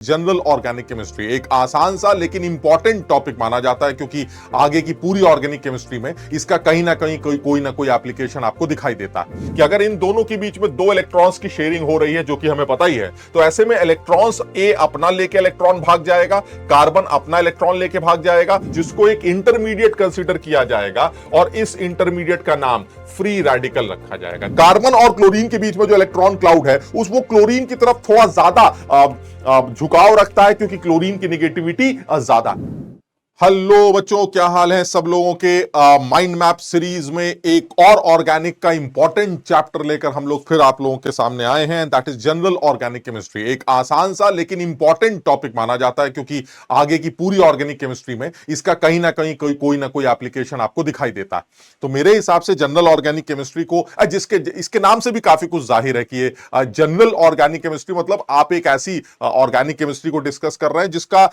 General organic chemistry एक आसान सा लेकिन इंपॉर्टेंट टॉपिक माना जाता है, क्योंकि आगे की पूरी ऑर्गेनिक केमिस्ट्री में इसका कहीं ना कहीं कोई ना कोई एप्लीकेशन आपको दिखाई देता है कि अगर इन दोनों के बीच में दो इलेक्ट्रॉन्स की शेयरिंग हो रही है, जो कि हमें पता ही है, तो ऐसे में इलेक्ट्रॉन्स ए अपना लेके इलेक्ट्रॉन भाग जाएगा, कार्बन अपना इलेक्ट्रॉन लेके भाग जाएगा, जिसको एक इंटरमीडिएट कंसीडर किया जाएगा और इस इंटरमीडिएट का नाम फ्री रेडिकल रखा जाएगा। कार्बन और क्लोरीन के बीच में जो इलेक्ट्रॉन क्लाउड है वो क्लोरीन की तरफ थोड़ा ज्यादा झुकाव रखता है, क्योंकि क्लोरीन की नेगेटिविटी ज्यादा। हेलो बच्चों, क्या हाल है सब लोगों के। माइंड मैप सीरीज में एक और ऑर्गेनिक का इंपॉर्टेंट चैप्टर लेकर हम लोग फिर आप लोगों के सामने आए हैं। That is general organic chemistry. एक आसान सा लेकिन इंपॉर्टेंट टॉपिक माना जाता है, क्योंकि आगे की पूरी ऑर्गेनिक केमिस्ट्री में इसका कहीं ना कहीं कोई ना कोई एप्लीकेशन आपको दिखाई देता है। तो मेरे हिसाब से जनरल ऑर्गेनिक केमिस्ट्री को इसके नाम से भी काफी कुछ जाहिर है कि ये जनरल ऑर्गेनिक केमिस्ट्री मतलब आप एक ऐसी ऑर्गेनिक केमिस्ट्री को डिस्कस कर रहे हैं जिसका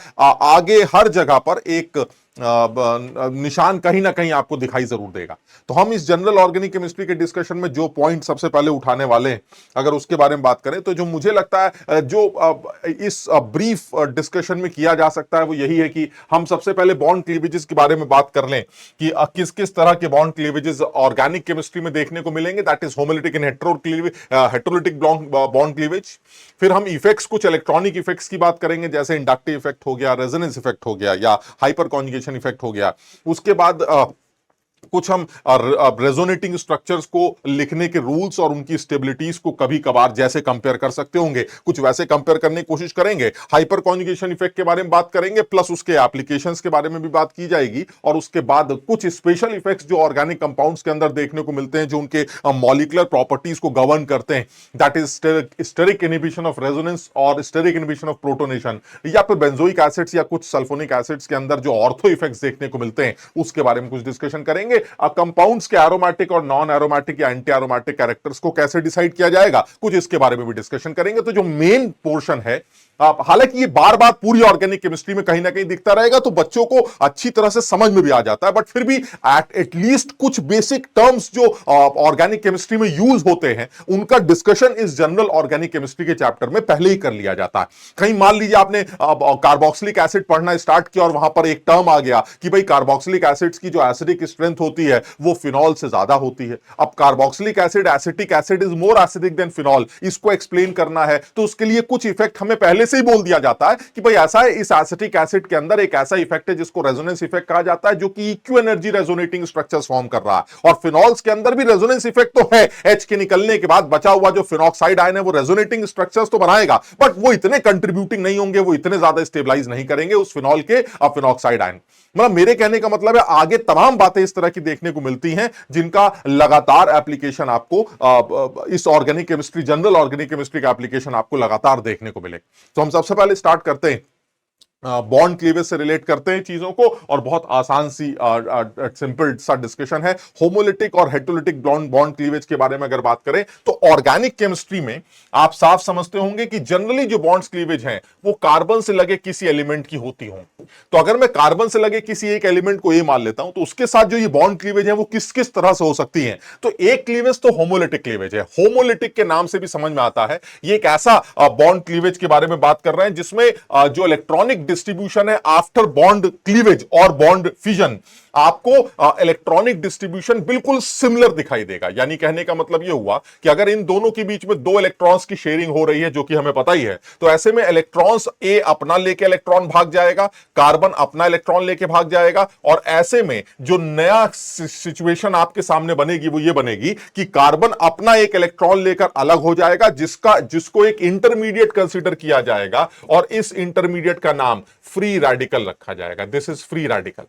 आगे हर जगह पर एक निशान कहीं ना कहीं आपको दिखाई जरूर देगा। तो हम इस जनरल ऑर्गेनिक केमिस्ट्री के डिस्कशन में जो पॉइंट सबसे पहले उठाने वाले हैं, अगर उसके बारे में बात करें, तो जो मुझे लगता है जो इस ब्रीफ डिस्कशन में किया जा सकता है वो यही है कि हम सबसे पहले बॉन्ड क्लीवेजेस के बारे में बात कर लें कि किस किस तरह के बॉन्ड क्लीवेजेस ऑर्गेनिक केमिस्ट्री में देखने को मिलेंगे। That is homolytic and heterolytic bond cleavage. फिर हम इफेक्ट्स, कुछ इलेक्ट्रॉनिक इफेक्ट्स की बात करेंगे, जैसे इंडक्टिव इफेक्ट हो गया, रेजोनेंस इफेक्ट हो गया या हाइपर कॉन्जुगेशन इफेक्ट हो गया। उसके बाद कुछ हम रेजोनेटिंग स्ट्रक्चर्स को लिखने के रूल्स और उनकी स्टेबिलिटीज को कभी कभार जैसे कंपेयर कर सकते होंगे, कुछ वैसे कंपेयर करने की कोशिश करेंगे। हाइपर कॉन्जुगेशन इफेक्ट के बारे में बात करेंगे, प्लस उसके एप्लीकेशंस के बारे में भी बात की जाएगी। और उसके बाद कुछ स्पेशल इफेक्ट्स जो ऑर्गेनिक कंपाउंड्स के अंदर देखने को मिलते हैं, जो उनके मॉलिक्यूलर प्रॉपर्टीज को गवर्न करते हैं। That is steric inhibition of resonance और स्टेरिक इनहिबिशन ऑफ प्रोटोनेशन, या फिर बेंजोइक एसिड्स या कुछ सल्फोनिक एसिड्स के अंदर जो ऑर्थो इफेक्ट्स देखने को मिलते हैं, उसके बारे में कुछ डिस्कशन करेंगे। कंपाउंड्स के एरोमेटिक और नॉन एरोमेटिक या एंटी एरोमेटिक कैरेक्टर्स को कैसे डिसाइड किया जाएगा, कुछ इसके बारे में भी डिस्कशन करेंगे। तो जो मेन पोर्शन है, हालांकि ये बार बार पूरी ऑर्गेनिक केमिस्ट्री में कहीं ना कहीं दिखता रहेगा, तो बच्चों को अच्छी तरह से समझ में भी आ जाता है, बट फिर भी एटलीस्ट कुछ बेसिक टर्म्स जो ऑर्गेनिक केमिस्ट्री में यूज होते हैं, उनका डिस्कशन इस जनरल ऑर्गेनिक केमिस्ट्री के चैप्टर में पहले ही कर लिया जाता है। कहीं मान लीजिए आपने कार्बोक्सिलिक एसिड पढ़ना स्टार्ट किया और वहां पर एक टर्म आ गया कि भाई कार्बोक्सिलिक एसिड्स की जो एसिडिक स्ट्रेंथ होती है वो फिनॉल से ज्यादा होती है। अब carboxylic acid, acetic acid is more acidic then phenol, इसको एक्सप्लेन करना है, तो उसके लिए कुछ इफेक्ट हमें पहले से ही बोल दिया जाता है कि भाई ऐसा है, इस एसिटिक एसिड के अंदर एक ऐसा इफेक्ट है जिसको रेजोनेंस इफेक्ट कहा जाता है, जो कि इक्वि एनर्जी रेजोनेटिंग स्ट्रक्चर्स फॉर्म कर रहा है। और फिनॉल्स के अंदर भी रेजोनेंस इफेक्ट तो है, एच के निकलने के बाद बचा हुआ जो फिनॉक्साइड आयन है वो रेजोनेटिंग स्ट्रक्चर्स तो बनाएगा, बट वो इतने कंट्रीब्यूटिंग नहीं होंगे, वो इतने ज्यादा स्टेबलाइज नहीं करेंगे उस फिनॉल के फिनॉक्साइड आयन। मतलब मेरे कहने का मतलब है आगे तमाम बातें इस तरह की देखने को मिलती हैं जिनका लगातार एप्लीकेशन आपको इस organic chemistry, general organic chemistry का एप्लीकेशन आपको लगातार देखने को मिले। तो हम सबसे पहले स्टार्ट करते हैं, बॉन्ड क्लीवेज से रिलेट करते हैं चीजों को, और बहुत आसान सी सिंपल सा डिस्कशन है। होमोलिटिक और हेटेरोलिटिक बॉन्ड क्लीवेज के बारे में अगर बात करें, तो ऑर्गेनिक केमिस्ट्री में आप साफ समझते होंगे कि जनरली जो बॉन्ड क्लीवेज हैं वो कार्बन से लगे किसी एलिमेंट की होती हों। तो अगर मैं कार्बन से लगे किसी एक एलिमेंट को ये मान लेता हूं, तो उसके साथ जो ये बॉन्ड क्लीवेज है वो किस किस तरह से हो सकती है। तो एक क्लीवेज तो होमोलिटिक क्लीवेज है। होमोलिटिक के नाम से भी समझ में आता है ये एक ऐसा बॉन्ड क्लीवेज के बारे में बात कर रहे हैं जिसमें जो इलेक्ट्रॉनिक डिस्ट्रीब्यूशन है आफ्टर बॉन्ड क्लीवेज और बॉन्ड फिजन, आपको इलेक्ट्रॉनिक डिस्ट्रीब्यूशन बिल्कुल सिमिलर दिखाई देगा। यानी कहने का मतलब यह हुआ कि अगर इन दोनों के बीच में दो इलेक्ट्रॉन्स की शेयरिंग हो रही है, जो कि हमें पता ही है, तो ऐसे में इलेक्ट्रॉन्स ए अपना लेके इलेक्ट्रॉन भाग जाएगा, कार्बन अपना इलेक्ट्रॉन लेके भाग जाएगा, और ऐसे में जो नया सिचुएशन आपके सामने बनेगी वो ये बनेगी कि कार्बन अपना एक इलेक्ट्रॉन लेकर अलग हो जाएगा, जिसको एक इंटरमीडिएट कंसीडर किया जाएगा, और इस इंटरमीडिएट का नाम फ्री रेडिकल रखा जाएगा। This is free radical.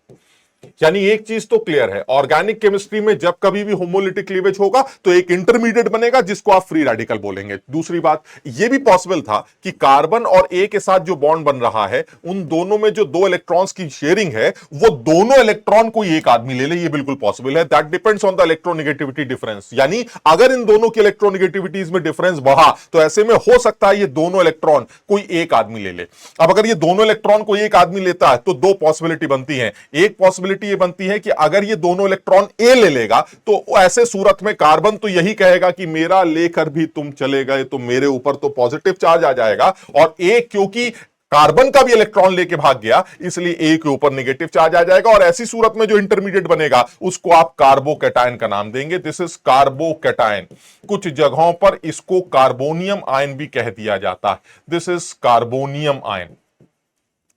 यानी एक चीज तो क्लियर है, ऑर्गेनिक केमिस्ट्री में जब कभी भी होमोलिटिक क्लीवेज होगा तो एक इंटरमीडिएट बनेगा जिसको आप फ्री रेडिकल बोलेंगे। दूसरी बात, यह भी पॉसिबल था कि कार्बन और ए के साथ जो बॉन्ड बन रहा है, उन दोनों में जो दो इलेक्ट्रॉन्स की शेयरिंग है, वो दोनों इलेक्ट्रॉन को एक आदमी ले ले, ये बिल्कुल पॉसिबल है। That depends on the electronegativity difference. यानी अगर इन दोनों की इलेक्ट्रोनेगेटिविटीज में डिफरेंस बढ़ा, तो ऐसे में हो सकता है ये दोनों इलेक्ट्रॉन कोई एक आदमी ले ले। अब अगर ये दोनों इलेक्ट्रॉन को एक आदमी लेता है तो दो पॉसिबिलिटी बनती है। एक पॉसिबिलिटी ये बनती है कि अगर ये दोनों इलेक्ट्रॉन ए ले लेगा, तो ऐसे सूरत में कार्बन तो यही कहेगा कि मेरा लेकर भी तुम चले गए तो मेरे ऊपर तो पॉजिटिव चार्ज आ जाएगा, और ए क्योंकि कार्बन का भी इलेक्ट्रॉन लेके भाग गया, इसलिए ए के ऊपर नेगेटिव चार्ज आ जाएगा और ऐसी सूरत में जो इंटरमीडिएट बनेगा उसको आप कार्बोकैटायन का नाम देंगे। This is carbocation. कुछ जगहों पर इसको कार्बोनियम आयन भी कह दिया जाता है। This is carbonium ion.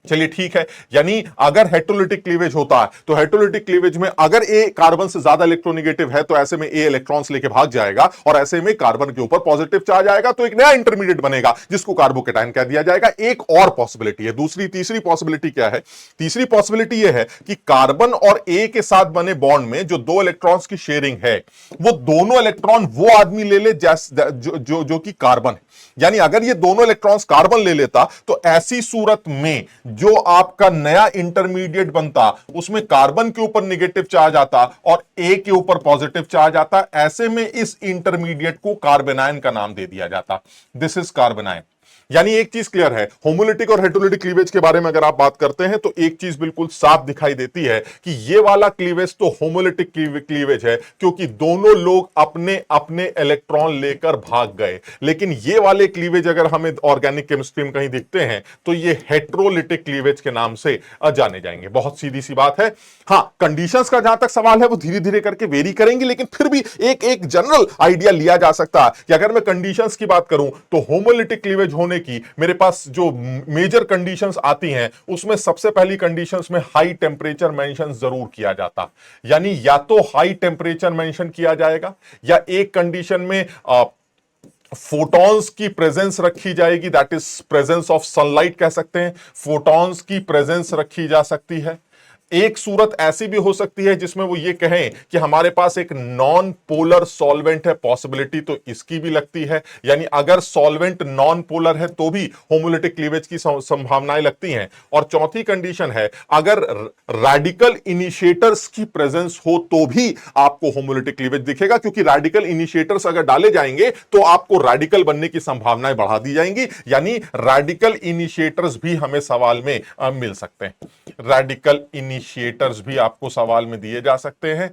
चलिए ठीक है, यानी अगर हेटेरोलिटिक क्लीवेज होता है तो हेटेरोलिटिक क्लीवेज में अगर ए कार्बन से ज्यादा इलेक्ट्रोनेगेटिव है तो ऐसे में ए इलेक्ट्रॉन्स लेके भाग जाएगा और ऐसे में कार्बन के ऊपर पॉजिटिव चार्ज आएगा, तो एक नया इंटरमीडिएट बनेगा जिसको कार्बोकैटायन कह दिया जाएगा। एक और पॉसिबिलिटी है, तीसरी पॉसिबिलिटी क्या है? तीसरी पॉसिबिलिटी यह है कि कार्बन और ए के साथ बने बॉन्ड में जो दो इलेक्ट्रॉन्स की शेयरिंग है, वो दोनों इलेक्ट्रॉन वो आदमी ले ले जो कि कार्बन है। यानी अगर ये दोनों इलेक्ट्रॉन्स कार्बन ले लेता तो ऐसी सूरत में जो आपका नया इंटरमीडिएट बनता उसमें कार्बन के ऊपर नेगेटिव चार्ज आता और ए के ऊपर पॉजिटिव चार्ज आता। ऐसे में इस इंटरमीडिएट को कार्बेनायन का नाम दे दिया जाता। This is carbanion. यानी एक चीज क्लियर है, होमोलिटिक और हेटेरोलिटिक क्लीवेज के बारे में अगर आप बात करते हैं तो एक चीज बिल्कुल साफ दिखाई देती है कि ये वाला क्लीवेज तो होमोलिटिक क्लीवेज है क्योंकि दोनों लोग अपने अपने इलेक्ट्रॉन लेकर भाग गए। लेकिन ये वाले क्लीवेज अगर हमें ऑर्गेनिक केमिस्ट्री में कहीं दिखते हैं तो ये हेटेरोलिटिक क्लीवेज के नाम से जाने जाएंगे। बहुत सीधी सी बात है। हाँ, कंडीशंस का जहां तक सवाल है वो धीरे धीरे करके वेरी करेंगे, लेकिन फिर भी एक जनरल आइडिया लिया जा सकता है कि अगर मैं कंडीशंस की बात करूं तो होमोलिटिक क्लीवेज होने की मेरे पास जो मेजर कंडीशंस आती हैं उसमें सबसे पहली कंडीशंस में हाई टेम्परेचर मेंशन जरूर किया जाता। यानी या तो हाई टेम्परेचर मेंशन किया जाएगा या एक कंडीशन में फोटॉन्स की प्रेजेंस रखी जाएगी, that is presence of sunlight कह सकते हैं। फोटॉन्स की प्रेजेंस रखी जा सकती है। एक सूरत ऐसी भी हो सकती है जिसमें वो ये कहें कि हमारे पास एक नॉन पोलर सॉल्वेंट है, पॉसिबिलिटी तो इसकी भी लगती है। यानी अगर सॉल्वेंट नॉन पोलर है तो भी होमोलिटिक क्लीवेज की संभावनाएं लगती हैं। और चौथी कंडीशन है, अगर रैडिकल इनिशिएटर्स की प्रेजेंस हो तो भी आपको होमोलिटिक क्लीवेज दिखेगा, क्योंकि रैडिकल इनिशिएटर्स अगर डाले जाएंगे तो आपको रैडिकल बनने की संभावनाएं बढ़ा दी जाएंगी। यानी रैडिकल इनिशिएटर्स भी हमें सवाल में मिल सकते हैं। रैडिकल इनिशिएटर्स भी आपको सवाल में दिए जा सकते हैं।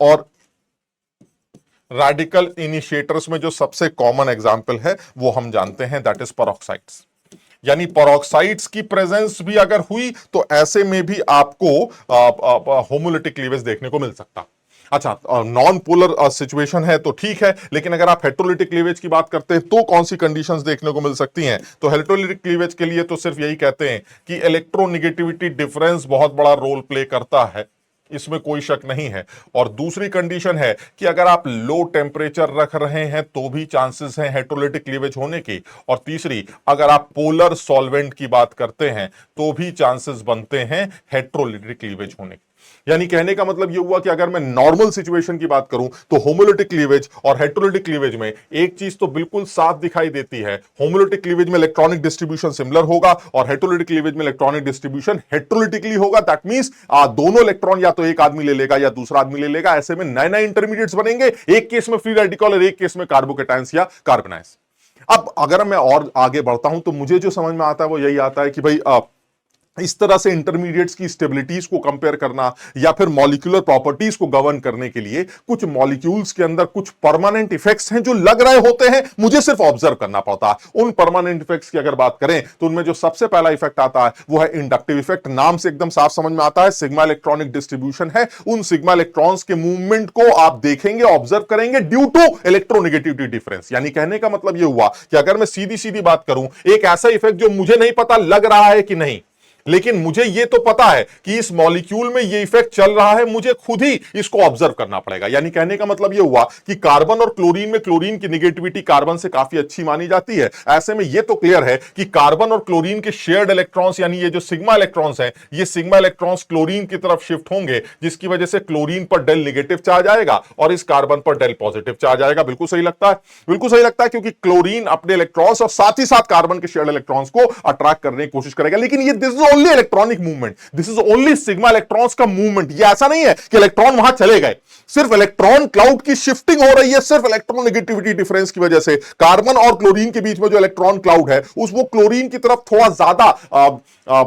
और रैडिकल इनिशिएटर्स में जो सबसे कॉमन एग्जांपल है वो हम जानते हैं, दैट इज पेरोक्साइड्स। यानी पेरोक्साइड्स की प्रेजेंस भी अगर हुई तो ऐसे में भी आपको होमोलिटिक क्लीवेज देखने को मिल सकता। अच्छा, नॉन पोलर सिचुएशन है तो ठीक है, लेकिन अगर आप हेटेरोलिटिक क्लीवेज की बात करते हैं तो कौन सी कंडीशंस देखने को मिल सकती हैं? तो हेटेरोलिटिक क्लीवेज के लिए तो सिर्फ यही कहते हैं कि इलेक्ट्रोनेगेटिविटी डिफरेंस बहुत बड़ा रोल प्ले करता है, इसमें कोई शक नहीं है। और दूसरी कंडीशन है कि अगर आप लो टेम्परेचर रख रहे हैं तो भी चांसेस हैं हेटेरोलिटिक क्लीवेज होने की। और तीसरी, अगर आप पोलर सॉल्वेंट की बात करते हैं तो भी चांसेस बनते हैं हेटेरोलिटिक क्लीवेज होने की। यानी कहने का मतलब यह हुआ कि अगर मैं नॉर्मल सिचुएशन की बात करूं तो होमोलिटिक क्लीवेज और हेटेरोलिटिक क्लीवेज में एक चीज तो बिल्कुल साफ दिखाई देती है, होमोलिटिक क्लीवेज में इलेक्ट्रॉनिक डिस्ट्रीब्यूशन सिमिलर होगा और हेटेरोलिटिक क्लीवेज में इलेक्ट्रॉनिक डिस्ट्रीब्यूशन हेटेरोलिटिकली होगा। दैट मींस दोनों इलेक्ट्रॉन या तो एक आदमी ले लेगा या दूसरा आदमी ले लेगा। ऐसे में नए नए इंटरमीडिएट्स बनेंगे, एक केस में फ्री रेडिकल और एक केस में कार्बोकैटायंस या कार्बोनाइंस। अब अगर मैं और आगे बढ़ता हूं तो मुझे जो समझ में आता है वो यही आता है कि भाई इस तरह से इंटरमीडिएट्स की स्टेबिलिटीज को कंपेयर करना या फिर मॉलिक्यूलर प्रॉपर्टीज को गवर्न करने के लिए कुछ मॉलिक्यूल्स के अंदर कुछ परमानेंट इफेक्ट्स हैं जो लग रहे होते हैं, मुझे सिर्फ ऑब्जर्व करना पड़ता है। उन परमानेंट इफेक्ट्स की अगर बात करें तो उनमें जो सबसे पहला इफेक्ट आता है वो है इंडक्टिव इफेक्ट। नाम से एकदम साफ समझ में आता है, सिग्मा इलेक्ट्रॉनिक डिस्ट्रीब्यूशन है। उन सिग्मा इलेक्ट्रॉन्स के मूवमेंट को आप देखेंगे, ऑब्जर्व करेंगे ड्यू टू इलेक्ट्रोनेगेटिविटी डिफरेंस। यानी कहने का मतलब यह हुआ कि अगर मैं सीधी सीधी बात करूं, एक ऐसा इफेक्ट जो मुझे नहीं पता लग रहा है कि नहीं, लेकिन मुझे यह तो पता है कि इस मॉलिक्यूल में यह इफेक्ट चल रहा है, मुझे खुद ही इसको ऑब्जर्व करना पड़ेगा। यानी कहने का मतलब यह हुआ कि कार्बन और क्लोरीन में क्लोरीन की नेगेटिविटी कार्बन से काफी अच्छी मानी जाती है। ऐसे में यह तो क्लियर है कि कार्बन और क्लोरीन के शेयर्ड इलेक्ट्रॉन्स यानी ये जो सिग्मा इलेक्ट्रॉन्स हैं, ये सिग्मा इलेक्ट्रॉन्स क्लोरीन की तरफ शिफ्ट होंगे, जिसकी वजह से क्लोरीन पर डेल नेगेटिव चार्ज आएगा और इस कार्बन पर डेल पॉजिटिव चार्ज आएगा। बिल्कुल सही लगता है, बिल्कुल सही लगता है, क्योंकि क्लोरीन अपने इलेक्ट्रॉन्स और साथ ही साथ कार्बन के शेयर्ड इलेक्ट्रॉन्स को अट्रैक्ट करने की कोशिश करेगा। लेकिन ये this is only electronic movement, this is only sigma electrons का मूवमेंट। ये ऐसा नहीं है कि इलेक्ट्रॉन वहां चले गए, सिर्फ इलेक्ट्रॉन क्लाउड की शिफ्टिंग हो रही है सिर्फ इलेक्ट्रोनेगेटिविटी डिफरेंस की वजह से। कार्बन और क्लोरीन के बीच में जो इलेक्ट्रॉन क्लाउड है वो क्लोरीन की तरफ थोड़ा ज्यादा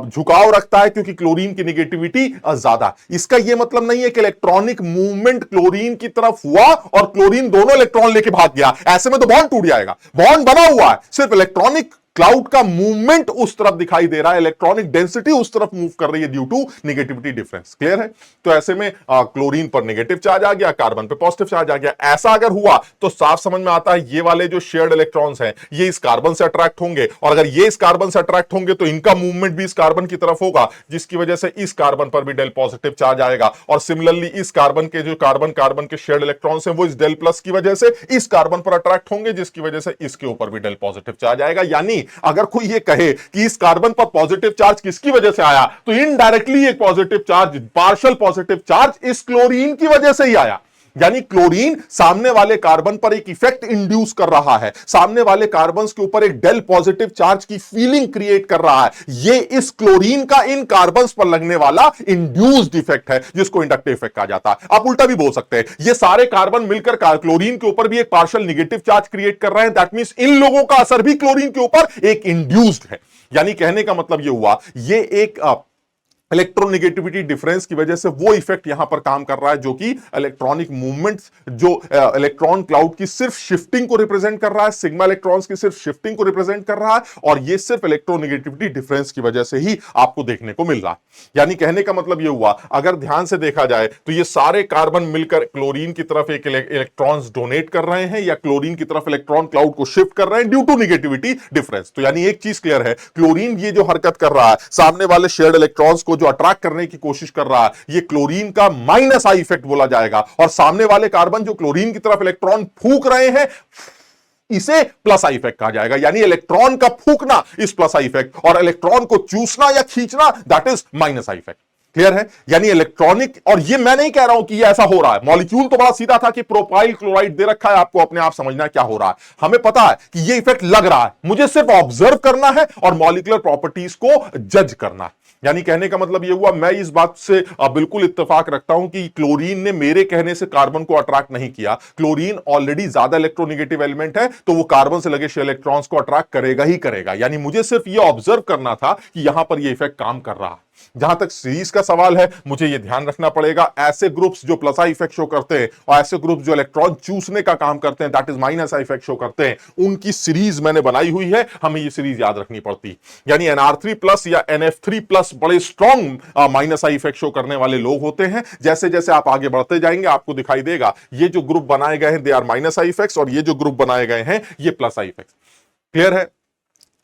झुकाव रखता है क्योंकि क्लोरीन की नेगेटिविटी ज्यादा। इसका यह मतलब नहीं है कि इलेक्ट्रॉनिक मूवमेंट क्लोरीन की तरफ हुआ और क्लोरीन दोनों इलेक्ट्रॉन लेके भाग गया। ऐसे में तो बॉन्ड टूट जाएगा, बॉन्ड बना हुआ है, सिर्फ इलेक्ट्रॉनिक क्लाउड का मूवमेंट उस तरफ दिखाई दे रहा है, इलेक्ट्रॉनिक डेंसिटी उस तरफ मूव कर रही है due to negativity difference. Clear है? तो ऐसे में क्लोरीन पर नेगेटिव चार्ज आ गया, कार्बन पर पॉजिटिव चार्ज आ गया। ऐसा अगर हुआ तो साफ समझ में आता है ये वाले जो शेयर्ड इलेक्ट्रॉन्स हैं ये इस कार्बन से अट्रैक्ट होंगे, और अगर ये इस कार्बन से अट्रैक्ट होंगे तो इनका मूवमेंट भी इस कार्बन की तरफ होगा, जिसकी वजह से इस कार्बन पर भी डेल पॉजिटिव चार्ज आएगा। और सिमिलरली इस कार्बन के जो कार्बन के शेयर्ड इलेक्ट्रॉन्स हैं वो इस डेल प्लस की वजह से इस कार्बन पर अट्रैक्ट होंगे, जिसकी वजह से इसके ऊपर भी डेल पॉजिटिव चार्ज आएगा। यानी अगर कोई ये कहे कि इस कार्बन पर पॉजिटिव चार्ज किसकी वजह से आया, तो इनडायरेक्टली एक positive charge, partial positive charge इस क्लोरीन की वजह से ही आया। यानी क्लोरीन सामने वाले कार्बन पर एक इफेक्ट इंड्यूस कर रहा है, सामने वाले कार्बन के ऊपर एक डेल पॉजिटिव चार्ज की फीलिंग क्रिएट कर रहा है। यह इस क्लोरीन का इन कार्बन पर लगने वाला इंड्यूस्ड इफेक्ट है, जिसको इंडक्टिव इफेक्ट कहा जाता है। आप उल्टा भी बोल सकते हैं, ये सारे कार्बन मिलकर क्लोरीन के ऊपर भी एक पार्शियल नेगेटिव चार्ज क्रिएट कर रहे हैं। दैट मींस इन लोगों का असर भी क्लोरीन के ऊपर एक इंड्यूस्ड है। यानी कहने का मतलब यह हुआ, ये एक इलेक्ट्रोनेगेटिविटी डिफरेंस की वजह से वो इफेक्ट यहां पर काम कर रहा है, जो कि इलेक्ट्रॉनिक मूवमेंट्स, जो इलेक्ट्रॉन क्लाउड की सिर्फ शिफ्टिंग को रिप्रेजेंट कर रहा है, सिग्मा इलेक्ट्रॉन्स की सिर्फ शिफ्टिंग को रिप्रेजेंट कर रहा है, और ये सिर्फ इलेक्ट्रोनेगेटिविटी डिफरेंस की वजह से ही आपको देखने को मिल रहा है। यानी कहने का मतलब ये हुआ, अगर ध्यान से देखा जाए तो ये सारे कार्बन मिलकर क्लोरीन की तरफ एक इलेक्ट्रॉन्स डोनेट कर रहे हैं, या क्लोरीन की तरफ इलेक्ट्रॉन क्लाउड को शिफ्ट कर रहे हैं ड्यू टू नेगेटिविटी डिफरेंस। तो यानी एक चीज क्लियर है, क्लोरीन ये जो हरकत कर रहा है, सामने वाले शेयर्ड इलेक्ट्रॉन्स को जो अट्रैक्ट करने की कोशिश कर रहा है, ये क्लोरीन का माइनस आई इफेक्ट बोला जाएगा, और सामने वाले कार्बन जो क्लोरीन की तरफ इलेक्ट्रॉन फूंक रहे हैं, इसे प्लस आई इफेक्ट कहा जाएगा। यानी इलेक्ट्रॉन का फूंकना इस प्लस आई इफेक्ट, और इलेक्ट्रॉन को चूसना या खींचना that is minus I effect. Clear है? यानी इलेक्ट्रॉनिक, और ये मैं नहीं कह रहा हूं कि ये ऐसा हो रहा है, मॉलिक्यूल तो बड़ा सीधा था कि प्रोपाइल क्लोराइड दे रखा है, आपको अपने आप समझना क्या हो रहा है। हमें पता है कि ये इफेक्ट लग रहा है, मुझे सिर्फ ऑब्जर्व करना है और मॉलिक्यूलर प्रॉपर्टीज को जज करना है। यानी कहने का मतलब यह हुआ, मैं इस बात से बिल्कुल इत्तेफाक रखता हूं कि क्लोरीन ने मेरे कहने से कार्बन को अट्रैक्ट नहीं किया। क्लोरीन ऑलरेडी ज्यादा इलेक्ट्रोनेगेटिव एलिमेंट है, तो वो कार्बन से लगे शेल इलेक्ट्रॉन्स को अट्रैक्ट करेगा ही करेगा। यानी मुझे सिर्फ ये ऑब्जर्व करना था कि यहां पर ये इफेक्ट काम कर रहा है। जहां तक सीरीज का सवाल है, मुझे यह ध्यान रखना पड़ेगा, ऐसे ग्रुप्स जो प्लस आई इफेक्ट शो करते हैं और ऐसे ग्रुप्स जो इलेक्ट्रॉन चूसने का काम करते हैं, that is minus I effect show करते हैं, उनकी सीरीज मैंने बनाई हुई है, हमें यह सीरीज याद रखनी पड़ती। यानी NR3 प्लस या NF3 प्लस बड़े strong minus I effect show करने वाले लोग होते हैं। जैसे जैसे आप आगे बढ़ते जाएंगे आपको दिखाई देगा, ये जो ग्रुप बनाए गए हैं they are minus I effects, और ये जो ग्रुप बनाए गए हैं ये प्लस आई इफेक्ट्स। क्लियर है?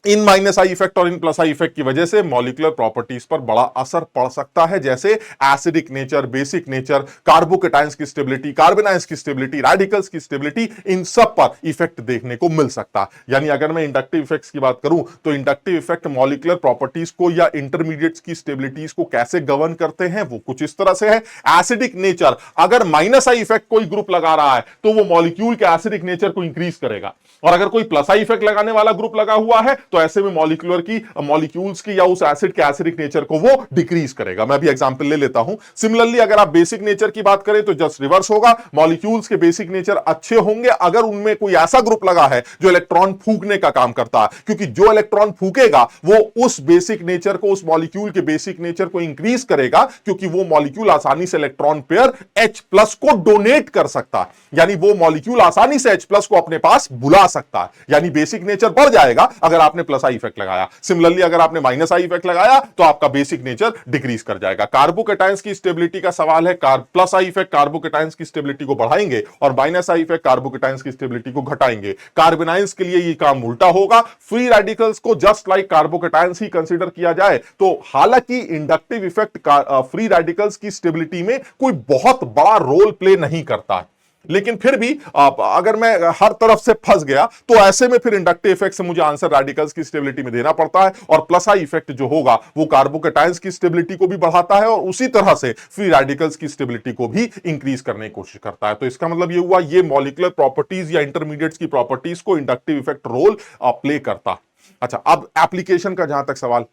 इन माइनस आई इफेक्ट और इन प्लस आई इफेक्ट की वजह से मॉलिक्यूलर प्रॉपर्टीज पर बड़ा असर पड़ सकता है, जैसे acidic nature, basic nature, carbocations की स्टेबिलिटी, कार्बोनाइंस की स्टेबिलिटी, रेडिकल्स की स्टेबिलिटी, इन सब पर इफेक्ट देखने को मिल सकता है। यानी अगर मैं इंडक्टिव इफेक्ट्स की बात करूं तो इंडक्टिव इफेक्ट मॉलिक्यूलर प्रॉपर्टीज को या इंटरमीडिएट्स की स्टेबिलिटीज को कैसे गवर्न करते हैं, वो कुछ इस तरह से है। एसिडिक नेचर, अगर माइनस आई इफेक्ट कोई ग्रुप लगा रहा है तो वो मॉलिक्यूल के एसिडिक नेचर को इंक्रीज करेगा, और अगर कोई प्लस आई इफेक्ट लगाने वाला ग्रुप लगा हुआ है तो ऐसे में मॉलिक्यूल्स की या उस एसिड के एसिडिक नेचर को वो डिक्रीज करेगा। मैं भी एग्जांपल ले लेता हूं। सिमिलरली अगर आप बेसिक नेचर की बात करें तो जस्ट रिवर्स होगा, मॉलिक्यूल्स के बेसिक नेचर अच्छे होंगे अगर उनमें कोई ऐसा ग्रुप लगा है जो इलेक्ट्रॉन फूंकने का काम करता है, क्योंकि जो इलेक्ट्रॉन फूंकेगा वो उस बेसिक नेचर को, उस मॉलिक्यूल के बेसिक नेचर को इंक्रीज करेगा, क्योंकि वो मॉलिक्यूल आसानी से इलेक्ट्रॉन पेयर H+ को डोनेट कर सकता है। यानी वो मॉलिक्यूल आसानी से H+ को अपने पास बुला सकता है, यानी बेसिक नेचर बढ़ जाएगा अगर आपने प्लस आई इफेक्ट लगाया। सिमिलरली अगर आपने माइनस आई इफेक्ट लगाया तो आपका बेसिक नेचर डिक्रीज कर जाएगा। कार्बोकेटाइंस की स्टेबिलिटी का सवाल है, प्लस आई इफेक्ट कार्बोकेटाइंस की स्टेबिलिटी को बढ़ाएंगे और माइनस आई इफेक्ट कार्बोकेटाइंस की स्टेबिलिटी को घटाएंगे। कार्बोनाइंस के लिए ये काम उल्टा होगा, फ्री रेडिकल्स को जस्ट लाइक कार्बोकेटाइंस ही कंसीडर किया जाए तो हालांकि इंडक्टिव इफेक्ट फ्री रेडिकल्स की स्टेबिलिटी में कोई बहुत बड़ा रोल प्ले नहीं करता है, लेकिन फिर भी अगर मैं हर तरफ से फंस गया तो ऐसे में फिर इंडक्टिव इफेक्ट से मुझे आंसर रेडिकल्स की स्टेबिलिटी में देना पड़ता है, और प्लस आई इफेक्ट जो होगा वो कार्बोकेटाइंस की स्टेबिलिटी को भी बढ़ाता है और उसी तरह से फ्री रेडिकल्स की स्टेबिलिटी को भी इंक्रीज करने की कोशिश करता है। तो इसका मतलब ये हुआ, ये मॉलिक्यूलर प्रॉपर्टीज या इंटरमीडिएट्स की प्रॉपर्टीज को इंडक्टिव इफेक्ट रोल प्ले करता। अच्छा, अब एप्लीकेशन का जहां तक सवाल,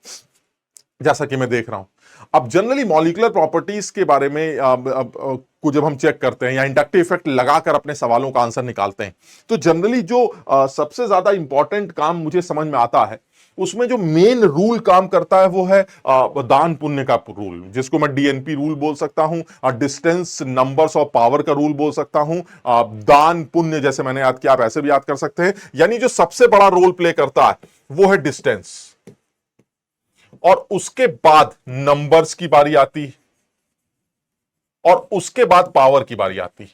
जैसा कि मैं देख रहा हूं, अब जनरली मॉलिक्यूलर प्रॉपर्टीज के बारे में को जब हम चेक करते हैं या इंडक्टिव इफेक्ट लगाकर अपने सवालों का आंसर निकालते हैं तो जनरली जो सबसे ज्यादा इंपॉर्टेंट काम मुझे समझ में आता है उसमें जो मेन रूल काम करता है वो है दान पुण्य का रूल, जिसको मैं डीएनपी रूल बोल सकता हूं, डिस्टेंस नंबर्स ऑफ पावर का रूल बोल सकता हूं, दान पुण्य जैसे मैंने याद किया आप ऐसे भी याद कर सकते हैं। यानी जो सबसे बड़ा रोल प्ले करता है वो है डिस्टेंस, और उसके बाद नंबर्स की बारी आती और उसके बाद पावर की बारी आती।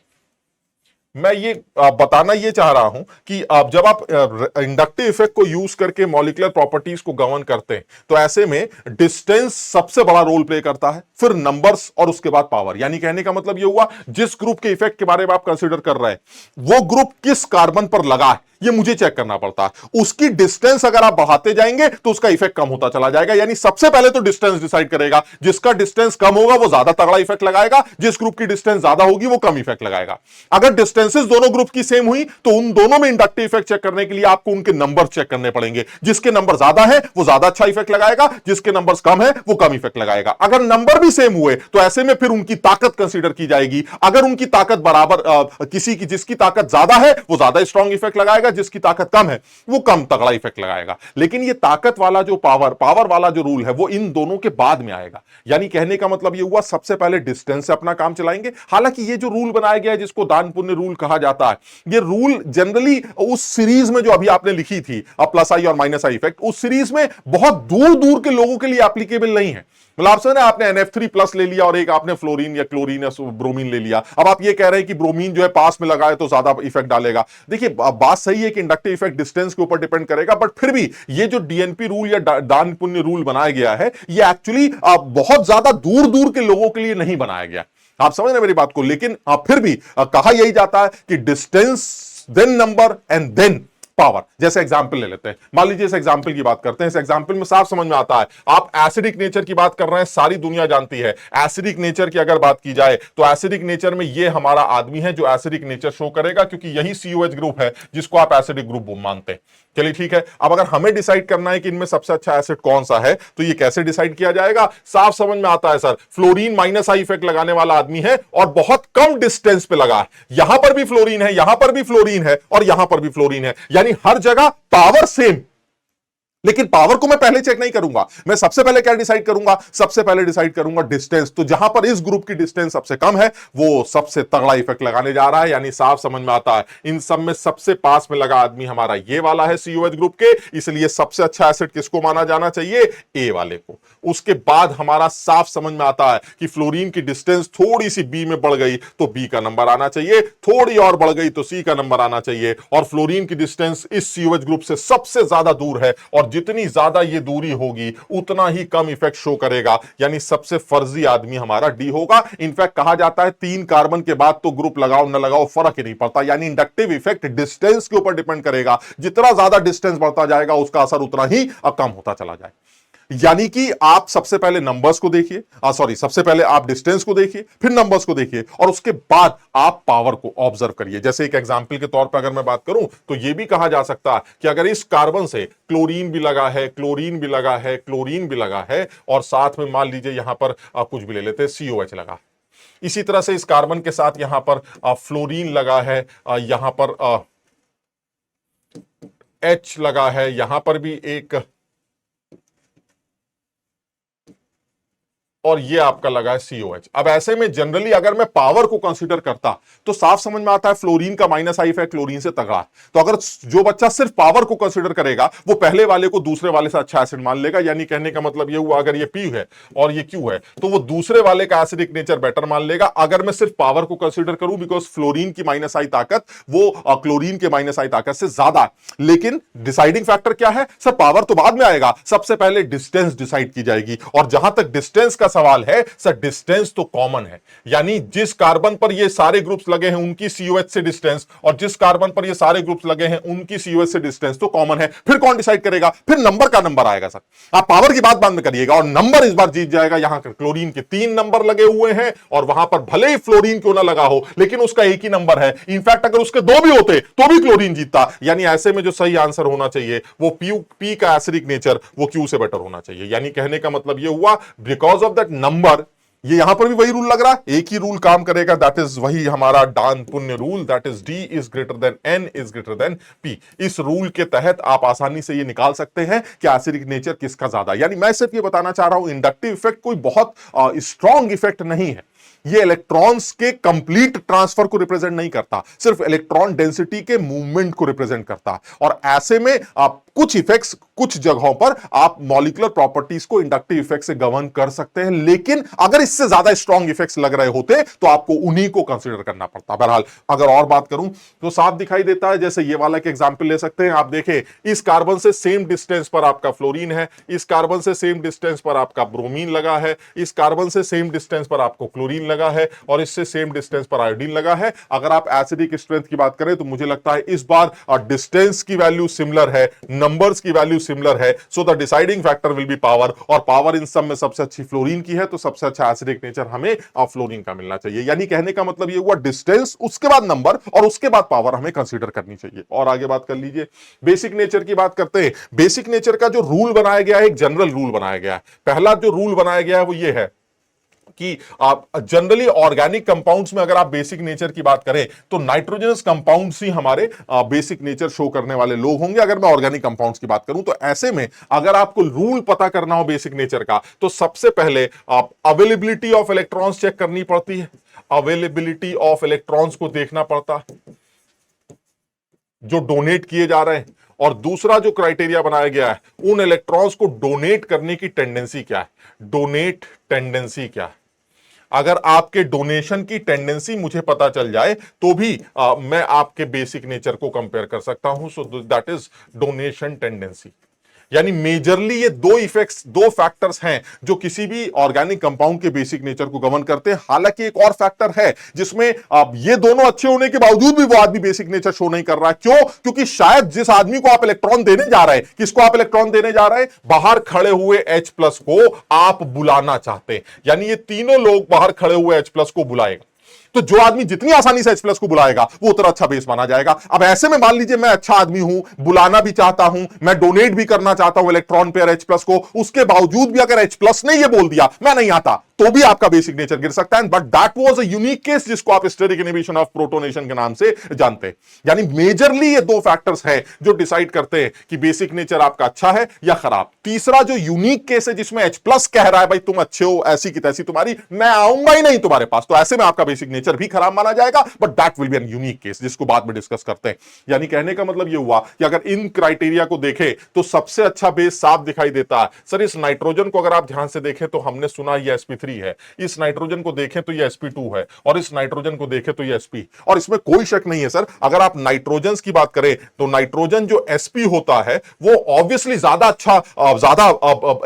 मैं ये बताना ये चाह रहा हूं कि जब आप इंडक्टिव इफेक्ट को यूज करके मॉलिक्यूलर प्रॉपर्टीज को गवर्न करते हैं तो ऐसे में डिस्टेंस सबसे बड़ा रोल प्ले करता है, फिर नंबर्स और उसके बाद पावर। यानी कहने का मतलब ये हुआ जिस ग्रुप के इफेक्ट के बारे में आप कंसीडर कर रहे हैं वो ग्रुप किस कार्बन पर लगा है ये मुझे चेक करना पड़ता है। उसकी डिस्टेंस अगर आप बढ़ाते जाएंगे तो उसका इफेक्ट कम होता चला जाएगा। यानी सबसे पहले तो डिस्टेंस डिसाइड करेगा, जिसका डिस्टेंस कम होगा वो ज्यादा तगड़ा इफेक्ट लगाएगा, जिस ग्रुप की डिस्टेंस ज्यादा होगी वो कम इफेक्ट लगाएगा। अगर डिस्टेंसेस दोनों ग्रुप की सेम हुई तो उन दोनों में इंडक्टिव इफेक्ट चेक करने के लिए आपको उनके नंबर चेक करने पड़ेंगे। जिसके नंबर ज्यादा है वो ज्यादा अच्छा इफेक्ट लगाएगा, जिसके नंबर कम है वो कम इफेक्ट लगाएगा। अगर नंबर भी सेम हुए तो ऐसे में फिर उनकी ताकत कंसीडर की जाएगी। अगर उनकी ताकत बराबर, किसी की जिसकी ताकत ज्यादा है वो ज्यादा स्ट्रॉन्ग इफेक्ट लगाएगा, जिसकी ताकत कम है वो कम तगड़ा इफेक्ट लगाएगा। लेकिन ये ताकत वाला जो पावर वाला जो रूल है वो इन दोनों के बाद में आएगा। यानी कहने का मतलब ये हुआ सबसे पहले डिस्टेंस से अपना काम चलाएंगे। हालांकि ये जो रूल बनाया गया है जिसको दान पुण्य रूल कहा जाता है, ये रूल जनरली उस सीरीज में जो अभी आपने लिखी थी प्लस आई और माइनस आई इफेक्ट, उस सीरीज में बहुत दूर दूर के लोगों के लिए एप्लीकेबल नहीं है। मतलब आप समझे, आपने NF3 प्लस ले लिया और एक आपने फ्लोरीन या क्लोरीन या ब्रोमीन ले लिया। अब आप ये कह रहे हैं कि ब्रोमीन जो है पास में लगा है तो ज्यादा इफेक्ट डालेगा। देखिए बात सही है कि इंडक्टिव इफेक्ट डिस्टेंस के ऊपर डिपेंड करेगा, बट फिर भी ये जो डीएनपी रूल या दान पुण्य रूल बनाया गया है ये एक्चुअली बहुत ज्यादा दूर दूर के लोगों के लिए नहीं बनाया गया। आप समझ रहे मेरी बात को। लेकिन फिर भी कहा यही जाता है कि distance then number and then power. जैसे एग्जांपल ले लेते हैं, मान लीजिए इस एग्जांपल की बात करते हैं। इस एग्जांपल में साफ समझ में आता है, आप एसिडिक नेचर की बात कर रहे हैं, सारी दुनिया जानती है। एसिडिक नेचर की अगर बात की जाए तो एसिडिक नेचर में ये हमारा आदमी है जो एसिडिक नेचर शो करेगा, क्योंकि यही COH ग्रुप है जिसको आप एसिडिक ग्रुप मानते हैं। चलिए ठीक है। अब अगर हमें डिसाइड करना है कि इनमें सबसे अच्छा एसिड कौन सा है तो ये कैसे डिसाइड किया जाएगा? साफ समझ में आता है sir, fluorine minus I effect लगाने वाला आदमी है और बहुत कम डिस्टेंस पे लगा है। यहां पर भी फ्लोरीन है, यहां पर भी फ्लोरीन है और यहां पर भी फ्लोरीन है। यानी हर जगह पावर सेम, लेकिन पावर को मैं पहले चेक नहीं करूंगा। मैं सबसे पहले क्या डिसाइड करूंगा? सबसे पहले डिसाइड करूंगा डिस्टेंस। तो जहां पर इस ग्रुप की डिस्टेंस सबसे कम है वो सबसे तगड़ा इफेक्ट लगाने जा रहा है। यानी साफ समझ में आता है इन सब में सबसे पास में लगा आदमी हमारा ये वाला है COH ग्रुप के, इसलिए सबसे अच्छा एसिड किसको माना जाना चाहिए? ए वाले को। उसके बाद हमारा साफ समझ में आता है कि फ्लोरीन की डिस्टेंस थोड़ी सी बी में बढ़ गई तो बी का नंबर आना चाहिए, थोड़ी और बढ़ गई तो सी का नंबर आना चाहिए। और फ्लोरीन की डिस्टेंस इस COH ग्रुप से सबसे ज्यादा दूर है और जितनी ज्यादा ये दूरी होगी उतना ही कम इफेक्ट शो करेगा। यानी सबसे फर्जी आदमी हमारा डी होगा। इनफैक्ट कहा जाता है 3 कार्बन के बाद तो ग्रुप लगाओ न लगाओ फर्क ही नहीं पड़ता। यानी इंडक्टिव इफेक्ट डिस्टेंस के ऊपर डिपेंड करेगा। जितना ज्यादा डिस्टेंस बढ़ता जाएगा उसका असर उतना ही कम होता चला जाए। यानी कि आप सबसे पहले नंबर्स को देखिए, सबसे पहले आप डिस्टेंस को देखिए, फिर नंबर्स को देखिए और उसके बाद आप पावर को ऑब्जर्व करिए। जैसे एक एग्जांपल के तौर पर अगर मैं बात करूं तो यह भी कहा जा सकता है कि अगर इस कार्बन से क्लोरीन भी लगा है, क्लोरीन भी लगा है, क्लोरीन भी लगा है और साथ में मान लीजिए यहां पर कुछ भी ले लेते हैं COH लगा, इसी तरह से इस कार्बन के साथ यहां पर फ्लोरीन लगा है, यहां पर H लगा है, यहां पर भी एक, और ये आपका लगा है COH। अब ऐसे में जनरली अगर मैं पावर को कंसीडर करता तो साफ समझ में आता है फ्लोरीन का माइनस आई इफेक्ट क्लोरीन से तगड़ा है। तो अगर जो बच्चा सिर्फ पावर को कंसीडर करेगा वो पहले वाले को दूसरे वाले से अच्छा एसिड मान लेगा। यानी कहने का मतलब ये हुआ अगर ये P है और ये Q है तो वो दूसरे वाले का एसिडिक नेचर बेटर मान लेगा अगर मैं सिर्फ पावर को कंसीडर करूं, बिकॉज फ्लोरीन की माइनस आई ताकत वो क्लोरीन के माइनस आई ताकत से ज्यादा है। लेकिन डिसाइडिंग फैक्टर क्या है सर? पावर तो बाद में आएगा, सबसे पहले डिस्टेंस डिसाइड की जाएगी। और जहां तक डिस्टेंस का सवाल है सर, डिस्टेंस तो कॉमन है। यानी जिस कार्बन पर ये सारे ग्रुप्स लगे हैं उनकी COH से डिस्टेंस और जिस कार्बन पर ये सारे ग्रुप्स लगे हैं उनकी COH से डिस्टेंस तो कॉमन है। फिर कौन डिसाइड करेगा? फिर नंबर का नंबर आएगा सर। आप पावर की बात बाद में करिएगा और नंबर इस बार जीत जाएगा। यहां क्लोरीन के 3 नंबर लगे हुए हैं और वहां पर भले ही फ्लोरीन क्यों ना लगा हो लेकिन उसका एक ही नंबर है। इनफैक्ट अगर उसके 2 भी होते तो भी क्लोरीन जीतता। यानी ऐसे में जो सही आंसर होना चाहिए वो P का एसिडिक नेचर वो Q से बेटर होना चाहिए। यानी कहने का मतलब ये हुआ बिकॉज ऑफ दैट नंबर ये यहां पर भी वही रूल लग रहा है, एक ही रूल काम करेगा, दैट इज वही हमारा दान पुण्य rule, that is D is greater than N is greater than P. इस रूल के तहत आप आसानी से ये निकाल सकते हैं कि एसिडिक नेचर किसका ज्यादा। यानी मैं सिर्फ ये बताना चाह रहा हूं, इंडक्टिव इफेक्ट कोई बहुत स्ट्रॉन्ग इफेक्ट नहीं है, ये इलेक्ट्रॉन्स के कंप्लीट ट्रांसफर को रिप्रेजेंट नहीं करता, सिर्फ इलेक्ट्रॉन डेंसिटी के मूवमेंट को रिप्रेजेंट करता है। और ऐसे में आप कुछ इफेक्ट्स कुछ जगहों पर आप मॉलिक्यूलर प्रॉपर्टीज को इंडक्टिव इफेक्ट से गवर्न कर सकते हैं, लेकिन अगर इससे ज्यादा स्ट्रॉन्ग इफेक्ट्स लग रहे होते तो आपको उन्हीं को कंसीडर करना पड़ता। बहरहाल अगर और बात करूं तो साफ दिखाई देता है, जैसे ये वाला के एग्जांपल ले सकते हैं। आप देखें, इस कार्बन से सेम डिस्टेंस पर आपका फ्लोरीन है, इस कार्बन से सेम डिस्टेंस पर आपका ब्रोमीन लगा है, इस कार्बन से सेम डिस्टेंस पर आपको क्लोरीन लगा है, और इससे सेम डिस्टेंस पर आयोडीन लगा है। अगर आप एसिडिक स्ट्रेंथ की बात करें तो मुझे लगता है इस बार डिस्टेंस की वैल्यू सिमिलर है, नंबर्स की वैल्यू सिमिलर है, so the deciding factor will be power, और पावर इन सब में सबसे अच्छी फ्लोरीन की है, तो सबसे अच्छा एसिडिक नेचर हमें फ्लोरीन का मिलना चाहिए। यानी कहने का मतलब ये हुआ, डिस्टेंस, उसके बाद नंबर, और उसके बाद पावर हमें कंसीडर करनी चाहिए। और आगे बात कर लीजिए, बेसिक नेचर की बात करते हैं। बेसिक नेचर का जो रूल बनाया गया है, एक जनरल रूल बनाया गया है। पहला जो रूल बनाया गया है वो ये है कि आप जनरली ऑर्गेनिक कंपाउंड्स में अगर आप बेसिक नेचर की बात करें तो नाइट्रोजनस कंपाउंड्स ही हमारे बेसिक नेचर शो करने वाले लोग होंगे, अगर मैं ऑर्गेनिक कंपाउंड्स की बात करूं तो। ऐसे में अगर आपको रूल पता करना हो बेसिक नेचर का, तो सबसे पहले आप अवेलेबिलिटी ऑफ इलेक्ट्रॉन्स चेक करनी पड़ती है, अवेलेबिलिटी ऑफ इलेक्ट्रॉन्स को देखना पड़ता जो डोनेट किए जा रहे हैं। और दूसरा जो क्राइटेरिया बनाया गया है, उन इलेक्ट्रॉन्स को डोनेट करने की टेंडेंसी क्या है, डोनेट टेंडेंसी क्या है। अगर आपके डोनेशन की टेंडेंसी मुझे पता चल जाए तो भी मैं आपके बेसिक नेचर को कंपेयर कर सकता हूं। So that is donation tendency. यानी मेजरली ये दो इफेक्ट्स, दो फैक्टर्स हैं जो किसी भी ऑर्गेनिक कंपाउंड के बेसिक नेचर को गवर्न करते हैं। हालांकि एक और फैक्टर है जिसमें ये दोनों अच्छे होने के बावजूद भी वो आदमी बेसिक नेचर शो नहीं कर रहा है। क्यों? क्योंकि शायद जिस आदमी को आप इलेक्ट्रॉन देने जा रहे हैं, किसको आप इलेक्ट्रॉन देने जा रहे हैं, बाहर खड़े हुए H प्लस को आप बुलाना चाहते हैं। यानी ये तीनों लोग बाहर खड़े हुए H प्लस को बुलाएगा, तो जो आदमी जितनी आसानी से H प्लस को बुलाएगा वो उतना अच्छा बेस माना जाएगा। अब ऐसे में मान लीजिए मैं अच्छा आदमी हूं, बुलाना भी चाहता हूं, मैं डोनेट भी करना चाहता हूं इलेक्ट्रॉन पेयर H प्लस को, उसके बावजूद भी अगर H प्लस ने ये बोल दिया मैं नहीं आता, तो भी आपका बेसिक नेचर गिर सकता है। But that was a unique case जिसको आप स्टेरिक इनहिबिशन ऑफ प्रोटोनेशन के नाम से जानते हैं। यानी मेजरली ये दो फैक्टर्स हैं जो डिसाइड करते हैं कि बेसिक नेचर आपका अच्छा है या खराब। तीसरा जो यूनिक केस है जिसमें H प्लस कह रहा है भाई तुम अच्छे हो, ऐसी की तैसी तुम्हारी, मैं आऊंगा ही नहीं तुम्हारे पास, तो ऐसे में आपका बेसिक नेचर भी खराब माना जाएगा। But that will be an unique case जिसको बाद में डिस्कस करते हैं। यानी कहने का मतलब यह हुआ कि अगर इन क्राइटेरिया को देखें तो सबसे अच्छा बेस साफ दिखाई देता है। सर इस नाइट्रोजन को अगर आप ध्यान से देखें तो हमने सुना ये sp3 है, इस नाइट्रोजन को देखें तो ये sp2 है, और इस नाइट्रोजन को देखें तो ये sp, और इसमें कोई शक नहीं है सर, अगर आप नाइट्रोजन की बात करें तो नाइट्रोजन जो sp होता है वो ऑब्वियसली ज्यादा अच्छा, ज्यादा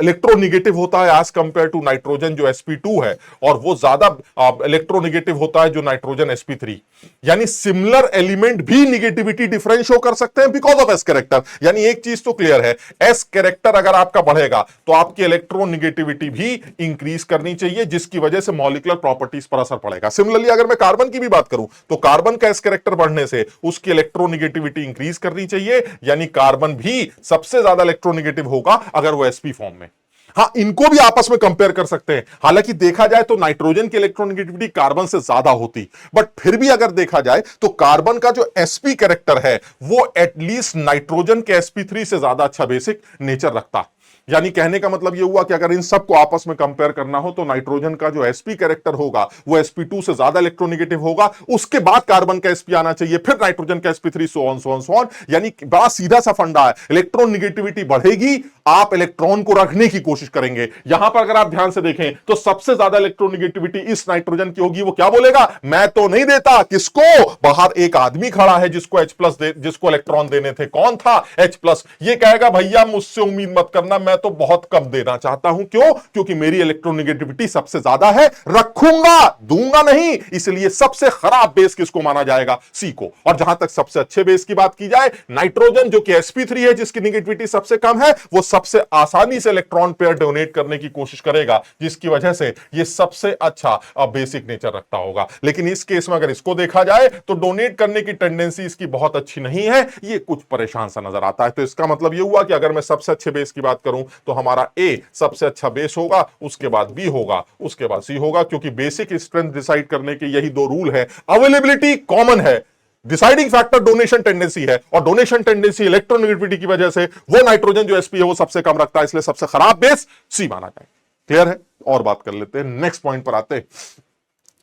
इलेक्ट्रोनिगेटिव होता है एज कंपेयर टू नाइट्रोजन जो sp2 है, और वो ज्यादा इलेक्ट्रोनिगेटिव होता है जो नाइट्रोजन sp3। यानी सिमिलर एलिमेंट भी निगेटिविटी डिफरेंस शो कर सकते हैं बिकॉज ऑफ एस कैरेक्टर। यानी एक चीज तो क्लियर है, एस कैरेक्टर अगर आपका बढ़ेगा तो आपकी इलेक्ट्रोनिगेटिविटी भी इंक्रीज करनी चाहिए, जिसकी वजह से मॉलिक्यूलर प्रॉपर्टीज पर असर पड़ेगा। सिमिलरली अगर मैं कार्बन की भी बात करूं तो कार्बन का एस कैरेक्टर बढ़ने से उसकी इलेक्ट्रोनिगेटिविटी इंक्रीज करनी चाहिए, यानी कार्बन भी सबसे ज्यादा इलेक्ट्रोनिगेटिव होगा अगर वो sp फॉर्म में। हाँ, इनको भी आपस में कंपेयर कर सकते हैं। हालांकि देखा जाए तो नाइट्रोजन की इलेक्ट्रोनिगेटिविटी कार्बन से ज्यादा होती, बट फिर भी अगर देखा जाए तो कार्बन का जो sp कैरेक्टर है वो एटलीस्ट नाइट्रोजन के sp3 से ज्यादा अच्छा बेसिक नेचर रखता। यानी कहने का मतलब यह हुआ कि अगर इन सबको आपस में कंपेयर करना हो तो नाइट्रोजन का जो sp कैरेक्टर होगा वो sp2 से ज्यादा इलेक्ट्रोनिगेटिव होगा, उसके बाद कार्बन का sp आना चाहिए, फिर नाइट्रोजन का sp3, so on so on so on. यानी बड़ा सीधा सा फंडा है, इलेक्ट्रोनिगेटिविटी बढ़ेगी, आप इलेक्ट्रॉन को रखने की कोशिश करेंगे। यहां पर अगर आप ध्यान से देखें तो सबसे ज्यादा इलेक्ट्रोनिगेटिविटी इस नाइट्रोजन की होगी। वो क्या बोलेगा, मैं तो नहीं देता, किसको, बाहर एक आदमी खड़ा है जिसको H प्लस जिसको इलेक्ट्रॉन देने थे, कौन था, H प्लस। ये कहेगा भैया मुझसे उम्मीद मत करना, मैं तो बहुत कम देना चाहता हूं। क्यों? क्योंकि मेरी इलेक्ट्रोनिगेटिविटी सबसे ज्यादा है, रखूंगा, दूंगा नहीं। इसलिए सबसे खराब बेस किसको माना जाएगा, C को। और जहां तक सबसे अच्छे बेस की बात की जाए, नाइट्रोजन जो कि sp3 है जिसकी निगेटिविटी सबसे कम है, वो सबसे आसानी से इलेक्ट्रॉन पेयर डोनेट करने की कोशिश करेगा, जिसकी वजह से ये सबसे अच्छा बेसिक नेचर रखता होगा। लेकिन इस केस में अगर इसको देखा जाए तो डोनेट करने की टेंडेंसी इसकी बहुत अच्छी नहीं है, ये कुछ परेशान सा नजर आता है। तो इसका मतलब ये हुआ कि अगर मैं सबसे अच्छे बेस की बात करूं करूं तो हमारा ए सबसे अच्छा बेस होगा, उसके बाद बी होगा, उसके बाद सी होगा, क्योंकि बेसिक स्ट्रेंथ डिसाइड करने के यही दो रूल है। अवेलेबिलिटी कॉमन है, डिसाइडिंग फैक्टर डोनेशन टेंडेंसी है, और डोनेशन टेंडेंसी इलेक्ट्रोनेगेटिविटी की वजह से वो नाइट्रोजन जो एसपी है वो सबसे कम रखता है, इसलिए सबसे खराब बेस सी माना जाए। क्लियर है? और बात कर लेते हैं, नेक्स्ट पॉइंट पर आते हैं।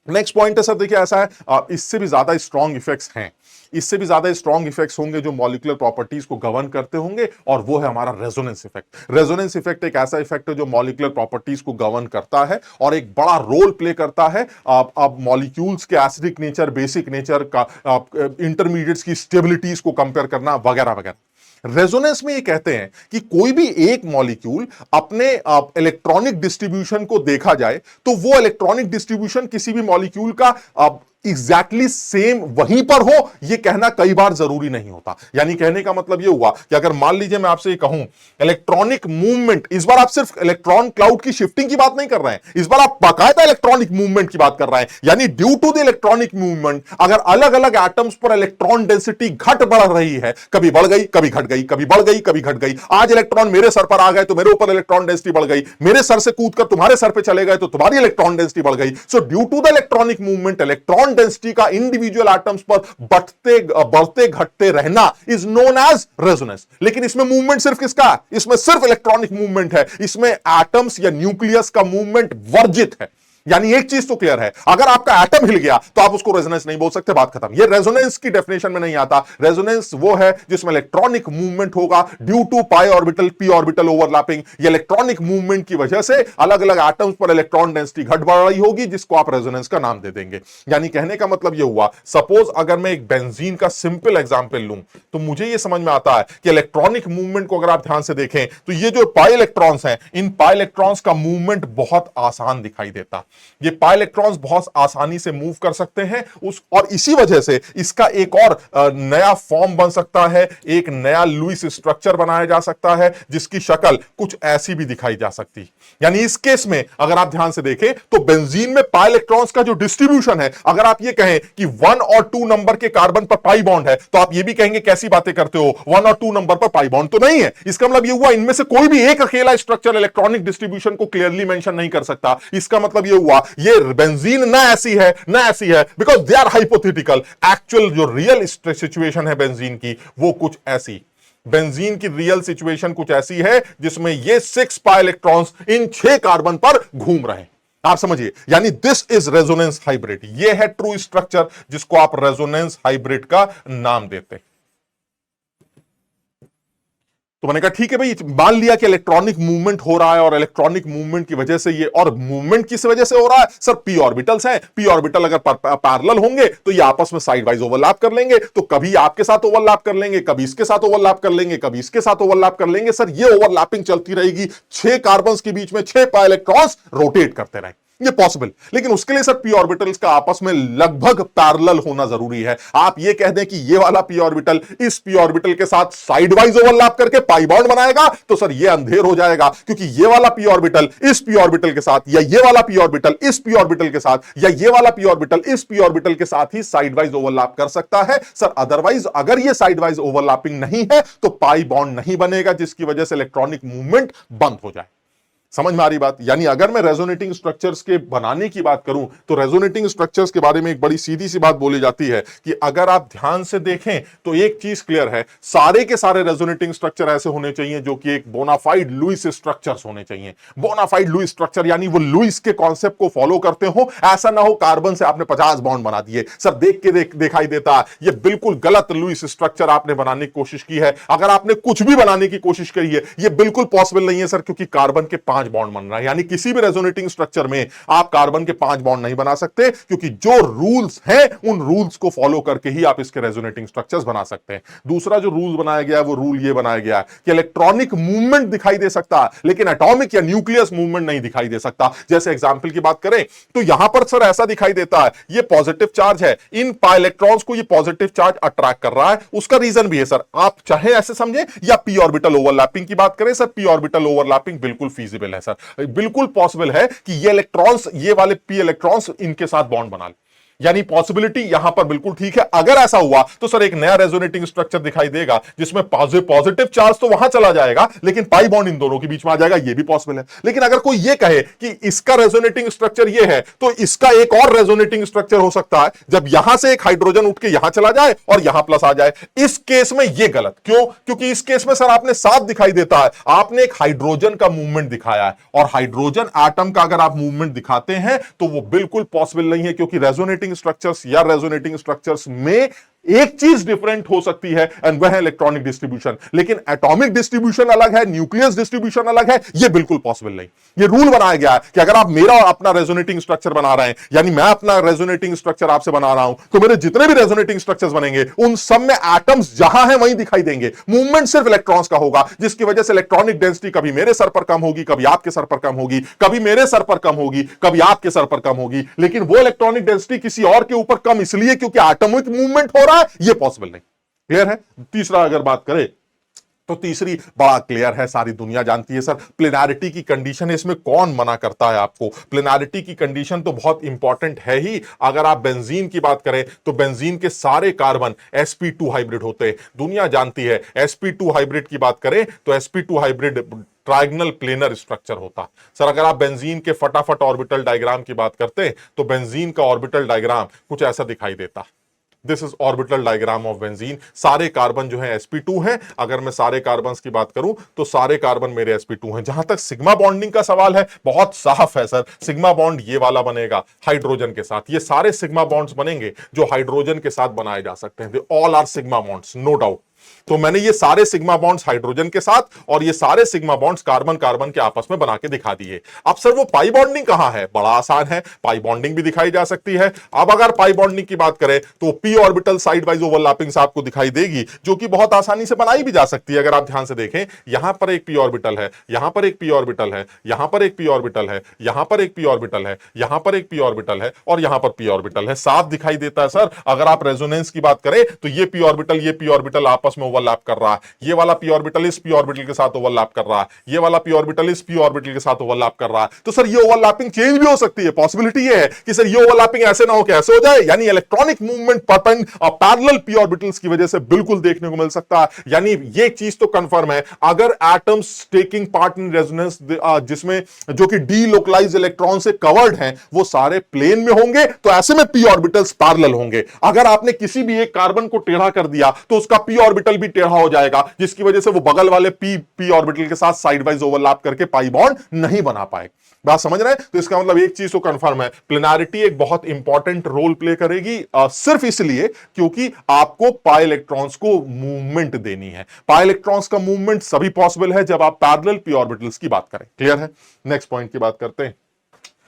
नेक्स्ट पॉइंट है सर, देखिए ऐसा है, इससे भी ज्यादा स्ट्रॉन्ग इफेक्ट्स हैं, इससे भी ज्यादा स्ट्रॉन्ग इफेक्ट्स होंगे जो मॉलिक्यूलर प्रॉपर्टीज को गवर्न करते होंगे, और वो है हमारा रेजोनेंस इफेक्ट। रेजोनेंस इफेक्ट एक ऐसा इफेक्ट है जो मॉलिक्यूलर प्रॉपर्टीज को गवर्न करता है और एक बड़ा रोल प्ले करता है अब मॉलिक्यूल्स के एसिडिक नेचर, बेसिक नेचर का, इंटरमीडिएट्स की स्टेबिलिटीज को कंपेयर करना वगैरह वगैरह। रेजोनेंस में ये कहते हैं कि कोई भी एक मॉलिक्यूल अपने इलेक्ट्रॉनिक डिस्ट्रीब्यूशन को देखा जाए तो वो इलेक्ट्रॉनिक डिस्ट्रीब्यूशन किसी भी मॉलिक्यूल का एग्जैक्टली सेम वहीं पर हो, यह कहना कई बार जरूरी नहीं होता। यानी कहने का मतलब यह हुआ कि अगर मान लीजिए मैं आपसे ये कहूं इलेक्ट्रॉनिक मूवमेंट, इस बार आप सिर्फ इलेक्ट्रॉन क्लाउड की शिफ्टिंग की बात नहीं कर रहे हैं, इस बार आप बाकायदा इलेक्ट्रॉनिक मूवमेंट की बात कर रहे हैं। यानी due to the electronic movement अगर अलग अलग एटम्स पर इलेक्ट्रॉन डेंसिटी घट बढ़ रही है, कभी बढ़ गई कभी घट गई, कभी बढ़ गई कभी घट गई। आज इलेक्ट्रॉन मेरे सर पर आ गए तो मेरे ऊपर इलेक्ट्रॉन डेंसिटी बढ़ गई, मेरे सर से कूदकर तुम्हारे सर पर चले गए तो तुम्हारी इलेक्ट्रॉन डेंसिटी बढ़ गई। So due to the electronic movement electron density का इंडिविजुअल एटम्स पर बढ़ते घटते रहना इज नोन एज रेजोनेंस। लेकिन इसमें मूवमेंट सिर्फ किसका है? इसमें सिर्फ इलेक्ट्रॉनिक मूवमेंट है, इसमें एटम्स या न्यूक्लियस का मूवमेंट वर्जित है। यानी एक चीज तो क्लियर है, अगर आपका एटम हिल गया तो आप उसको रेजोनेंस नहीं बोल सकते, बात खत्म। ये रेजोनेंस की डेफिनेशन में नहीं आता। रेजोनेंस वो है जिसमें इलेक्ट्रॉनिक मूवमेंट होगा due to pi orbital P orbital overlapping. ये इलेक्ट्रॉनिक मूवमेंट की वजह से अलग अलग एटम्स पर इलेक्ट्रॉन डेंसिटी घट बढ़ रही होगी, जिसको आप रेजोनेंस का नाम दे देंगे। यानी कहने का मतलब यह हुआ, सपोज अगर मैं एक बेंजीन का सिंपल एग्जांपल लूं तो मुझे यह समझ में आता है कि इलेक्ट्रॉनिक मूवमेंट को अगर आप ध्यान से देखें तो ये जो पाई इलेक्ट्रॉन्स हैं, इन पाई इलेक्ट्रॉन्स का मूवमेंट बहुत आसान दिखाई देता। ये पाई इलेक्ट्रॉन्स बहुत आसानी से मूव कर सकते हैं और इसी वजह से इसका एक और नया फॉर्म बन सकता है, एक नया लुईस स्ट्रक्चर बनाया जा सकता है जिसकी शक्ल कुछ ऐसी भी दिखाई जा सकती। यानी इस केस में अगर आप ध्यान से देखें तो बेंजीन में पाई इलेक्ट्रॉन्स का जो डिस्ट्रीब्यूशन है, अगर आप ये कहें कि 1 और 2 नंबर के कार्बन पर पाई बॉन्ड है तो आप ये भी कहेंगे कैसी बातें करते हो, 1 और 2 नंबर पर पाई बॉन्ड तो नहीं है। इसका मतलब ये हुआ इनमें से कोई भी एक अकेला स्ट्रक्चर इलेक्ट्रॉनिक डिस्ट्रीब्यूशन को क्लियरली मेंशन नहीं कर सकता। इसका मतलब ये हुआ ये बेंजीन ना ऐसी है ना ऐसी है, because they are hypothetical. Actual जो रियल सिचुएशन है बेंजीन की वो कुछ ऐसी, बेंजीन की रियल सिचुएशन कुछ ऐसी है जिसमें ये 6 पाई इलेक्ट्रॉन्स इन 6 कार्बन पर घूम रहे हैं। आप समझिए, यानी दिस इज रेजोनेंस हाइब्रिड। ये है ट्रू स्ट्रक्चर जिसको आप रेजोनेंस हाइब्रिड का नाम देते हैं। तो मैंने कहा ठीक है भाई, मान लिया कि इलेक्ट्रॉनिक मूवमेंट हो रहा है और इलेक्ट्रॉनिक मूवमेंट की वजह से ये, और मूवमेंट किस वजह से हो रहा है सर? पी ऑर्बिटल्स हैं, पी ऑर्बिटल अगर पैरेलल होंगे तो ये आपस में साइड वाइज ओवरलैप कर लेंगे, तो कभी आपके साथ ओवरलैप कर लेंगे, कभी इसके साथ ओवरलैप कर लेंगे, कभी इसके साथ ओवरलैप कर लेंगे। सर ये ओवरलैपिंग चलती रहेगी, 6 कार्बन के बीच में 6 पाई इलेक्ट्रॉन्स रोटेट करते रहेंगे, ये पॉसिबल। लेकिन उसके लिए सर पी ऑर्बिटल्स का आपस में लगभग पैरेलल होना जरूरी है। आप ये कह दें कि ये वाला पी ऑर्बिटल इस पी ऑर्बिटल के साथ साइडवाइज ओवरलैप करके पाई बॉन्ड बनाएगा तो सर ये अंधेर हो जाएगा, क्योंकि ये वाला पी ऑर्बिटल इस पी ऑर्बिटल के साथ, या ये वाला पी ऑर्बिटल इस पी ऑर्बिटल के साथ, या ये वाला पी ऑर्बिटल इस पी ऑर्बिटल के साथ ही साइडवाइज ओवरलैप कर सकता है सर। अदरवाइज अगर ये साइडवाइज ओवरलैपिंग नहीं है तो पाई बॉन्ड नहीं बनेगा, जिसकी वजह से इलेक्ट्रॉनिक मूवमेंट बंद हो जाए। समझ में आ रही बात? यानी अगर मैं रेजोनेटिंग स्ट्रक्चर्स के बनाने की बात करूं तो रेजोनेटिंग स्ट्रक्चर्स के बारे में एक बड़ी सीधी सी बात बोली जाती है कि अगर आप ध्यान से देखें तो एक चीज क्लियर है, सारे के सारे रेजोनेटिंग स्ट्रक्चर ऐसे होने चाहिए जो कि एक बोनाफाइड लुईस स्ट्रक्चर्स होने चाहिए। बोनाफाइड लुईस स्ट्रक्चर यानी वो लुईस के कॉन्सेप्ट को फॉलो करते हो। ऐसा ना हो कार्बन से आपने 50 बॉन्ड बना दिए, सर देख के दिखाई देता है ये बिल्कुल गलत लुईस स्ट्रक्चर आपने बनाने की कोशिश की है। अगर आपने कुछ भी बनाने की कोशिश करी है ये बिल्कुल पॉसिबल नहीं है सर, क्योंकि कार्बन के 5 बॉन्ड बन रहा है। यानी किसी भी रेजोनेटिंग स्ट्रक्चर में आप कार्बन के 5 बॉन्ड नहीं बना सकते, क्योंकि जो रूल्स हैं उन रूल्स को फॉलो करके ही आप इसके रेजोनेटिंग स्ट्रक्चर्स बना सकते हैं। दूसरा जो रूल बनाया गया है वो रूल ये बनाया गया है कि इलेक्ट्रॉनिक मूवमेंट दिखाई दे सकता है लेकिन एटॉमिक या न्यूक्लियस मूवमेंट नहीं दिखाई दे सकता। जैसे एग्जांपल की बात करें तो यहां पर सर ऐसा दिखाई देता है ये पॉजिटिव चार्ज है, इन पाई इलेक्ट्रॉन्स को ये पॉजिटिव चार्ज अट्रैक्ट कर रहा है। उसका रीजन भी है सर, आप चाहे ऐसे समझे या पी ऑर्बिटल ओवरलैपिंग की बात करें सर, पी ऑर्बिटल ओवरलैपिंग बिल्कुल फीजिबल है सर, बिल्कुल पॉसिबल है कि ये इलेक्ट्रॉन्स, ये वाले पी इलेक्ट्रॉन्स इनके साथ बॉन्ड बना ले। यानी पॉसिबिलिटी यहां पर बिल्कुल ठीक है। अगर ऐसा हुआ तो सर एक नया रेजोनेटिंग स्ट्रक्चर दिखाई देगा जिसमें पॉजिटिव चार्ज तो वहां चला जाएगा लेकिन पाई बॉन्ड इन दोनों के बीच में आ जाएगा, यह भी पॉसिबल है। लेकिन अगर कोई यह कहे कि इसका रेजोनेटिंग स्ट्रक्चर यह है तो इसका एक और रेजोनेटिंग स्ट्रक्चर हो सकता है जब यहां से एक हाइड्रोजन उठ के यहां चला जाए और यहां प्लस आ जाए। इस केस में यह गलत क्यों? क्योंकि इस केस में सर आपने साफ दिखाई देता है, आपने एक हाइड्रोजन का मूवमेंट दिखाया है और हाइड्रोजन एटम का अगर आप मूवमेंट दिखाते हैं तो वो बिल्कुल पॉसिबल नहीं है, क्योंकि रेजोनेटिंग स्ट्रक्चर्स या रेजोनेटिंग स्ट्रक्चर्स में एक चीज डिफरेंट हो सकती है एंड वह है इलेक्ट्रॉनिक डिस्ट्रीब्यूशन। लेकिन एटॉमिक डिस्ट्रीब्यूशन अलग है, न्यूक्लियस डिस्ट्रीब्यूशन अलग है, यह बिल्कुल पॉसिबल नहीं। यह रूल बनाया गया है कि अगर आप मेरा अपना रेजोनेटिंग स्ट्रक्चर बना रहे हैं, यानी मैं अपना रेजोनेटिंग स्ट्रक्चर आपसे बना रहा हूं, तो मेरे जितने भी रेजोनेटिंग स्ट्रक्चर्स बनेंगे उन सब में एटम्स जहां हैं वहीं दिखाई देंगे, मूवमेंट सिर्फ इलेक्ट्रॉन्स का होगा, जिसकी वजह से इलेक्ट्रॉनिक डेंसिटी कभी मेरे सर पर कम होगी, कभी आपके सर पर कम होगी, कभी मेरे सर पर कम होगी, कभी आपके सर पर कम होगी। लेकिन वो इलेक्ट्रॉनिक डेंसिटी किसी और के ऊपर कम इसलिए क्योंकि एटॉमिक मूवमेंट हो रहा है, यह पॉसिबल नहीं। क्लियर है? तीसरा अगर बात करें तो तीसरी बड़ा क्लियर है, सारी दुनिया जानती है सर, प्लेनारिटी की कंडीशन है। इसमें कौन मना करता है आपको? प्लेनारिटी की कंडीशन तो बहुत इंपॉर्टेंट है ही। अगर आप बेंजीन की बात करें तो बेंजीन के सारे कार्बन sp2 हाइब्रिड होते हैं, दुनिया जानती है। sp2 हाइब्रिड की बात करें तो sp2 hybrid trigonal planar structure होता। सर अगर आप बेंजीन के फटाफट ऑर्बिटल डायग्राम की बात करते हैं तो बेंजीन का ऑर्बिटल डायग्राम कुछ ऐसा दिखाई देता। This is orbital diagram of benzene. सारे कार्बन जो है sp2 है। अगर मैं सारे कार्बन की बात करूं तो सारे कार्बन मेरे sp2 हैं। जहां तक सिग्मा बॉन्डिंग का सवाल है, बहुत साफ है सर, सिग्मा बॉन्ड ये वाला बनेगा हाइड्रोजन के साथ। ये सारे सिग्मा बॉन्ड्स बनेंगे जो हाइड्रोजन के साथ बनाए जा सकते हैं। They all are sigma bonds, no doubt. तो मैंने ये सारे सिग्मा बॉन्ड्स हाइड्रोजन के साथ और ये सारे सिग्मा बॉन्ड्स कार्बन कार्बन के आपस में बना के दिखा दिए। अब सर वो पाई बॉन्डिंग कहां है? बड़ा आसान है, पाई बॉन्डिंग भी दिखाई जा सकती है। अब अगर पाई बॉन्डिंग की बात करें तो P orbital side wise overlapping आपको दिखाई देगी, जो कि बहुत आसानी से बनाई भी जा सकती है। अगर आप ध्यान से देखें, यहां पर एक पी ऑर्बिटल है, यहां पर एक पी ऑर्बिटल है, यहां पर एक पी ऑर्बिटल है, यहां पर एक पी ऑर्बिटल है, यहां पर एक पी ऑर्बिटल है और यहां पर पी ऑर्बिटल है। साफ दिखाई देता है सर। अगर आप रेजोनेंस की बात करें तो ये पी ऑर्बिटल आपस में ओवरलैप कर रहा है, ये वाला पी ऑर्बिटल इस पी ऑर्बिटल के साथ ओवरलैप कर रहा है, ये वाला पी ऑर्बिटल इस पी ऑर्बिटल के साथ ओवरलैप कर रहा है। तो सर ये ओवरलैपिंग चेंज भी हो सकती है। पॉसिबिलिटी ये है कि सर ये ओवरलैपिंग ऐसे ना हो कि ऐसे हो जाए, यानी electronic movement pattern parallel P orbitals की वजह से बिल्कुल देखने को मिल सकता है। यानी ये चीज तो कंफर्म है, अगर atoms taking part in resonance जिसमें जो कि डीलोकलाइज्ड इलेक्ट्रॉन से कवर्ड हैं, वो सारे प्लेन में होंगे, तो ऐसे में पी ऑर्बिटल्स पैरेलल होंगे। अगर आपने किसी भी एक कार्बन को टेढ़ा कर दिया तो उसका पी ऑर्बिटल भी टेढ़ा हो जाएगा, जिसकी वजह से वो बगल वाले पी ऑर्बिटल के साथ साइड वाइज ओवरलैप करके पाई बॉन्ड नहीं बना पाएगा। बात समझ रहे हैं? तो इसका मतलब एक चीज तो कंफर्म है, प्लेनारिटी एक बहुत इंपॉर्टेंट रोल प्ले करेगी, सिर्फ इसलिए क्योंकि आपको पाई इलेक्ट्रॉन्स को मूवमेंट देनी है। पाई इलेक्ट्रॉन्स का मूवमेंट सभी पॉसिबल है जब आप पैरेलल पी ऑर्बिटल्स की बात करें। क्लियर है? नेक्स्ट पॉइंट की बात करते हैं।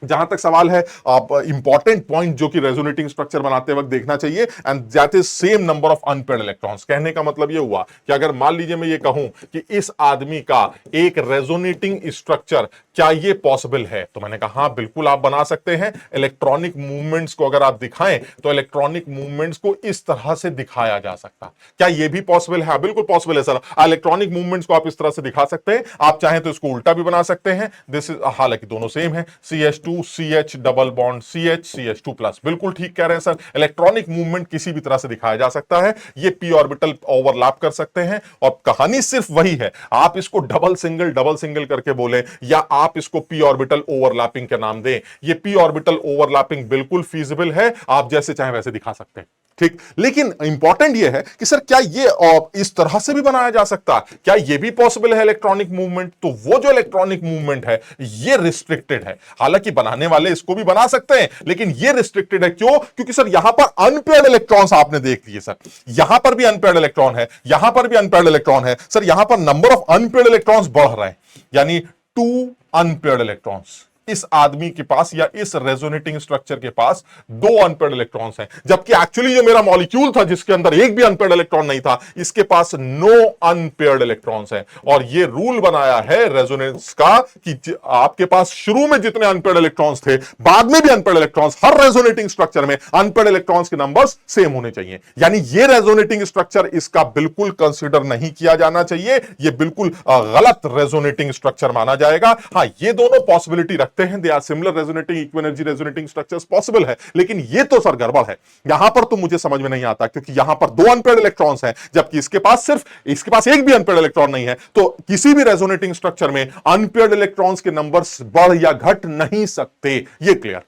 जहां तक सवाल है, आप इंपॉर्टेंट पॉइंट जो कि रेजोनेटिंग स्ट्रक्चर बनाते वक्त देखना चाहिए, and that is same number of unpaired electrons. कहने का मतलब ये हुआ कि अगर मान लीजिए मैं ये कहूं कि इस आदमी का एक रेजोनेटिंग स्ट्रक्चर, क्या ये पॉसिबल है? तो मैंने कहा हाँ बिल्कुल आप बना सकते हैं। इलेक्ट्रॉनिक मूवमेंट्स को अगर आप दिखाएं तो इलेक्ट्रॉनिक मूवमेंट्स को इस तरह से दिखाया जा सकता। क्या ये भी पॉसिबल है? बिल्कुल पॉसिबल है सर। इलेक्ट्रॉनिक मूवमेंट्स को आप इस तरह से दिखा सकते हैं। आप चाहें तो इसको उल्टा भी बना सकते हैं। दिस इज, हालांकि दोनों सेम है, CH2 CH double bond CH CH2 plus. बिल्कुल ठीक कह रहे हैं सर। इलेक्ट्रॉनिक मूवमेंट किसी भी तरह से दिखाया जा सकता है। ये पी ऑर्बिटल ओवरलैप कर सकते हैं और कहानी सिर्फ वही है। आप इसको डबल सिंगल करके बोले या आप इसको पी ऑर्बिटल ओवरलैपिंग का नाम दें, ये पी ऑर्बिटल ओवरलैपिंग बिल्कुल फीजिबल है। आप जैसे चाहें वैसे दिखा सकते हैं, ठीक। लेकिन इंपॉर्टेंट ये है कि सर क्या ये इस तरह से भी बनाया जा सकता है? क्या ये भी पॉसिबल है इलेक्ट्रॉनिक मूवमेंट? तो वो जो इलेक्ट्रॉनिक मूवमेंट है ये रिस्ट्रिक्टेड है। हालांकि बनाने वाले इसको भी बना सकते हैं, लेकिन ये रिस्ट्रिक्टेड है। क्यों? क्योंकि सर यहां पर अनपेयर्ड इलेक्ट्रॉन्स आपने देख लिए सर, यहां पर भी अनपेयर्ड इलेक्ट्रॉन है, यहां पर भी अनपेयर्ड इलेक्ट्रॉन है। सर यहां पर नंबर ऑफ अनपेयर्ड इलेक्ट्रॉन्स बढ़ रहे हैं, यानी 2 अनपेयर्ड इलेक्ट्रॉन्स इस आदमी के पास या इस रेजोनेटिंग स्ट्रक्चर के पास 2 अनपेयर्ड इलेक्ट्रॉन्स हैं, जबकि एक्चुअली जो मेरा मॉलिक्यूल था जिसके अंदर एक भी अनपेयर्ड इलेक्ट्रॉन नहीं था, इसके पास 9 अनपेयर्ड इलेक्ट्रॉन्स हैं। और ये रूल बनाया है रेजोनेंस का कि आपके पास शुरू में जितने अनपेयर्ड इलेक्ट्रॉन्स थे, बाद में भी अनपेयर्ड इलेक्ट्रॉन्स, हर रेजोनेटिंग स्ट्रक्चर में अनपेयर्ड इलेक्ट्रॉन्स के नंबर्स सेम होने चाहिए। यानी ये रेजोनेटिंग स्ट्रक्चर इसका बिल्कुल कंसीडर नहीं किया जाना चाहिए, ये बिल्कुल गलत रेजोनेटिंग स्ट्रक्चर माना जाएगा। हां, ये दोनों पॉसिबिलिटी सकते हैं, they are similar resonating equal energy resonating structures possible है, लेकिन ये तो सर गड़बड़ है, यहां पर तो मुझे समझ में नहीं आता, क्योंकि यहां पर दो अनपेयर्ड इलेक्ट्रॉन्स हैं जबकि इसके पास एक भी अनपेयर्ड इलेक्ट्रॉन नहीं है, तो किसी भी रेजोनेटिंग स्ट्रक्चर में अनपेयर्ड इलेक्ट्रॉन्स के नंबर्स बढ़ या घट नहीं सकते। ये क्लियर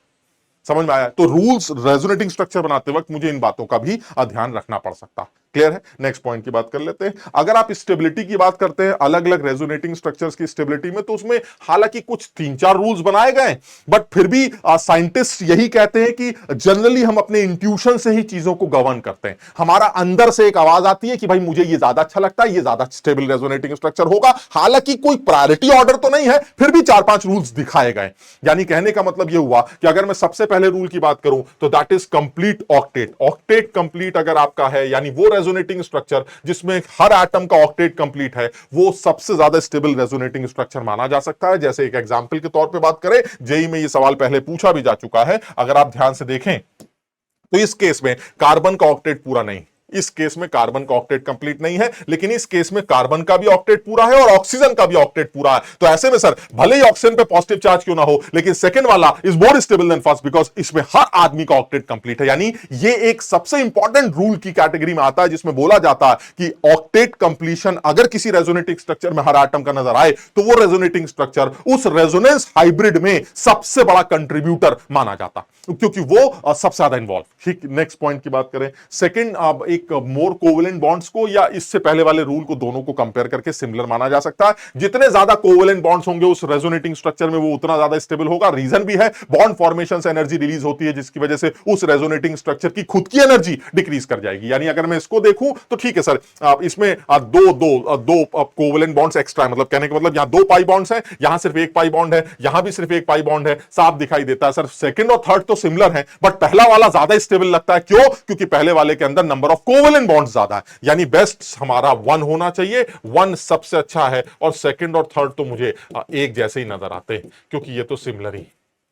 समझ में आया? तो रूल्स रेजोनेटिंग स्ट्रक्चर बनाते वक्त मुझे इन बातों का भी ध्यान रखना पड़ सकता। क्लियर है? नेक्स्ट पॉइंट की बात कर लेते हैं। अगर आप स्टेबिलिटी की बात करते हैं अलग अलग रेजोनेटिंग स्ट्रक्चर्स की स्टेबिलिटी में, तो उसमें हालांकि कुछ 3-4 रूल्स बनाए गए, बट फिर भी साइंटिस्ट यही कहते हैं कि जनरली हम अपने इंट्यूशन से ही चीजों को गवर्न करते हैं। हमारा अंदर से एक आवाज आती है कि भाई मुझे ये ज्यादा अच्छा लगता है, ये ज्यादा स्टेबल रेजोनेटिंग स्ट्रक्चर होगा। हालांकि कोई प्रायोरिटी ऑर्डर तो नहीं है, फिर भी 4-5 रूल्स दिखाए गए। यानी कहने का मतलब यह हुआ कि अगर मैं सबसे पहले रूल की बात करूं तो that is complete octet. Octet complete अगर आपका है, यानी वो रेजोनेटिंग स्ट्रक्चर जिसमें हर एटम का ऑक्टेट कंप्लीट है, वो सबसे ज्यादा स्टेबल रेजोनेटिंग स्ट्रक्चर माना जा सकता है। जैसे एक एग्जांपल के तौर पे बात करें, जेई में ये सवाल पहले पूछा भी जा चुका है, अगर आप ध्यान से देखें तो इस केस में कार्बन का ऑक्टेट पूरा नहीं, इस केस में कार्बन का ऑक्टेट कंप्लीट नहीं है, लेकिन इस केस में कार्बन का भी ऑक्टेट पूरा है और ऑक्सीजन का भी ऑक्टेट पूरा है। तो ऐसे में सर भले ही ऑक्सीजन पे पॉजिटिव चार्ज क्यों ना हो, लेकिन सेकंड वाला is more stable then first, because इसमें हर आदमी का ऑक्टेट कंप्लीट है। यानी ये एक सबसे इंपॉर्टेंट रूल की कैटेगरी में आता है, जिसमें बोला जाता है कि ऑक्टेट कंप्लीशन अगर किसी रेजोनेटिंग स्ट्रक्चर में हर एटम का नजर आए, तो वो रेजोनेटिंग स्ट्रक्चर उस रेजोनेंस हाइब्रिड में सबसे बड़ा कंट्रीब्यूटर माना जाता, क्योंकि वो सबसे ज्यादा इन्वॉल्व। ठीक, नेक्स्ट पॉइंट की बात करें, सेकंड एक मोर कोवेलेंट बॉन्ड्स को या इससे पहले वाले रूल को, दोनों को कंपेयर करके सिमिलर माना जा सकता है। जितने ज्यादा कोवेलेंट बॉन्ड्स होंगे उस रेजोनेटिंग स्ट्रक्चर में, वो उतना ज्यादा स्टेबल होगा। रीजन भी है, बॉन्ड फॉर्मेशन से एनर्जी रिलीज होती है, जिसकी वजह से उस रेजोनेटिंग स्ट्रक्चर की खुद की एनर्जी डिक्रीज कर जाएगी। यानी अगर मैं इसको देखूं तो ठीक है सर, इसमें दो कोवेलेंट बॉन्ड्स एक्स्ट्रा, मतलब कहने का मतलब यहां 2 पाई बॉन्ड्स हैं, यहां सिर्फ 1 पाई बॉन्ड है, यहां भी सिर्फ 1 पाई बॉन्ड है, साफ दिखाई देता है। सर सेकंड और थर्ड तो सिमिलर है, बट पहला वाला ज्यादा स्टेबल लगता है। क्यों? क्योंकि पहले वाले के अंदर नंबर ऑफ कोवेलेंट बॉन्ड्स ज्यादा है। यानी बेस्ट हमारा 1 होना चाहिए, 1 सबसे अच्छा है, और सेकंड और थर्ड तो मुझे एक जैसे ही नजर आते हैं, क्योंकि ये तो सिमिलर ही।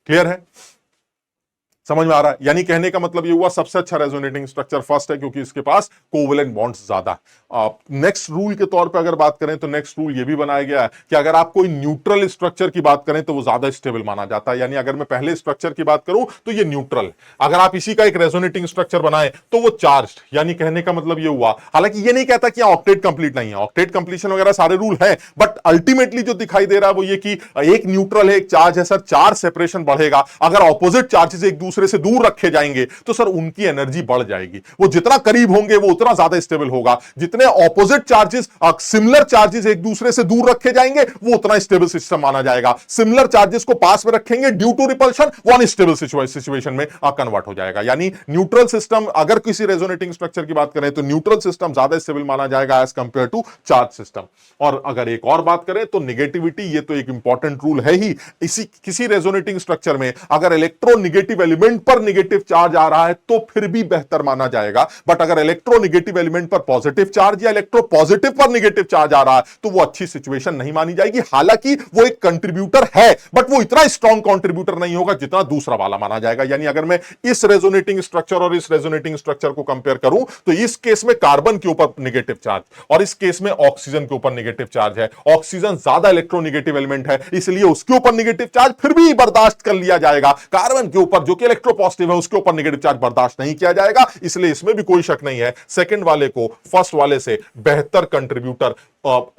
क्लियर है? समझ में आ रहा है? यानी कहने का मतलब ये हुआ सबसे अच्छा रेजोनेटिंग स्ट्रक्चर फर्स्ट है, क्योंकि इसके पास कोवेलेंट बॉन्ड्स ज्यादा है। नेक्स्ट रूल के तौर पे अगर बात करें तो नेक्स्ट रूल ये भी बनाया गया है कि अगर आप कोई न्यूट्रल स्ट्रक्चर की बात करें तो वो ज्यादा स्टेबल माना जाता है। यानी अगर मैं पहले स्ट्रक्चर की बात करूं तो ये न्यूट्रल, अगर आप इसी का एक रेजोनेटिंग स्ट्रक्चर बनाए तो वो चार्ज्ड। यानी कहने का मतलब ये हुआ, हालांकि ये नहीं कहता कि ऑक्टेट कंप्लीट नहीं है, ऑक्टेट कंप्लीशन वगैरह सारे रूल है, बट अल्टीमेटली जो दिखाई दे रहा है वो ये कि एक न्यूट्रल है, एक चार्ज है। सर चार्ज सेपरेशन बढ़ेगा, अगर ऑपोजिट चार्जेस एक दूसरे से दूर रखे जाएंगे तो सर उनकी एनर्जी बढ़ जाएगी। वो जितना करीब होंगे वो उतना ज्यादा स्टेबल होगा। जितने ऑपोजिट चार्जेस, सिमिलर चार्जेस एक दूसरे से दूर रखे जाएंगे, वो उतना स्टेबल सिस्टम माना जाएगा। सिमिलर चार्जेस को पास में रखेंगे, ड्यू टू रिपल्शन वो अनस्टेबल सिचुएशन में कन्वर्ट हो जाएगा। यानी न्यूट्रल सिस्टम, अगर किसी रेजोनेटिंग स्ट्रक्चर की बात करें तो न्यूट्रल सिस्टम ज्यादा स्टेबल माना जाएगा as compare to charge system. और अगर एक और बात करें तो नेगेटिविटी, ये तो एक इंपॉर्टेंट रूल है ही। इसी किसी रेजोनेटिंग स्ट्रक्चर में अगर इलेक्ट्रोनेगेटिव एलिमेंट पर नेगेटिव चार्ज आ रहा है तो फिर भी बेहतर माना जाएगा, बट अगर इलेक्ट्रोनेगेटिव एलिमेंट पर पॉजिटिव चार्ज या इलेक्ट्रो पॉजिटिव पर नेगेटिव चार्ज आ रहा है तो वो अच्छी सिचुएशन नहीं मानी जाएगी। हालांकि वो एक कंट्रीब्यूटर है, बट वो इतना स्ट्रॉन्ग कंट्रीब्यूटर नहीं होगा जितना दूसरा वाला माना जाएगा। यानी अगर मैं इस रेजोनेटिंग स्ट्रक्चर और इस रेजोनेटिंग स्ट्रक्चर को कंपेयर करूं तो इस केस में कार्बन के ऊपर नेगेटिव चार्ज और इस केस में ऑक्सीजन के ऊपर नेगेटिव चार्ज है। ऑक्सीजन ज्यादा इलेक्ट्रोनेगेटिव एलिमेंट है, इसलिए उसके ऊपर नेगेटिव चार्ज फिर भी बर्दाश्त कर लिया जाएगा। कार्बन के ऊपर जो कि इलेक्ट्रोपॉजिटिव है उसके ऊपर नेगेटिव चार्ज बर्दाश्त नहीं किया जाएगा। इसलिए इसमें भी कोई शक नहीं है, सेकंड वाले को फर्स्ट वाले से बेहतर कंट्रीब्यूटर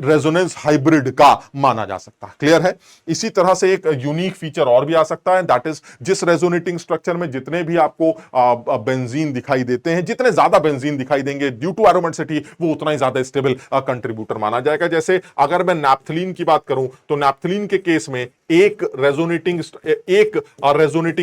रेजोनेंस हाइब्रिड का माना जा सकता है। क्लियर है? इसी तरह से एक यूनिक फीचर और भी आ सकता है, दैट इज जिस रेजोनेटिंग स्ट्रक्चर में जितने भी आपको बेंजीन दिखाई देते हैं, जितने ज्यादा बेंजीन दिखाई देंगे ड्यू टू एरोमेटिसिटी, वो उतना ही ज्यादा स्टेबल कंट्रीब्यूटर माना जाएगा। जैसे अगर मैं नैप्थलीन की बात करूं तो नैप्थलीन के केस में एक रेजोनेटिंग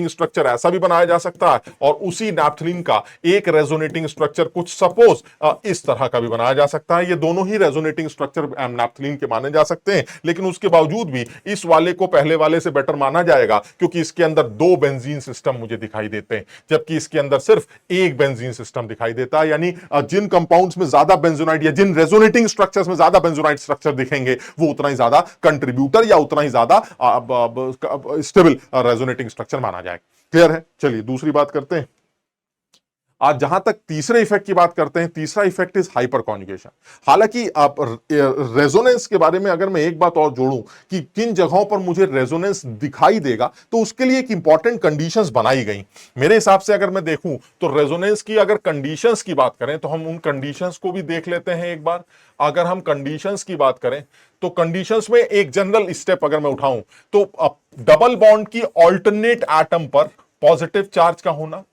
स्ट्रक्चर ऐसा भी बनाया जा सकता है और उसी नैप्थलीन का एक रेजोनेटिंग स्ट्रक्चर कुछ सपोज इस तरह का भी बनाया जा सकता है। ये दोनों ही रेजोनेटिंग स्ट्रक्चर नैप्थलीन के माने जा सकते हैं, लेकिन उसके बावजूद भी इस वाले को पहले वाले से बेटर माना जाएगा, क्योंकि इसके अंदर 2 बेंजीन सिस्टम मुझे दिखाई देते हैं, जबकि इसके अंदर सिर्फ एक बेंजीन सिस्टम दिखाई देता है। यानी जिन कंपाउंड्स में ज्यादा बेंजोनाइट या जिन रेजोनेटिंग स्ट्रक्चर्स में ज्यादा बेंजोनाइट स्ट्रक्चर दिखेंगे, वो उतना ही ज्यादा कंट्रीब्यूटर या उतना ही ज्यादा स्टेबल रेजोनेटिंग स्ट्रक्चर माना जाएगा। क्लियर है? चलिए दूसरी बात करते हैं। आज जहां तक तीसरे इफेक्ट की बात करते हैं, तीसरा इफेक्ट इज हाइपर कॉन्जुगेशन। हालांकि आप रेजोनेंस के बारे में अगर मैं एक बात और जोड़ूं कि किन जगहों पर मुझे रेजोनेंस दिखाई देगा, तो उसके लिए एक इंपॉर्टेंट कंडीशंस बनाई गई। मेरे हिसाब से अगर मैं देखूं तो रेजोनेंस की अगर कंडीशंस की बात करें तो हम उन कंडीशंस को भी देख लेते हैं एक बार। अगर हम कंडीशंस की बात करें तो कंडीशंस में एक जनरल स्टेप अगर मैं उठाऊं तो डबल बॉन्ड की ऑल्टरनेट एटम पर पॉजिटिव चार्ज का होना,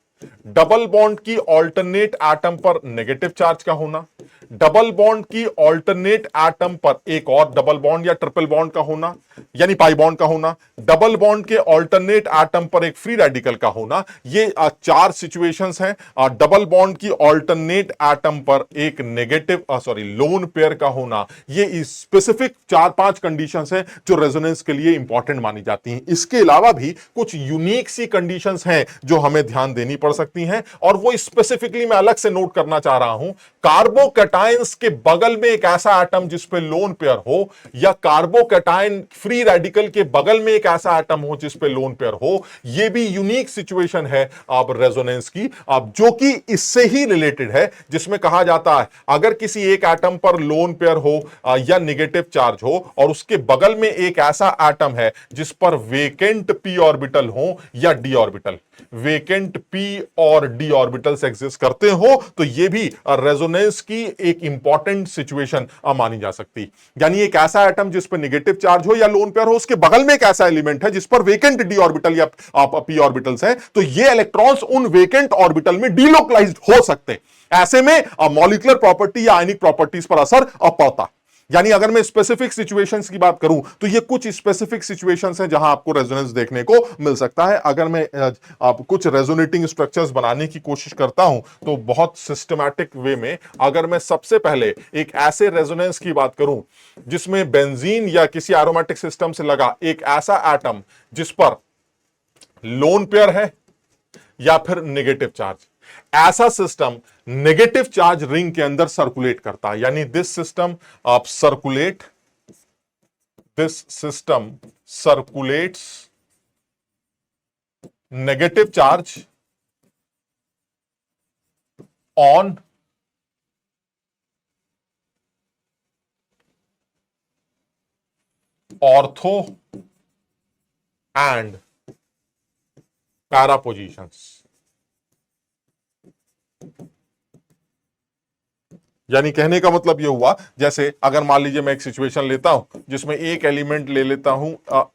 डबल बॉन्ड की ऑल्टरनेट एटम पर नेगेटिव चार्ज का होना, डबल बॉन्ड की ऑल्टरनेट एटम पर एक और डबल बॉन्ड या ट्रिपल बॉन्ड का होना यानी पाई बॉन्ड का होना, डबल बॉन्ड के ऑल्टरनेट एटम पर एक फ्री रेडिकल का होना, ये चार सिचुएशंस हैं। डबल बॉन्ड की ऑल्टरनेट एटम पर एक नेगेटिव लोन पेयर का होना, ये स्पेसिफिक 4-5 कंडीशंस हैं जो रेजोनेंस के लिए इंपॉर्टेंट मानी जाती हैं। इसके अलावा भी कुछ यूनिक सी कंडीशंस हैं जो हमें ध्यान देनी पड़ सकती हैं, और वो स्पेसिफिकली मैं अलग से नोट करना चाह रहा हूं। कार्बोकैटायंस के बगल में एक ऐसा एटम जिस पे लोन पेयर हो, या कार्बोकैटायन फ्री रेडिकल के बगल में एक ऐसा एटम हो जिस पे लोन पेयर हो, ये भी यूनिक सिचुएशन है अब रेजोनेंस की, अब जो कि इससे ही रिलेटेड है, जिसमें कहा जाता है अगर किसी एक एटम पर लोन पेयर हो या नेगेटिव चार्ज हो और उसके बगल में एक ऐसा एटम है जिस पर वेकेंट p ऑर्बिटल हो या d ऑर्बिटल, वेकेंट p और d ऑर्बिटल्स एग्जिस्ट करते हो, तो ये भी रेजोनेंस की एक इंपॉर्टेंट सिचुएशन मानी जा सकती। यानी एक ऐसा एटम जिस पर नेगेटिव चार्ज हो या लोन पेयर हो, उसके बगल में एक ऐसा एलिमेंट है जिस पर वेकेंट d ऑर्बिटल या p ऑर्बिटल्स हैं, तो ये इलेक्ट्रॉन्स उन वेकेंट ऑर्बिटल में डीलोकलाइज्ड हो सकते। ऐसे में मॉलिक्यूलर प्रॉपर्टी या आयनिक प्रॉपर्टीज पर असर पड़ता। यानी अगर मैं स्पेसिफिक सिचुएशंस की बात करूं तो ये कुछ स्पेसिफिक सिचुएशंस हैं जहां आपको रेजोनेंस देखने को मिल सकता है। अगर मैं कुछ रेजोनेटिंग स्ट्रक्चर्स बनाने की कोशिश करता हूं तो बहुत सिस्टमैटिक वे में, अगर मैं सबसे पहले एक ऐसे रेजोनेंस की बात करूं जिसमें बेंजीन या किसी एरोमेटिक सिस्टम से लगा एक ऐसा एटम जिस पर लोन पेयर है या फिर नेगेटिव चार्ज, ऐसा सिस्टम नेगेटिव चार्ज रिंग के अंदर सर्कुलेट करता है। यानी this system circulates negative charge on ortho and para positions. यानी कहने का मतलब यह हुआ, जैसे अगर मान लीजिए मैं एक सिचुएशन लेता हूं जिसमें एक एलिमेंट ले लेता हूं,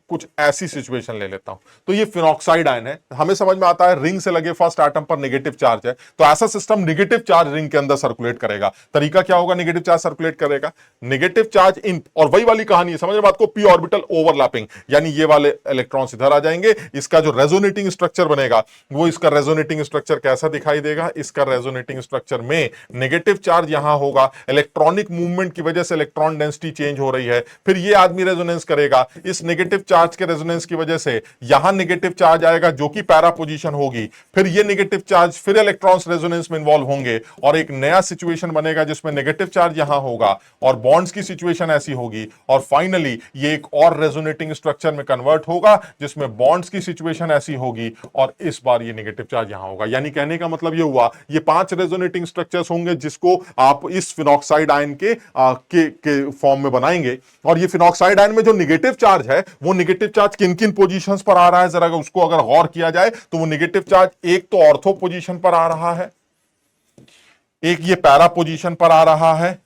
कुछ ऐसी सिचुएशन ले लेता हूं, तो ये फिनॉक्साइड आयन है। हमें समझ में आता है रिंग से लगे फर्स्ट एटम पर नेगेटिव चार्ज है, तो ऐसा सिस्टम नेगेटिव चार्ज रिंग के अंदर सर्कुलेट करेगा। तरीका क्या होगा नेगेटिव चार्ज सर्कुलेट करेगा? नेगेटिव चार्ज इन, और वही वाली कहानी है, समझ में बात को, p ऑर्बिटल ओवरलैपिंग, यानी ये वाले इलेक्ट्रॉन्स इधर आ जाएंगे। इसका जो रेजोनेटिंग स्ट्रक्चर बनेगा वो, इसका रेजोनेटिंग स्ट्रक्चर कैसा दिखाई देगा? इसका रेजोनेटिंग स्ट्रक्चर में नेगेटिव चार्ज यहां होगा, इलेक्ट्रॉनिक मूवमेंट की वजह से इलेक्ट्रॉन डेंसिटी चेंज हो रही है, फिर ये आदमी रेजोनेंस करेगा, इस नेगेटिव चार्ज के रेजोनेंस की वजह से यहां नेगेटिव चार्ज आएगा जो कि पैरा पोजीशन होगी, फिर ये नेगेटिव चार्ज, फिर इलेक्ट्रॉन्स रेजोनेंस में इन्वॉल्व होंगे और एक नया सिचुएशन बनेगा जिसमें नेगेटिव चार्ज यहां होगा और बॉन्ड्स की सिचुएशन ऐसी होगी, और फाइनली ये एक और रेजोनेटिंग स्ट्रक्चर में कन्वर्ट होगा जिसमें बॉन्ड्स की सिचुएशन ऐसी होगी और इस बार ये नेगेटिव चार्ज यहां होगा। यानी कहने का मतलब ये हुआ, ये 5 रेजोनेटिंग स्ट्रक्चर्स होंगे जिसको आप इस फिनॉक्साइड आयन के फॉर्म में बनाएंगे। और ये फिनॉक्साइड आयन में जो नेगेटिव चार्ज है, वो नेगेटिव चार्ज किन किन पोजीशंस पर आ रहा है, जरा उसको अगर गौर किया जाए तो वो नेगेटिव चार्ज एक तो ऑर्थो पोजीशन पर आ रहा है, एक ये पैरा पोजीशन पर आ रहा है,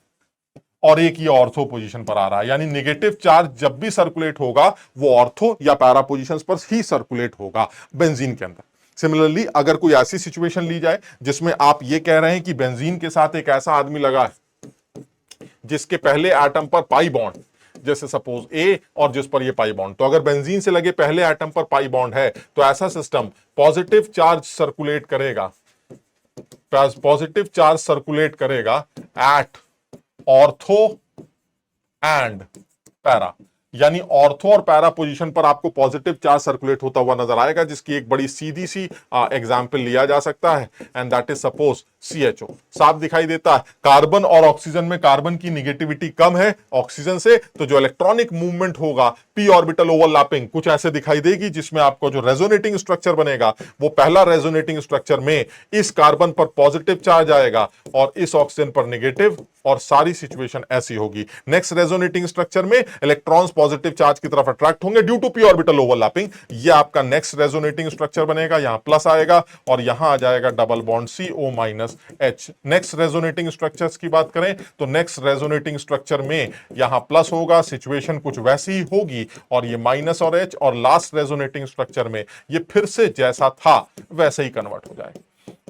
और एक ये ऑर्थो पोजीशन पर आ रहा है। यानी नेगेटिव चार्ज जब भी सर्कुलेट होगा वो ऑर्थो या पैरा पोजीशंस पर ही सर्कुलेट होगा बेंजीन के अंदर। सिमिलरली अगर कोई ऐसी सिचुएशन ली जाए जिसमें आप ये कह रहे हैं कि बेंजीन के साथ एक ऐसा आदमी लगा है जिसके पहले एटम पर पाई बॉन्ड, जैसे सपोज ए, और जिस पर ये पाई बॉन्ड, तो अगर बेंजीन से लगे पहले एटम पर पाई बॉन्ड है तो ऐसा सिस्टम पॉजिटिव चार्ज सर्कुलेट करेगा, पॉजिटिव चार्ज सर्कुलेट करेगा एट ऑर्थो एंड पैरा। यानी ऑर्थो और पैरा पोजीशन पर आपको पॉजिटिव चार्ज सर्कुलेट होता हुआ नजर आएगा, जिसकी एक बड़ी सीधी सी एग्जांपल लिया जा सकता है, and that is suppose CHO साफ दिखाई देता है। कार्बन और ऑक्सीजन में कार्बन की निगेटिविटी कम है ऑक्सीजन से, तो जो इलेक्ट्रॉनिक मूवमेंट होगा p ऑर्बिटल ओवरलैपिंग कुछ ऐसे दिखाई देगी, जिसमें आपको जो रेजोनेटिंग स्ट्रक्चर बनेगा वो पहला रेजोनेटिंग स्ट्रक्चर में इस कार्बन पर पॉजिटिव चार्ज आएगा और इस ऑक्सीजन पर नेगेटिव, और सारी सिचुएशन ऐसी होगी। नेक्स्ट रेजोनेटिंग स्ट्रक्चर में इलेक्ट्रॉन्स पॉजिटिव चार्ज की तरफ अट्रैक्ट होंगे due to p orbital overlapping. ये आपका नेक्स्ट रेजोनेटिंग स्ट्रक्चर बनेगा, यहां प्लस आएगा और यहां आ जाएगा double bond CO-H। Next resonating structures की बात करें तो नेक्स्ट रेजोनेटिंग स्ट्रक्चर में यहां प्लस होगा, सिचुएशन कुछ वैसी ही होगी और ये माइनस और H, और लास्ट रेजोनेटिंग स्ट्रक्चर में ये फिर से जैसा था वैसे ही कन्वर्ट हो जाएगा।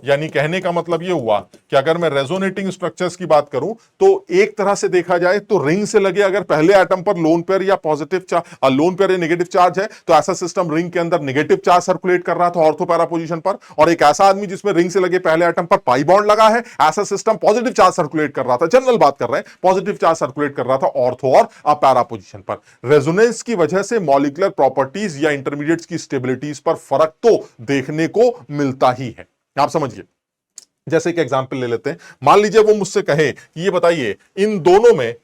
यानी कहने का मतलब यह हुआ कि अगर मैं रेजोनेटिंग स्ट्रक्चर्स की बात करूं तो एक तरह से देखा जाए तो रिंग से लगे अगर पहले एटम पर लोन पेयर या पॉजिटिव चार्ज, लोन पेयर या नेगेटिव चार्ज है, तो ऐसा सिस्टम रिंग के अंदर नेगेटिव चार्ज सर्कुलेट कर रहा था ऑर्थो पैरा पोजीशन पर, और एक ऐसा आदमी जिसमें रिंग से लगे पहले एटम पर पाई बॉन्ड लगा है, ऐसा सिस्टम पॉजिटिव चार्ज सर्कुलेट कर रहा था, जनरल बात कर रहे हैं, पॉजिटिव चार्ज सर्कुलेट कर रहा था ऑर्थो और पैरा पोजीशन पर। रेजोनेंस की वजह से मॉलिक्यूलर प्रॉपर्टीज या इंटरमीडिएट्स की स्टेबिलिटीज पर फर्क तो देखने को मिलता ही है। आप समझिए, जैसे एक एग्जांपल ले लेते हैं, मान लीजिए वो मुझसे कहे कि ये बताइए इन दोनों में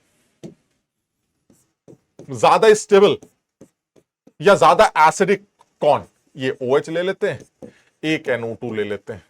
ज्यादा स्टेबल या ज्यादा एसिडिक कौन? ये OH ले लेते हैं, एक NO2 ले लेते हैं,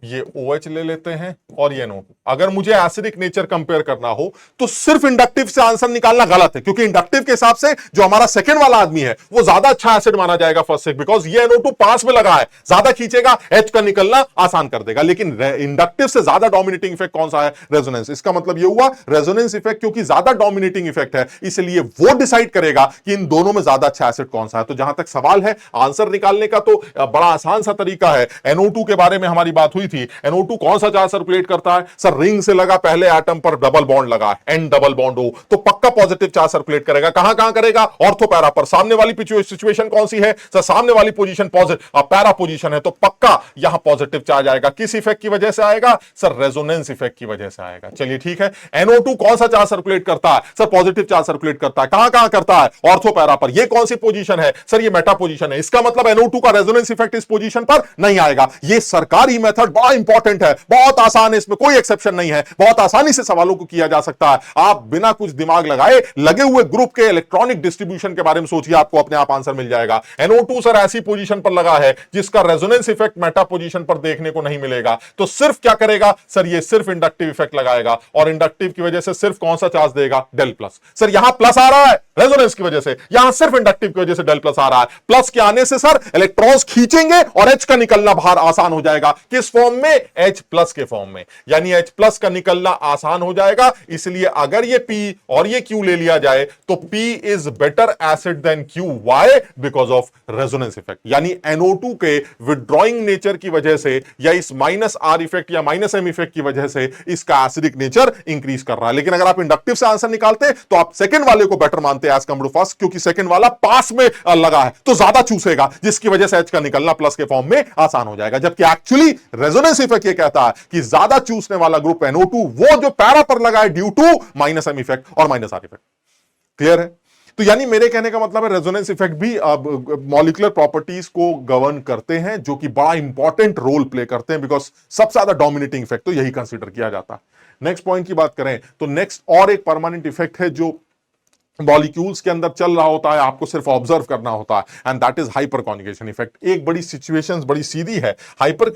ये OH ले लेते हैं और ये NO2। अगर मुझे एसिडिक नेचर कंपेयर करना हो तो सिर्फ इंडक्टिव से आंसर निकालना गलत है, क्योंकि इंडक्टिव के हिसाब से जो हमारा सेकंड वाला आदमी है वो ज्यादा अच्छा एसिड माना जाएगा फर्स्ट से, बिकॉज ये NO2 पास में लगा है, ज्यादा खींचेगा, H का निकलना आसान कर देगा। लेकिन इंडक्टिव से ज्यादा डोमिनेटिंग इफेक्ट कौन सा है? रेजोनेंस। इसका मतलब ये हुआ रेजोनेंस इफेक्ट क्योंकि ज्यादा डोमिनेटिंग इफेक्ट है, इसलिए वो डिसाइड करेगा कि इन दोनों में ज्यादा अच्छा एसिड कौन सा है। तो जहां तक सवाल है आंसर निकालने का तो बड़ा आसान सा तरीका है। NO2 के बारे में हमारी बात हुई थी, NO2 कौन सा चार्ज सर्कुलेट करता है? सर रिंग से लगा पहले एटम पर डबल बॉन्ड लगा है, N डबल बॉन्ड O, तो पक्का पॉजिटिव चार्ज सर्कुलेट करेगा। कहां कहां करेगा? ऑर्थो पैरा पर। सामने वाली सिचुएशन कौन सी है? सर सामने वाली पोजीशन पॉजिटिव पैरा पोजीशन है, तो पक्का यहां पॉजिटिव चार्ज आएगा। किस इफेक्ट की वजह से आएगा? सर रेजोनेंस इफेक्ट की वजह से आएगा। चलिए ठीक है, NO2 कौन सा चार्ज सर्कुलेट करता है? सर पॉजिटिव चार्ज सर्कुलेट करता है। कहां कहां करता है? ऑर्थो पैरा पर। ये कौन सी पोजीशन है? सर ये मेटा पोजीशन है। इसका मतलब NO2 का रेजोनेंस इफेक्ट इस पोजीशन पर नहीं आएगा। ये सरकारी मेथड बड़ा इंपॉर्टेंट है, बहुत आसान है, इसमें कोई एक्सेप्शन नहीं है, बहुत आसानी से सवालों को किया जा सकता है। आप बिना कुछ दिमाग लगाए लगे हुए ग्रुप के इलेक्ट्रॉनिक डिस्ट्रीब्यूशन के बारे में सोचिए, आपको अपने आप आंसर मिल जाएगा। NO2 सर ऐसी पोजीशन पर लगा है जिसका रेजोनेंस इफेक्ट मेटा पोजीशन पर देखने को नहीं मिलेगा, तो सिर्फ क्या करेगा? सर ये सिर्फ इंडक्टिव इफेक्ट लगाएगा, और इंडक्टिव की वजह से सिर्फ कौन सा चार्ज देगा? Del plus. सर यहां प्लस आ रहा है रेजोनेंस की वजह से, यहां सिर्फ इंडक्टिव की वजह से डेल प्लस आ रहा है। प्लस के आने से सर इलेक्ट्रॉन्स खींचेंगे और H का निकलना बाहर आसान हो जाएगा। किस फॉर्म में? H प्लस के फॉर्म में, यानी H प्लस का निकलना आसान हो जाएगा। इसलिए अगर ये P और ये Q ले लिया जाए तो P is better acid than Q। Why? Because of resonance effect. यानी NO2 के विड्रॉइंग नेचर की वजह से या इस माइनस R इफेक्ट या माइनस M इफेक्ट की वजह से इसका एसिडिक नेचर इंक्रीज कर रहा है। लेकिन अगर आप इंडक्टिव से आंसर निकालते तो आप सेकंड वाले को बेटर मानते एज कम्पेयर टू फर्स्ट, क्योंकि सेकंड वाला पास में लगा है तो ज्यादा चूसेगा, जिसकी वजह से H का निकलना प्लस के फॉर्म में आसान हो जाएगा। जबकि एक्चुअली रेजोनेंस इफेक्ट ये कहता है कि ज्यादा चूसने वाला ग्रुप NO2 वो जो पैरा पर लगा है due to minus M effect और माइनस R इफेक्ट। क्लियर है? तो यानी मेरे कहने का मतलब है रेजोनेंस इफेक्ट भी मॉलिक्यूलर प्रॉपर्टीज को गवर्न करते हैं, जो कि बड़ा इंपॉर्टेंट रोल प्ले करते हैं, बिकॉज सबसे ज्यादा डोमिनेटिंग इफेक्ट तो यही कंसीडर किया जाता है। नेक्स्ट पॉइंट की बात करें तो नेक्स्ट और एक परमानेंट इफेक्ट है जो मॉलिक्यूल्स के अंदर चल रहा होता है, आपको सिर्फ ऑब्जर्व करना होता है, and that is hyper conjugation effect. एक बड़ी सिचुएशन बड़ी सीधी है। हाइपर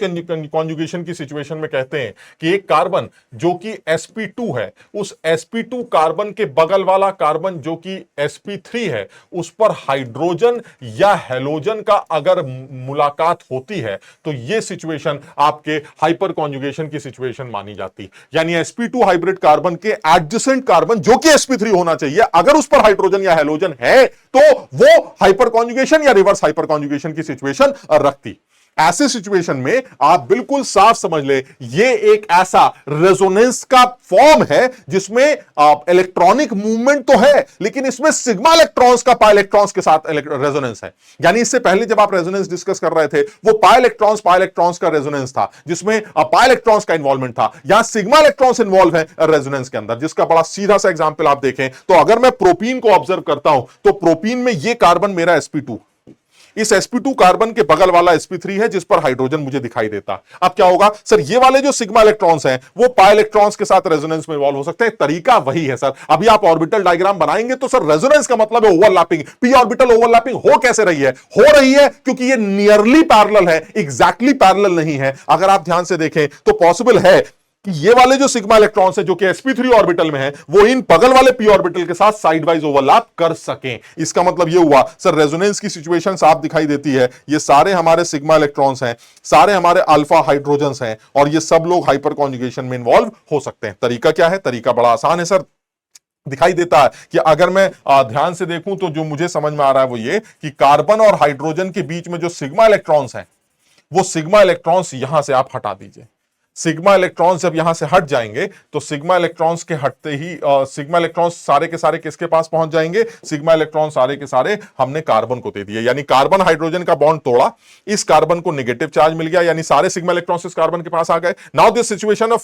कॉन्जुगेशन की सिचुएशन में कहते हैं कि एक कार्बन जो कि sp2 है, उस sp2 कार्बन के बगल वाला कार्बन जो कि sp3 है, उस पर हाइड्रोजन या हेलोजन का अगर मुलाकात होती है तो यह सिचुएशन आपके हाइपर कॉन्जुगेशन की सिचुएशन मानी जाती। यानी sp2 हाइब्रिड कार्बन के एडजेसेंट कार्बन जो कि sp3 होना चाहिए, अगर पर हाइड्रोजन या हेलोजन है तो वो हाइपर कॉन्जुगेशन या रिवर्स हाइपर कॉन्जुगेशन की सिचुएशन रखती। ऐसे सिचुएशन में आप बिल्कुल साफ समझ ले, ये एक ऐसा रेजोनेंस का फॉर्म है जिसमें इलेक्ट्रॉनिक मूवमेंट तो है, लेकिन इसमें सिग्मा इलेक्ट्रॉन्स का पाई इलेक्ट्रॉन्स के साथ रेजोनेंस है। यानी इससे पहले जब आप रेजोनेंस डिस्कस कर रहे थे वो पाई इलेक्ट्रॉन्स का रेजोनेंस था, जिसमें पाई इलेक्ट्रॉन्स का इन्वॉल्वमेंट था। यहां सिग्मा इलेक्ट्रॉन्स इन्वॉल्व है रेजोनेंस के अंदर, जिसका बड़ा सीधा सा एग्जांपल आप देखें तो अगर मैं प्रोपीन को ऑब्जर्व करता हूं तो प्रोपीन में ये कार्बन मेरा sp2, इस sp2 कार्बन के बगल वाला sp3 है जिस पर हाइड्रोजन मुझे दिखाई देता। अब क्या होगा सर, ये वाले जो सिग्मा इलेक्ट्रॉन्स हैं वो पाई इलेक्ट्रॉन्स के साथ रेजोनेंस में इवॉल्व हो सकते हैं। तरीका वही है सर। अभी आप ऑर्बिटल डायग्राम बनाएंगे तो सर रेजोनेंस का मतलब है ओवरलैपिंग। पी ऑर्बिटल ओवरलैपिंग हो कैसे रही है? हो रही है क्योंकि ये नियरली पैरेलल है, एग्जैक्टली पैरेलल नहीं है। अगर आप ध्यान से देखें तो पॉसिबल है कि ये वाले जो सिग्मा इलेक्ट्रॉन्स हैं जो कि sp3 ऑर्बिटल में हैं वो इन बगल वाले p ऑर्बिटल के साथ साइड वाइज ओवरलैप कर सकें। इसका मतलब ये हुआ सर रेजोनेंस की सिचुएशन साफ दिखाई देती है। ये सारे हमारे सिग्मा इलेक्ट्रॉन्स हैं, सारे हमारे अल्फा हाइड्रोजन्स हैं और ये सब लोग हाइपर कॉन्जुगेशन में इन्वॉल्व हो सकते हैं। तरीका क्या है? तरीका बड़ा आसान है सर। दिखाई देता है कि अगर मैं ध्यान से देखूं तो जो मुझे समझ में आ रहा है वो ये कि कार्बन और हाइड्रोजन के बीच में जो सिग्मा इलेक्ट्रॉन्स हैं वो सिग्मा इलेक्ट्रॉन्स यहां से आप हटा दीजिए। सिग्मा इलेक्ट्रॉन्स जब यहां से हट जाएंगे तो सिग्मा इलेक्ट्रॉन्स के हटते ही सिग्मा इलेक्ट्रॉन्स सारे के सारे किसके पास पहुंच जाएंगे? सिग्मा इलेक्ट्रॉन सारे के सारे हमने कार्बन को दे दिए, यानी कार्बन हाइड्रोजन का बॉन्ड तोड़ा, इस कार्बन को नेगेटिव चार्ज मिल गया, यानी सारे सिग्मा इलेक्ट्रॉन्स इस कार्बन के पास आ गए। नाउ दिस सिचुएशन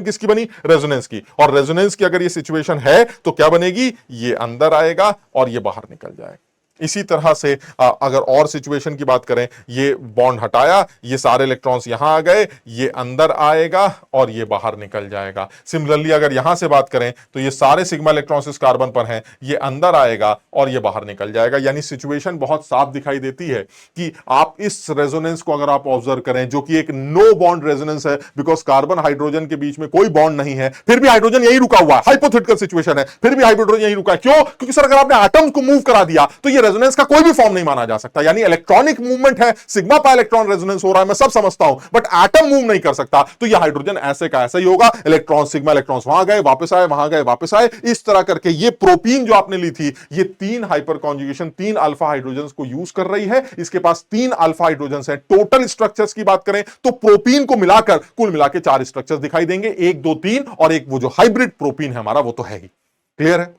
किसकी बनी? रेजोनेंस की। और रेजोनेंस की अगर ये सिचुएशन है तो क्या बनेगी? ये अंदर आएगा और ये बाहर निकल जाएगा। इसी तरह से अगर और सिचुएशन की बात करें, ये बॉन्ड हटाया, ये सारे इलेक्ट्रॉन्स यहां आ गए, ये अंदर आएगा और ये बाहर निकल जाएगा। सिमिलरली अगर यहां से बात करें तो ये सारे सिग्मा इलेक्ट्रॉन्स इस कार्बन पर हैं, ये अंदर आएगा और ये बाहर निकल जाएगा। यानी सिचुएशन बहुत साफ दिखाई देती है कि आप इस रेजोनेंस को अगर आप ऑब्जर्व करें जो कि एक नो बॉन्ड रेजोनेंस है, बिकॉज कार्बन हाइड्रोजन के बीच में कोई बॉन्ड नहीं है, फिर भी हाइड्रोजन यही रुका हुआ है। हाइपोथेटिकल सिचुएशन है, फिर भी हाइड्रोजन यही रुका है। क्यों? क्योंकि सर अगर आपने एटम्स को मूव करा दिया तो ये रेजोनेंस का कोई भी फॉर्म नहीं माना जा सकता। यानी इलेक्ट्रॉनिक मूवमेंट है, सिग्मा पाई इलेक्ट्रॉन रेजोनेंस हो रहा है, मैं सब समझता हूं, बट एटम मूव नहीं कर सकता। तो ये हाइड्रोजन ऐसे का ऐसा ही होगा। इलेक्ट्रॉन सिग्मा इलेक्ट्रॉन्स वहां गए वापस आए, वहां गए वापस आए, इस तरह करके ये प्रोपीन जो आपने ली थी ये 3 हाइपर कॉन्जुगेशन 3 अल्फा हाइड्रोजन्स को यूज कर रही है। इसके पास 3 अल्फा हाइड्रोजन्स हैं। टोटल स्ट्रक्चर्स की बात करें तो प्रोपीन को मिलाकर कुल मिलाकर 4 स्ट्रक्चर्स दिखाई देंगे, 1 2 3 और एक वो जो हाइब्रिड प्रोपीन है हमारा वो तो है ही। क्लियर है?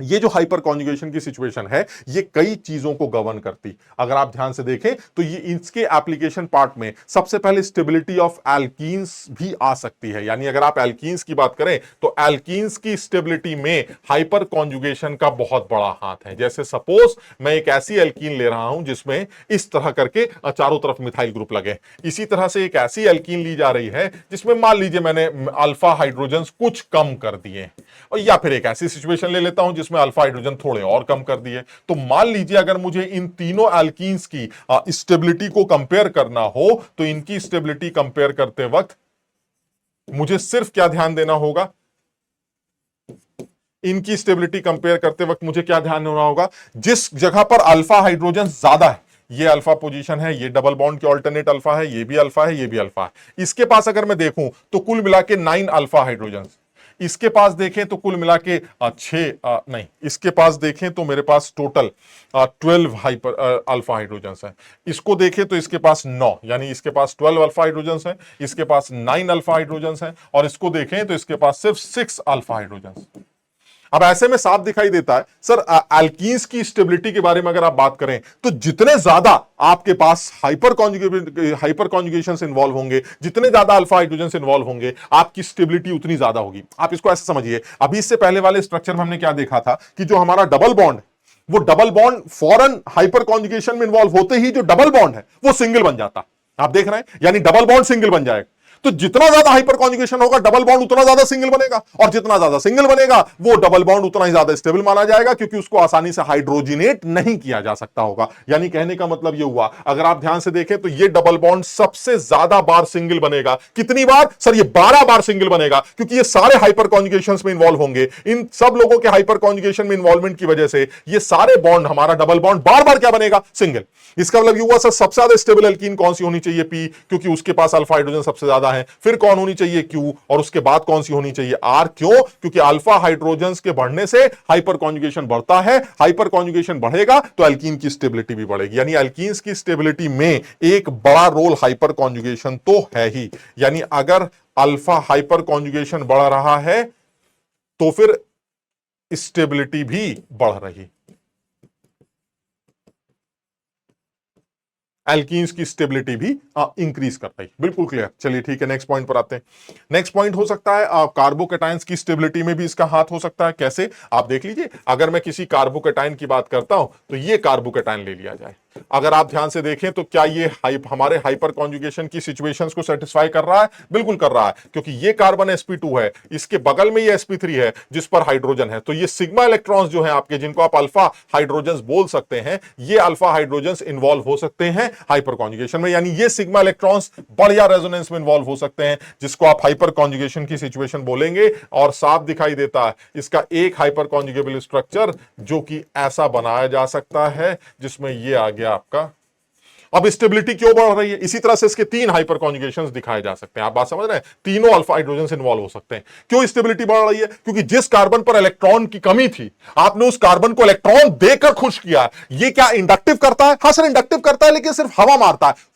ये जो हाइपर कॉन्जुगेशन की सिचुएशन है ये कई चीजों को गवर्न करती। अगर आप ध्यान से देखें तो ये इसके एप्लीकेशन पार्ट में सबसे पहले स्टेबिलिटी ऑफ एल्कीन्स भी आ सकती है। यानी अगर आप एल्कीन्स की बात करें तो एल्कीन्स की स्टेबिलिटी में हाइपर कॉन्जुगेशन का बहुत बड़ा हाथ है। जैसे सपोज मैं एक ऐसी एल्कीन ले रहा हूं जिसमें इस तरह करके चारों तरफ मिथाइल ग्रुप लगे, इसी तरह से एक ऐसी एल्कीन ली जा रही है जिसमें मान लीजिए मैंने अल्फा हाइड्रोजन कुछ कम कर दिए, और या फिर एक ऐसी सिचुएशन ले लेता हूं जिसमें अल्फा हाइड्रोजन थोड़े और कम कर दिए। तो मान लीजिए अगर मुझे इन तीनों एल्कीन्स की स्टेबिलिटी को कंपेयर करना हो तो इनकी स्टेबिलिटी कंपेयर करते वक्त मुझे सिर्फ क्या ध्यान देना होगा? इनकी स्टेबिलिटी कंपेयर करते वक्त मुझे क्या ध्यान देना होगा? जिस जगह पर अल्फा हाइड्रोजन ज्यादा है, ये अल्फा पोजीशन है, ये डबल बॉन्ड के ऑल्टरनेट अल्फा है, ये भी अल्फा है, ये भी अल्फा है। इसके पास अगर मैं देखूं तो कुल मिला के 9 अल्फा हाइड्रोजन। इसके पास देखें तो कुल मिला के 6 नहीं, इसके पास देखें तो मेरे पास टोटल 12 हाइपर अल्फा हाइड्रोजन है। इसको देखें तो इसके पास 9, यानी इसके पास 12 अल्फा हाइड्रोजन है, इसके पास 9 अल्फा हाइड्रोजन है, और इसको देखें तो इसके पास सिर्फ 6 अल्फा हाइड्रोजन। अब ऐसे में साफ दिखाई देता है सर एल्कीन्स की स्टेबिलिटी के बारे में अगर आप बात करें तो जितने ज्यादा आपके पास हाइपर कॉन्जुगेशन इन्वॉल्व होंगे, जितने ज्यादा अल्फा हाइड्रोजन इन्वॉल्व होंगे, आपकी स्टेबिलिटी उतनी ज्यादा होगी। आप इसको ऐसे समझिए, अभी इससे पहले वाले स्ट्रक्चर में हमने क्या देखा था कि जो हमारा डबल बॉन्ड, वो डबल बॉन्ड फॉरन हाइपर कॉन्जुगेशन में इन्वॉल्व होते ही जो डबल बॉन्ड है वो सिंगल बन जाता। आप देख रहे हैं, यानी डबल बॉन्ड सिंगल बन जाएगा। तो जितना ज्यादा हाइपर कॉन्जुगेशन होगा डबल बॉन्ड उतना ज्यादा सिंगल बनेगा, और जितना ज्यादा सिंगल बनेगा वो डबल बॉन्ड उतना ही ज्यादा स्टेबल माना जाएगा, क्योंकि उसको आसानी से हाइड्रोजिनेट नहीं किया जा सकता होगा। यानी कहने का मतलब यह हुआ, अगर आप ध्यान से देखें तो ये डबल बॉन्ड सबसे ज्यादा बार सिंगल बनेगा। कितनी बार सर? ये 12 बार सिंगल बनेगा, क्योंकि ये सारे हाइपर कॉन्जुगेशन में इन्वॉल्व होंगे। इन सब लोगों के हाइपर कॉन्जुगेशन में इन्वॉल्वमेंट की वजह से ये सारे बॉन्ड, हमारा डबल बॉन्ड बार बार क्या बनेगा? सिंगल। इसका मतलब यह हुआ सर सबसे ज्यादा स्टेबल एल्कीन कौन सी होनी चाहिए? पी, क्योंकि उसके पास अल्फा हाइड्रोजन सबसे ज्यादा है। फिर कौन होनी चाहिए? क्यू, और उसके बाद कौन सी होनी चाहिए? आर। क्यों? क्योंकि अल्फा हाइड्रोजन्स के बढ़ने से हाइपर कॉन्जुगेशन बढ़ता है, हाइपर कॉन्जुगेशन बढ़ेगा तो एल्कीन की स्टेबिलिटी भी बढ़ेगी। यानी एल्कीन्स की स्टेबिलिटी में एक बड़ा रोल हाइपर कॉन्जुगेशन तो है ही। यानी अगर अल्फा हाइपर कॉन्जुगेशन बढ़ रहा है तो फिर स्टेबिलिटी भी बढ़ रही। एल्कीन्स की स्टेबिलिटी भी इंक्रीज करता है। बिल्कुल क्लियर। चलिए ठीक है, नेक्स्ट पॉइंट पर आते हैं। नेक्स्ट पॉइंट हो सकता है कार्बोकेटाइंस की स्टेबिलिटी में भी इसका हाथ हो सकता है। कैसे? आप देख लीजिए, अगर मैं किसी कार्बोकेटाइन की बात करता हूं तो ये कार्बोकेटाइन ले लिया जाए, अगर आप ध्यान से देखें तो क्या ये हमारे हाइपर कॉन्जुगेशन की सिचुएशंस को सेटिस्फाई कर रहा है? बिल्कुल कर रहा है, क्योंकि ये कार्बन sp2 है, इसके बगल में ये sp3 है जिस पर हाइड्रोजन है। तो ये सिग्मा इलेक्ट्रॉन्स जो हैं आपके, जिनको आप अल्फा हाइड्रोजन्स बोल सकते हैं, ये अल्फा हाइड्रोजन्स इन्वॉल्व हो सकते हैं हाइपर कॉन्जुगेशन में। यानी ये सिग्मा इलेक्ट्रॉन्स बढ़िया रेजोनेंस में इन्वॉल्व हो सकते हैं, जिसको आप हाइपर कॉन्जुगेशन की सिचुएशन बोलेंगे। और साफ दिखाई देता है इसका एक हाइपर कॉन्जुगेबल स्ट्रक्चर, जो कि ऐसा बनाया जा सकता है जिसमें ये आ गया आपका। अब स्टेबिलिटी क्यों बढ़ रही है? इसी तरह से इसके 3 हाइपर कॉन्जुगेशंस दिखाए जा सकते हैं। आप बात समझ रहे हैं? तीनों अल्फा हाइड्रोजन से इन्वॉल्व हो सकते हैं। क्यों स्टेबिलिटी बढ़ रही है? क्योंकि जिस कार्बन पर इलेक्ट्रॉन की कमी थी, आपने उस कार्बन को इलेक्ट्रॉन देकर खुश किया। ये क्या इंडक्टिव करता है? हां सर, इंडक्टिव करता है, लेकिन सिर्फ हवा मारता है,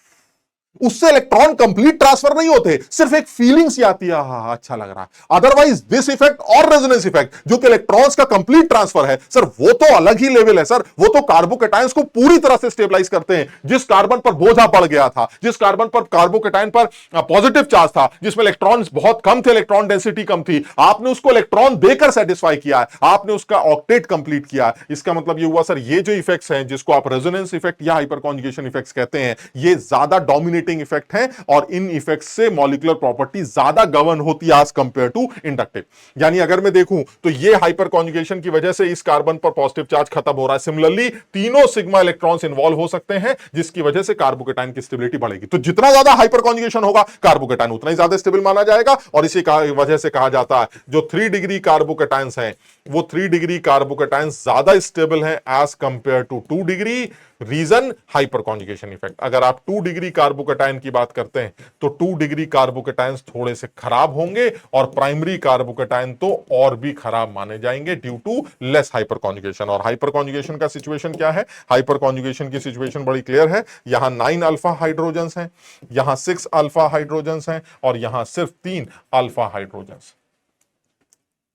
उससे इलेक्ट्रॉन कंप्लीट ट्रांसफर नहीं होते, सिर्फ एक फीलिंग सी आती है, हाँ अच्छा लग रहा है। अदरवाइज दिस इफेक्ट और रेजोनेंस इफेक्ट, जो कि इलेक्ट्रॉन्स का कंप्लीट ट्रांसफर है सर, वो तो अलग ही लेवल है सर। वो तो कार्बोकेटाइंस को पूरी तरह से स्टेबलाइज करते हैं। जिस कार्बन पर बोझा पड़ गया था, जिस कार्बन पर कार्बोकेटाइन पर पॉजिटिव चार्ज था, जिसमें इलेक्ट्रॉन्स बहुत कम थे, इलेक्ट्रॉन डेंसिटी कम थी, आपने उसको इलेक्ट्रॉन देकर सेटिस्फाई किया है, आपने उसका ऑक्टेट कंप्लीट किया। इसका मतलब ये हुआ सर, ये जो इफेक्ट्स हैं, जिसको आप रेजोनेंस इफेक्ट या हाइपर कॉन्जुगेशन इफेक्ट्स कहते हैं, ये ज्यादा डोमिनेटिंग इफेक्ट है, और इन इफेक्ट से मॉलिक्यूलर प्रॉपर्टी ज्यादा गवर्न होती है एज कंपेयर टू इंडक्टिव। यानी अगर मैं देखूं तो ये हाइपर कॉन्जुगेशन की वजह से इस कार्बन पर पॉजिटिव चार्ज खत्म हो रहा है। सिमिलरली तीनों सिग्मा इलेक्ट्रॉन्स इन्वॉल्व हो सकते हैं, जिसकी वजह से कार्बोकेटाइन की स्टेबिलिटी बढ़ेगी। तो जितना ज्यादा हाइपर कॉन्जुगेशन होगा, कार्बोकेटाइन उतना ही ज्यादा स्टेबल माना जाएगा। और इसी वजह से कहा जाता है जो 3 डिग्री कार्बोकेटाइंस हैं, वो 3 डिग्री कार्बोकेटाइंस ज्यादा स्टेबल हैं as compare to 2 degree. Reason? Hyperconjugation effect. अगर आप 2 डिग्री कार्बोकेटाइन की बात करते हैं तो 2 डिग्री कार्बोकेटाइंस थोड़े से खराब होंगे, और प्राइमरी कार्बोकेटाइन तो और भी खराब माने जाएंगे due to less hyperconjugation. और हाइपर कॉन्जुगेशन का सिचुएशन क्या है? हाइपर कॉन्जुगेशन की सिचुएशन बड़ी क्लियर है। यहां 9 अल्फा हाइड्रोजन्स हैं, यहां 6 अल्फा हाइड्रोजन्स हैं, और यहां सिर्फ 3 अल्फा हाइड्रोजन्स।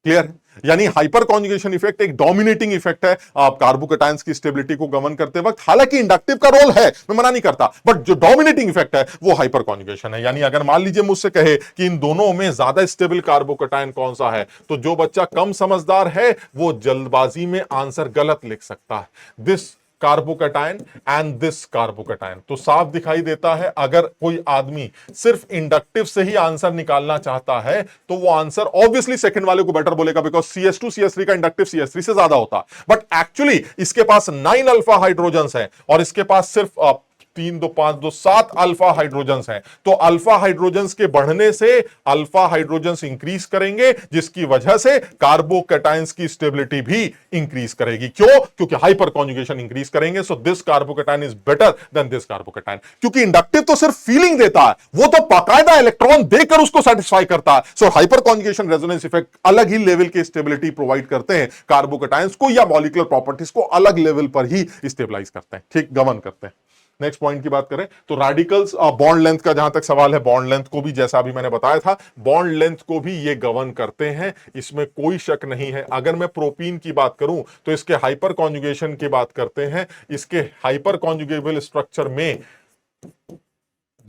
क्लियर है? यानी हाइपर कॉन्जुगेशन इफेक्ट एक डोमिनेटिंग इफेक्ट है आप कार्बोकेटाइंस की स्टेबिलिटी को गवर्न करते वक्त। हालांकि इंडक्टिव का रोल है, मैं मना नहीं करता, बट जो डोमिनेटिंग इफेक्ट है वो हाइपर कॉन्जुगेशन है। यानी अगर मान लीजिए मुझसे कहे कि इन दोनों में ज्यादा स्टेबल कार्बोकेटाइन कौन सा है, तो जो बच्चा कम समझदार है वो जल्दबाजी में आंसर गलत लिख सकता है, this carbocation and this carbocation. तो साफ दिखाई देता है, अगर कोई आदमी सिर्फ इंडक्टिव से ही आंसर निकालना चाहता है तो वो आंसर ऑब्वियसली सेकंड वाले को बेटर बोलेगा, बिकॉज CS2 CS3 का इंडक्टिव CS3 से ज्यादा होता है। बट एक्चुअली इसके पास 9 अल्फा हाइड्रोजन्स हैं, और इसके पास सिर्फ 3 2 5 2 7 अल्फा हाइड्रोजन्स हैं। तो अल्फा हाइड्रोजन्स के बढ़ने से अल्फा हाइड्रोजन्स इंक्रीज करेंगे, जिसकी वजह से कार्बोकेटाइंस की स्टेबिलिटी भी इंक्रीज करेगी। क्यों? क्योंकि हाइपर कॉन्जुगेशन इंक्रीज करेंगे। So this carbocation is better than this carbocation. क्योंकि इंडक्टिव तो सिर्फ फीलिंग देता है, वो तो बाकायदा इलेक्ट्रॉन देकर उसको सेटिस्फाई करता है। सो हाइपर कॉन्जुगेशन रेजोनेंस इफेक्ट अलग ही लेवल की स्टेबिलिटी प्रोवाइड करते हैं कार्बोकेटाइंस को, या मॉलिक्यूलर प्रॉपर्टीज को अलग लेवल पर ही स्टेबलाइज करते हैं, ठीक, गवर्न करते हैं। नेक्स्ट पॉइंट की बात करें तो रेडिकल्स, बॉन्ड लेंथ का जहां तक सवाल है, बॉन्ड लेंथ को भी, जैसा अभी मैंने बताया था, बॉन्ड लेंथ को भी ये गवर्न करते हैं, इसमें कोई शक नहीं है। अगर मैं प्रोपीन की बात करूं तो इसके हाइपर कॉन्जुगेशन की बात करते हैं। इसके हाइपर कॉन्जुगेबल स्ट्रक्चर में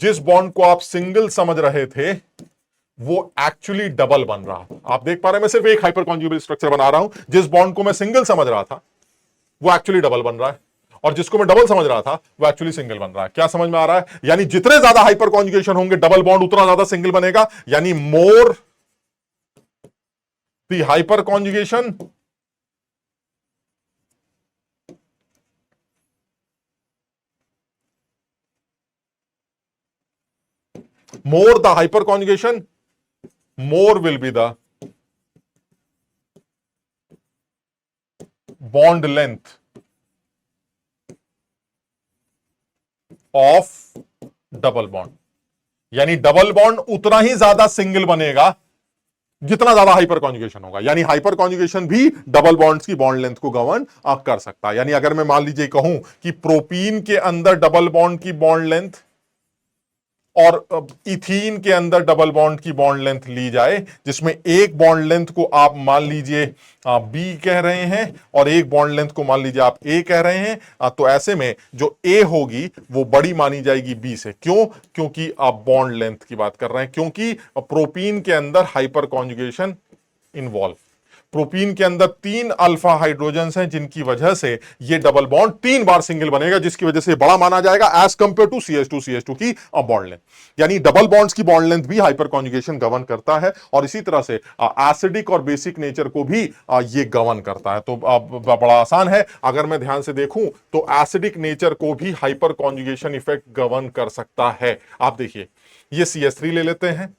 जिस बॉन्ड को आप सिंगल समझ रहे थे वो एक्चुअली डबल बन रहा था। आप देख पा रहे हैं, मैं सिर्फ एक हाइपर कॉन्जुगेबल स्ट्रक्चर बना रहा हूं। जिस बॉन्ड को मैं सिंगल समझ रहा था वो एक्चुअली डबल बन रहा है, और जिसको मैं डबल समझ रहा था वो एक्चुअली सिंगल बन रहा है। क्या समझ में आ रहा है? यानी जितने ज्यादा हाइपर कॉन्जुगेशन होंगे डबल बॉन्ड, उतना ज्यादा सिंगल बनेगा। यानी more the hyper conjugation, more the hyperconjugation, more will be the bond length of double bond. यानी डबल बॉन्ड उतना ही ज्यादा सिंगल बनेगा जितना ज्यादा हाइपर कॉन्जुगेशन होगा। यानी हाइपर कॉन्जुगेशन भी डबल बॉन्ड्स की बॉन्ड लेंथ को गवर्न कर सकता है। यानी अगर मैं मान लीजिए कहूं कि प्रोपीन के अंदर डबल बॉन्ड की बॉन्ड लेंथ और इथीन के अंदर डबल बॉन्ड की बॉन्ड लेंथ ली जाए, जिसमें एक बॉन्ड लेंथ को आप मान लीजिए बी कह रहे हैं और एक बॉन्ड लेंथ को मान लीजिए आप ए कह रहे हैं, तो ऐसे में जो ए होगी वो बड़ी मानी जाएगी बी से। क्यों? क्योंकि आप बॉन्ड लेंथ की बात कर रहे हैं, क्योंकि प्रोपीन के अंदर हाइपर कॉन्जुगेशन इन्वॉल्व। प्रोपीन के अंदर 3 अल्फा हाइड्रोजन्स हैं, जिनकी वजह से ये डबल बॉन्ड 3 बार सिंगल बनेगा, जिसकी वजह से बड़ा माना जाएगा एज कंपेयर टू CH2 की बॉन्ड लेंथ। यानी डबल बॉन्ड्स की बॉन्ड लेंथ भी हाइपर कॉन्जुगेशन गवर्न करता है, और इसी तरह से एसिडिक और बेसिक नेचर को भी ये गवर्न करता है। तो बड़ा आसान है, अगर मैं ध्यान से देखूं तो एसिडिक नेचर को भी हाइपर कॉन्जुगेशन इफेक्ट गवर्न कर सकता है। आप देखिए, ये CH3 ले लेते हैं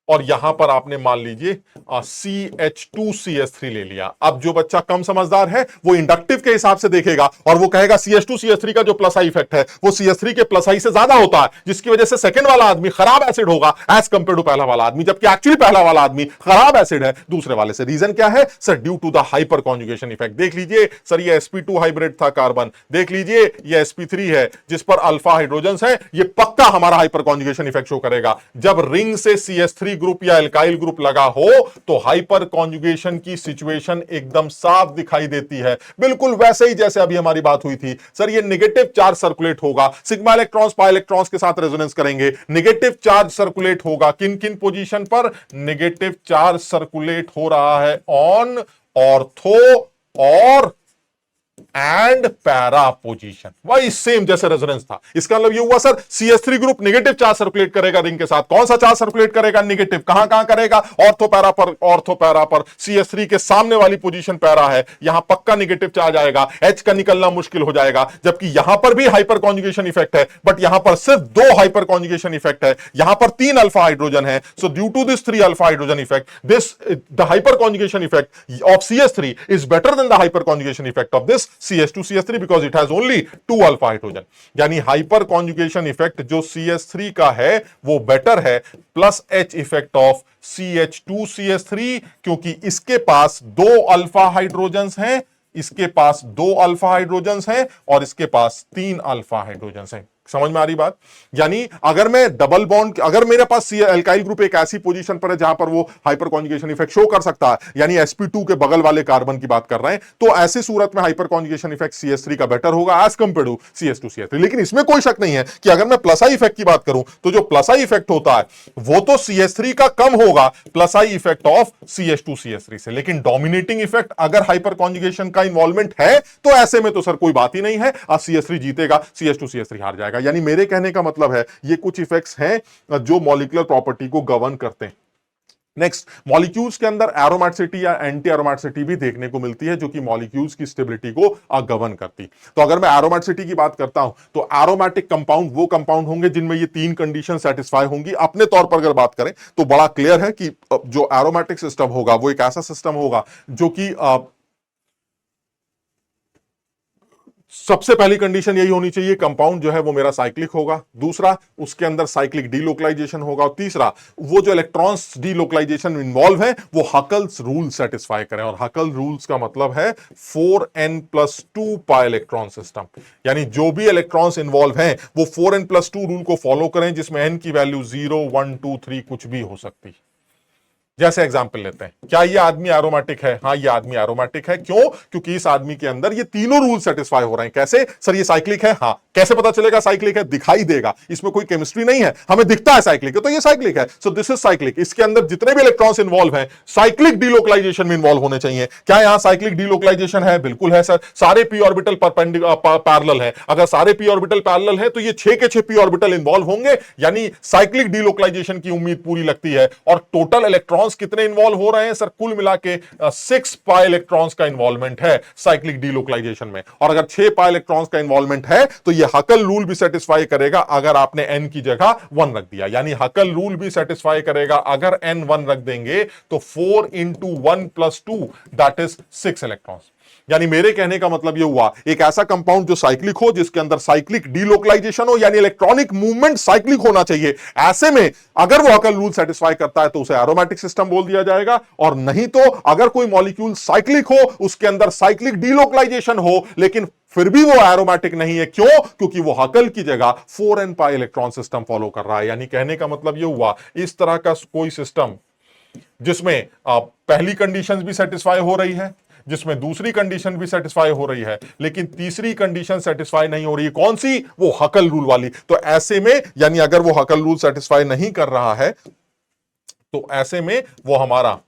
और यहां पर आपने मान लीजिए CH2CH3 ले लिया। अब जो बच्चा कम समझदार है वो इंडक्टिव के हिसाब से देखेगा और वो कहेगा CH2CH3 का जो प्लस आई इफेक्ट है वो CH3 के प्लस आई से ज्यादा होता है, जिसकी वजह से सेकंड वाला आदमी खराब एसिड होगा एज कंपेयर टू पहला वाला आदमी, जबकि एक्चुअली पहला वाला आदमी खराब एसिड है दूसरे वाले से। रीजन क्या है sir? Due to the hyperconjugation effect. देख लीजिए सर, ये sp2 हाइब्रिड था कार्बन, देख लीजिए ये sp3 है जिस पर अल्फा हाइड्रोजन्स है, ये पक्का हमारा हाइपर कॉन्जुगेशन इफेक्ट शो करेगा। जब रिंग से CH3 ग्रुप या एल्काइल ग्रुप लगा हो तो हाइपर कॉन्जुगेशन की सिचुएशन एकदम साफ दिखाई देती है, बिल्कुल वैसे ही जैसे अभी हमारी बात हुई थी। सर ये नेगेटिव चार्ज सर्कुलेट होगा, सिग्मा इलेक्ट्रॉन्स पाई इलेक्ट्रॉन्स के साथ रेजोनेंस करेंगे, नेगेटिव चार्ज सर्कुलेट होगा। किन किन पोजीशन पर नेगेटिव चार्ज सर्कुलेट हो रहा है? ऑन, ऑर्थो और एंड पैरा पोजीशन, वही सेम जैसे रेजोनेंस था। इसका मतलब ये हुआ sir CH3 group negative charge circulate करेगा रिंग के साथ। कौन सा चार्ज सर्कुलेट करेगा? नेगेटिव। कहां कहां करेगा? ऑर्थो पैरा पर। ऑर्थो पैरा पर CH3 के सामने वाली पोजीशन पैरा है, यहां पक्का नेगेटिव चार्ज आएगा, H का निकलना मुश्किल हो जाएगा। जबकि यहां पर भी हाइपर कॉन्जुगेशन इफेक्ट है, बट यहां पर सिर्फ 2 हाइपर कॉन्जुगेशन इफेक्ट है, यहां पर 3 अल्फा हाइड्रोजन है। So due to this 3 alpha hydrogen effect, this the hyperconjugation effect of CH3 is better than the hyper conjugation effect of this CH2CH3 because it has only 2 alpha hydrogen. यानी hyper conjugation effect जो CH3 का है वो better है plus H effect of CH2CH3, क्योंकि इसके पास 2 alpha hydrogens हैं, इसके पास 2 अल्फा हाइड्रोजन्स हैं और इसके पास 3 अल्फा हाइड्रोजन्स हैं। समझ में आ रही बात? यानी अगर मैं डबल बॉन्ड, अगर मेरे पास एल्काइल ग्रुप एक ऐसी पोजीशन पर है जहां पर वो हाइपर कॉन्जुगेशन इफेक्ट शो कर सकता है, यानी sp2 के बगल वाले कार्बन की बात कर रहे हैं, तो ऐसी सूरत में हाइपर कॉन्जुगेशन इफेक्ट CH3 का बेटर होगा एज कंपेयर टू CH2CH3। लेकिन इसमें कोई शक नहीं है कि अगर मैं प्लस आई इफेक्ट की बात करूं तो जो प्लस आई इफेक्ट होता है वो तो CH3 का कम होगा plus I effect of CH2CH3 से। लेकिन डोमिनेटिंग इफेक्ट अगर हाइपर कॉन्जुगेशन का इन्वॉल्वमेंट है तो ऐसे में तो सर कोई बात ही नहीं है, CH3 जीतेगा, CH2CH3 हार जाएगा। यानी मेरे कहने का मतलब है ये कुछ इफेक्ट्स हैं जो मॉलिक्यूलर प्रॉपर्टी को गवर्न करते हैं। नेक्स्ट, मॉलिक्यूल्स के अंदर एरोमेटिसिटी या एंटी एरोमेटिसिटी भी देखने को मिलती है जो कि मॉलिक्यूल्स की स्टेबिलिटी को गवर्न करती। तो अगर मैं एरोमेटिसिटी की बात करता हूं तो एरोमेटिक कंपाउंड वो कंपाउंड होंगे जिनमें ये 3 कंडीशन सेटिस्फाई होंगी। अपने तौर पर अगर बात करें तो बड़ा क्लियर है कि जो एरोमेटिक सिस्टम होगा वो एक ऐसा सिस्टम होगा जो कि सबसे पहली कंडीशन यही होनी चाहिए, कंपाउंड जो है वो मेरा साइक्लिक होगा। दूसरा, उसके अंदर साइक्लिक डीलोकलाइजेशन होगा। और तीसरा, वो जो इलेक्ट्रॉन्स डीलोकलाइजेशन इन्वॉल्व है वो हकल्स रूल सेटिस्फाई करें। और हकल रूल्स का मतलब है 4n+2 पाई इलेक्ट्रॉन सिस्टम, यानी जो भी इलेक्ट्रॉन्स इन्वॉल्व हैं वो 4n+2 रूल को फॉलो करें, जिसमें n की वैल्यू 0, 1, 2, 3 कुछ भी हो सकती है। जैसे एग्जांपल लेते हैं, क्या ये आदमी एरोमेटिक है? हाँ, ये आदमी एरोमेटिक है। क्यों? क्योंकि इस आदमी के अंदर ये तीनों रूल सेटिस्फाई हो रहे हैं। कैसे? सर ये साइक्लिक है। हाँ, कैसे पता चलेगा साइक्लिक है? दिखाई देगा, इसमें कोई केमिस्ट्री नहीं है, हमें दिखता है साइक्लिक है तो ये साइक्लिक है। So this is cyclic. इसके अंदर जितने भी इलेक्ट्रॉन्स इन्वॉल्व हैं साइक्लिक डीलोकलाइजेशन में इन्वॉल्व होने चाहिए। क्या यहां साइक्लिक डीलोकलाइजेशन है? बिल्कुल है सर। सारे p ऑर्बिटल पैरेलल है। अगर सारे p ऑर्बिटल पैरेलल है तो ये 6 के 6 p ऑर्बिटल इन्वॉल्व होंगे, यानी साइक्लिक डीलोकलाइजेशन की उम्मीद पूरी लगती है। और टोटल इलेक्ट्रॉन्स कितने इन्वॉल्व हो रहे हैं सर? कुल मिला के 6 पाई इलेक्ट्रॉन्स का इन्वॉल्वमेंट है साइक्लिक डीलोकलाइजेशन में। और अगर 6 पाई इलेक्ट्रॉन्स का इन्वॉल्वमेंट है तो यह हकल रूल भी सेटिस्फाई करेगा अगर आपने n की जगह 1 रख दिया, यानी हकल रूल भी सेटिस्फाई करेगा अगर n 1 रख देंगे तो 4 × 1 + 2 दैट इज 6 इलेक्ट्रॉन्स। यानी मेरे कहने का मतलब यह हुआ, एक ऐसा कंपाउंड जो साइक्लिक हो, जिसके अंदर साइक्लिक डीलोकलाइजेशन हो, यानी इलेक्ट्रॉनिक मूवमेंट साइक्लिक होना चाहिए। ऐसे में अगर वो हकल रूल सेटिस्फाई करता है तो उसे एरोमेटिक सिस्टम बोल दिया जाएगा। और नहीं तो अगर कोई मॉलिक्यूल साइक्लिक हो, उसके अंदर साइक्लिक डीलोकलाइजेशन हो लेकिन फिर भी वो एरोमेटिक नहीं है। क्यों? क्योंकि वो हकल की जगह 4n pi electron system follow कर रहा है। यानी कहने का मतलब ये हुआ, इस तरह का कोई सिस्टम जिसमें पहली कंडीशन भी सेटिस्फाई हो रही है, जिसमें दूसरी कंडीशन भी सेटिस्फाई हो रही है, लेकिन तीसरी कंडीशन सेटिस्फाई नहीं हो रही है। कौन सी? वो हकल रूल वाली। तो ऐसे में यानी अगर वो हकल रूल सेटिस्फाई नहीं कर रहा है तो ऐसे में वो हमारा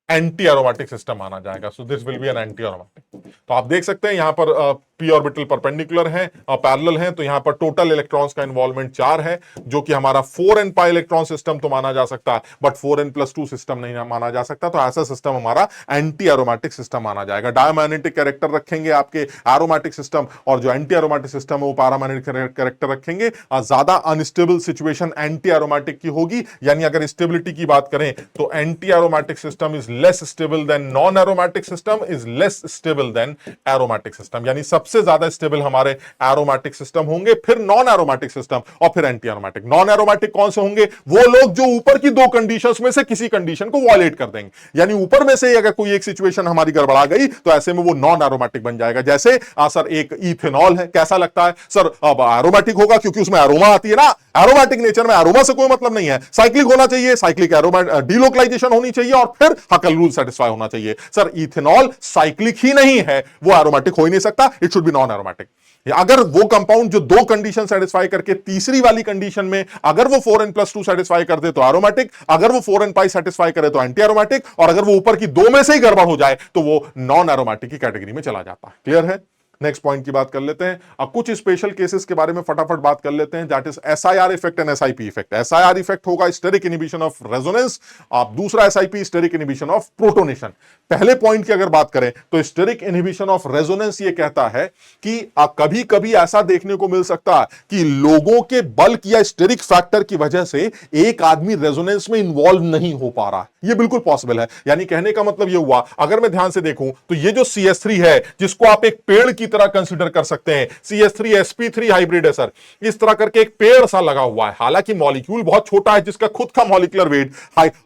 एंटी एरोमेटिक सिस्टम माना जाएगा। So this will be an anti aromatic. तो आप देख सकते हैं यहां पर पी ऑर्बिटल परपेंडिकुलर है और पैरेलल है, तो यहां पर टोटल इलेक्ट्रॉन्स का इन्वॉल्वमेंट 4 है, जो कि हमारा 4n पाई इलेक्ट्रॉन सिस्टम तो माना जा सकता है, बट 4n+2 सिस्टम नहीं माना जा सकता। तो ऐसा सिस्टम हमारा एंटी एरोमेटिक सिस्टम माना जाएगा। डायमैग्नेटिक कैरेक्टर रखेंगे आपके एरोमेटिक सिस्टम, और जो एंटी एरोमेटिक सिस्टम है वो पैरामैग्नेटिक कैरेक्टर रखेंगे। ज्यादा अनस्टेबल सिचुएशन एंटी एरोमेटिक की होगी। यानी अगर स्टेबिलिटी की बात करें तो anti aromatic system is less stable then non aromatic system, is less stable then aromatic system. यानी सबसे ज्यादा स्टेबल हमारे एरोमेटिक सिस्टम होंगे, फिर नॉन एरोमेटिक सिस्टम, और फिर एंटी एरोमेटिक। नॉन एरोमेटिक कौन से होंगे? वो लोग जो ऊपर की दो कंडीशंस में से किसी कंडीशन को वायलेट कर देंगे। यानी ऊपर में से अगर कोई एक सिचुएशन हमारी गड़बड़ा गई तो ऐसे में वो नॉन एरोमेटिक बन जाएगा। जैसे सर एक इथेनॉल है, कैसा लगता है सर? अब एरोमेटिक होगा क्योंकि उसमें एरोमा आती है ना। एरोमेटिक नेचर में एरोमा से कोई मतलब नहीं है, साइक्लिक होना चाहिए, साइक्लिक एरोमा डीलोकलाइजेशन होनी चाहिए, और फिर हकल रूल सेटिस्फाई होना चाहिए। सर इथेनॉल साइक्लिक ही नहीं है, वो एरोमेटिक हो ही नहीं सकता, it should be non aromatic. अगर वो कंपाउंड जो दो कंडीशन सेटिस्फाई करके तीसरी वाली कंडीशन में अगर वो 4n+2 सेटिस्फाई कर दे तो एरोमेटिक, अगर वो 4n पाई सेटिस्फाई करे तो एंटी एरोमेटिक, और अगर वो ऊपर की दो में से ही गड़बड़ हो जाए तो वो नॉन एरोमेटिक की कैटेगरी में चला जाता है। क्लियर है? नेक्स्ट पॉइंट की बात कर लेते हैं। अब कुछ स्पेशल केसेस के बारे में फटाफट बात कर लेते हैं, that is SIR effect and SIP effect. SIR effect होगा स्टेरिक इनहिबिशन ऑफ रेजोनेंस, आप दूसरा SIP steric inhibition of protonation. पहले पॉइंट की अगर बात करें तो स्टेरिक इनहिबिशन ऑफ रेजोनेंस ये कहता है कि कभी कभी ऐसा देखने को मिल सकता है कि लोगों के बल्क या स्टेरिक फैक्टर की वजह से एक आदमी रेजोनेंस में इन्वॉल्व नहीं हो पा रहा है, ये बिल्कुल पॉसिबल है। यानी कहने का मतलब ये हुआ, अगर मैं ध्यान से देखूं तो ये जो CS3 है, जिसको आप एक पेड़ की तरह कंसीडर कर सकते हैं, CS3 sp3 हाइब्रिड है सर, इस तरह करके एक पेड़ सा लगा हुआ है। हालांकि मॉलिक्यूल बहुत छोटा है, जिसका खुद का मॉलिक्यूलर वेट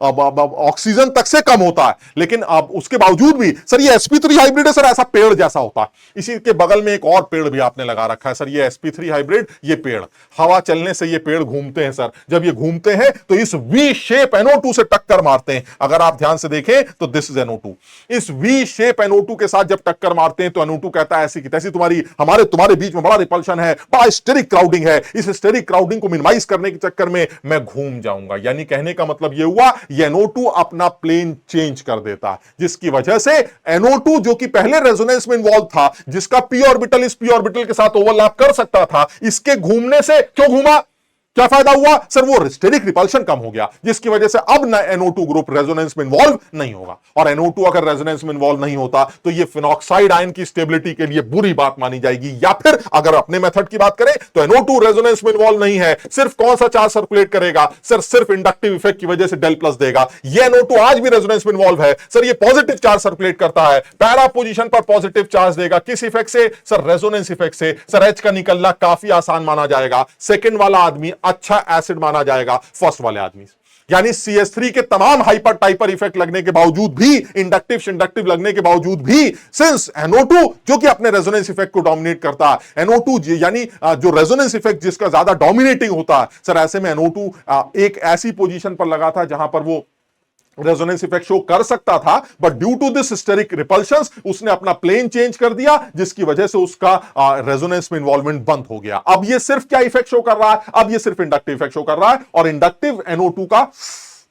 ऑक्सीजन तक से कम होता है, लेकिन अब उसके बावजूद भी सर ये sp3 हाइब्रिड है सर, ऐसा पेड़ जैसा होता है। इसी के बगल में एक और पेड़ भी आपने लगा रखा है सर, ये sp3 हाइब्रिड, ये पेड़ हवा चलने से ये पेड़ घूमते हैं सर। जब ये घूमते हैं तो इस वी शेप NO2 से टक्कर मारते हैं। अगर आप ध्यान से देखें तो दिस इज NO2। इस वी शेप NO2 के साथ जब टक्कर मारते हैं तो NO2 कहता है ऐसी की तैसी तुम्हारे बीच में बड़ा रिपल्शन है, बड़ा स्टेरिक क्राउडिंग है, इस स्टेरिक क्राउडिंग को मिनिमाइज करने के चक्कर में मैं घूम जाऊंगा। यानी कहने का मतलब यह हुआ, ये NO2 अपना प्लेन चेंज कर देता, जिसकी वजह से NO2 जो कि पहले रेजोनेंस में इन्वॉल्व था, जिसका p ऑर्बिटल इस p ऑर्बिटल के साथ ओवरलैप कर सकता था, इसके घूमने से क्यों घूमा? क्या फायदा हुआ सर? वो स्टेरिक रिपल्शन कम हो गया, जिसकी वजह से अब ना NO2 ग्रुप रेजोनेंस में इन्वॉल्व नहीं होगा। और NO2 अगर रेजोनेंस में इन्वॉल्व नहीं होता तो ये फिनॉक्साइड आयन की स्टेबिलिटी के लिए बुरी बात मानी जाएगी। या फिर अगर अपने मेथड की बात करें तो NO2 रेजोनेंस में इन्वॉल्व नहीं है, सिर्फ कौन सा चार्ज सर्कुलेट करेगा सर? सिर्फ इंडक्टिव इफेक्ट की वजह से डेल प्लस देगा। ये NO2 आज भी रेजोनेंस में इन्वॉल्व है सर, ये पॉजिटिव चार्ज सर्कुलेट करता है, पैरा पोजीशन पर पॉजिटिव चार्ज देगा। किस इफेक्ट से सर? रेजोनेंस इफेक्ट से। सर H का निकलना काफी आसान माना जाएगा, सेकंड वाला आदमी अच्छा एसिड माना जाएगा फर्स्ट वाले आदमी। यानी CS3 के तमाम हाइपर टाइपर इफेक्ट लगने के बावजूद भी, इंडक्टिव लगने के बावजूद भी, सिंस NO2 जो कि अपने रेजोनेंस इफेक्ट को डोमिनेट करता है, NO2 यानी जो रेजोनेंस इफेक्ट जिसका ज्यादा डोमिनेटिंग होता है सर, ऐसे में NO2 एक ऐसी पोजीशन पर लगा था जहां पर वो रेजोनेंस इफेक्ट शो कर सकता था, but due to this steric repulsions उसने अपना प्लेन चेंज कर दिया, जिसकी वजह से उसका रेजोनेंस में इन्वॉल्वमेंट बंद हो गया। अब ये सिर्फ क्या इफेक्ट शो कर रहा है? अब ये सिर्फ इंडक्टिव इफेक्ट शो कर रहा है, और इंडक्टिव NO2 का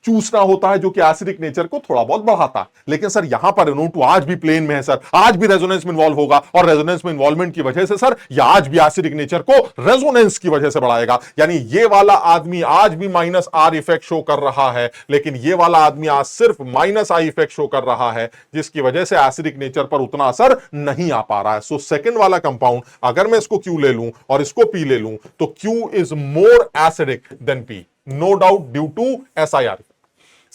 चूसना होता है जो कि एसिडिक नेचर को थोड़ा बहुत बढ़ाता है। लेकिन सर यहां पर NO2 आज भी प्लेन में है सर, आज भी रेजोनेंस में इन्वॉल्व होगा, और रेजोनेंस में इन्वॉल्वमेंट की वजह से सर यह आज भी एसिडिक नेचर को रेजोनेंस की वजह से बढ़ाएगा। यानी ये वाला आदमी आज भी -R इफेक्ट शो कर रहा है, लेकिन ये वाला आदमी आज सिर्फ -I इफेक्ट शो कर रहा है, जिसकी वजह से एसिडिक नेचर पर उतना असर नहीं आ पा रहा है। सो सेकंड वाला कंपाउंड अगर मैं इसको Q ले लूं और इसको P ले लूं तो Q is more acidic than P, no doubt, due to SIR।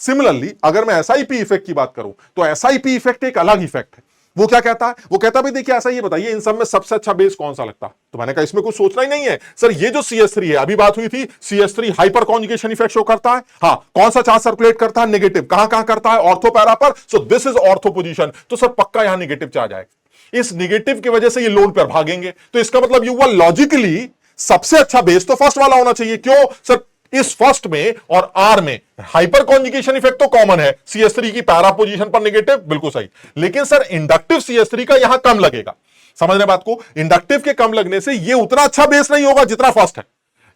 Similarly अगर मैं SIP इफेक्ट की बात करूं तो SIP इफेक्ट एक अलग इफेक्ट है। वो क्या कहता है? वो कहता है भाई देखिए ऐसा, ये बताइए इन सब में सबसे अच्छा बेस कौन सा लगता है? तो मैंने कहा इसमें कुछ सोचना ही नहीं है सर, ये जो CS3 है, अभी बात हुई थी, CS3 hyper conjugation effect show करता है। हाँ, कौन सा चार्ज सर्कुलेट करता है? नेगेटिव। कहां कहां करता है? ऑर्थो पैरा पर। So this is ortho position, तो सर पक्का यहां नेगेटिव चार्ज आएगा। इस निगेटिव की वजह से ये लोन पेयर भागेंगे। तो इसका मतलब ये हुआ लॉजिकली सबसे अच्छा बेस तो फर्स्ट वाला होना चाहिए। क्यों सर? इस फर्स्ट में और आर में हाइपर कॉन्जुगेशन इफेक्ट तो कॉमन है, CS3 की पैरा पोजीशन पर नेगेटिव, बिल्कुल सही। लेकिन सर इंडक्टिव CS3 का यहां कम लगेगा। समझ रहे बात को? इंडक्टिव के कम लगने से ये उतना अच्छा बेस नहीं होगा जितना फर्स्ट है।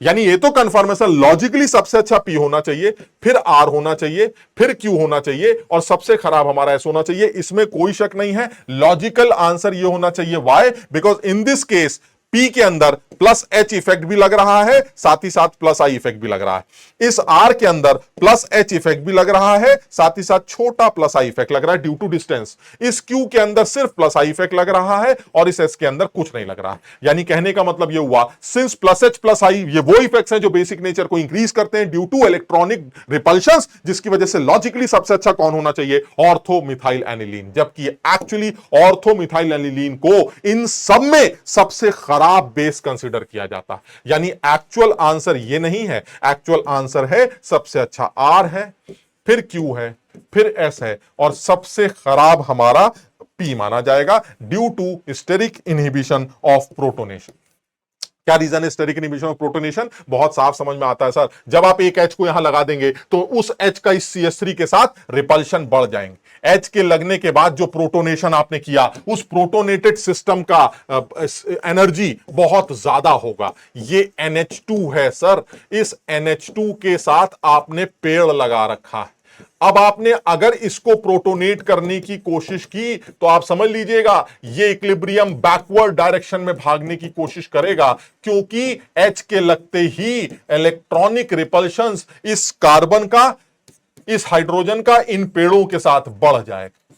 यानी ये तो कंफर्मेशन लॉजिकली सबसे अच्छा P होना चाहिए, फिर R होना चाहिए, फिर Q होना चाहिए और सबसे खराब हमारा S होना चाहिए। इसमें कोई शक नहीं है। लॉजिकल आंसर ये होना चाहिए Y, because in this case P के अंदर प्लस H इफेक्ट भी लग रहा है, साथ ही साथ प्लस I इफेक्ट भी लग रहा है। इस R के अंदर प्लस H इफेक्ट भी लग रहा है, साथ ही साथ छोटा प्लस I इफेक्ट लग रहा है ड्यू टू डिस्टेंस। इस Q के अंदर सिर्फ प्लस I इफेक्ट लग रहा है और इस S के अंदर कुछ नहीं लग रहा है। यानी कहने का मतलब यह हुआ, since plus H plus I ये वो इफेक्ट्स हैं जो बेसिक नेचर को इंक्रीज करते हैं ड्यू टू इलेक्ट्रॉनिक रिपल्शंस, जिसकी वजह से लॉजिकली सबसे अच्छा कौन होना चाहिए? Ortho methyl aniline. जबकि एक्चुअली ऑर्थो मिथाइल एनिलीन को इन सब में सबसे खराब बेस कंसीडर किया जाता है। यानी एक्चुअल आंसर ये नहीं है, एक्चुअल आंसर है सबसे अच्छा R है, फिर Q है, फिर S है और सबसे खराब हमारा P माना जाएगा due to steric inhibition of protonation. क्या रीजन है स्टेरिक इनहिबिशन ऑफ प्रोटोनेशन? बहुत साफ समझ में आता है सर। जब आप एक H को यहां लगा देंगे तो उस H का इस CS3 के साथ रिपल्शन बढ़ जाएंगे। H के लगने के बाद जो प्रोटोनेशन आपने किया, उस प्रोटोनेटेड सिस्टम का एनर्जी बहुत ज्यादा होगा। ये NH2 है सर, इस NH2 के साथ आपने पेड़ लगा रखा है। अब आपने अगर इसको प्रोटोनेट करने की कोशिश की तो आप समझ लीजिएगा ये इक्विलिब्रियम बैकवर्ड डायरेक्शन में भागने की कोशिश करेगा, क्योंकि H के लगते ही इलेक्ट्रॉनिक रिपल्शंस इस कार्बन का, इस हाइड्रोजन का इन पेड़ों के साथ बढ़ जाएगा।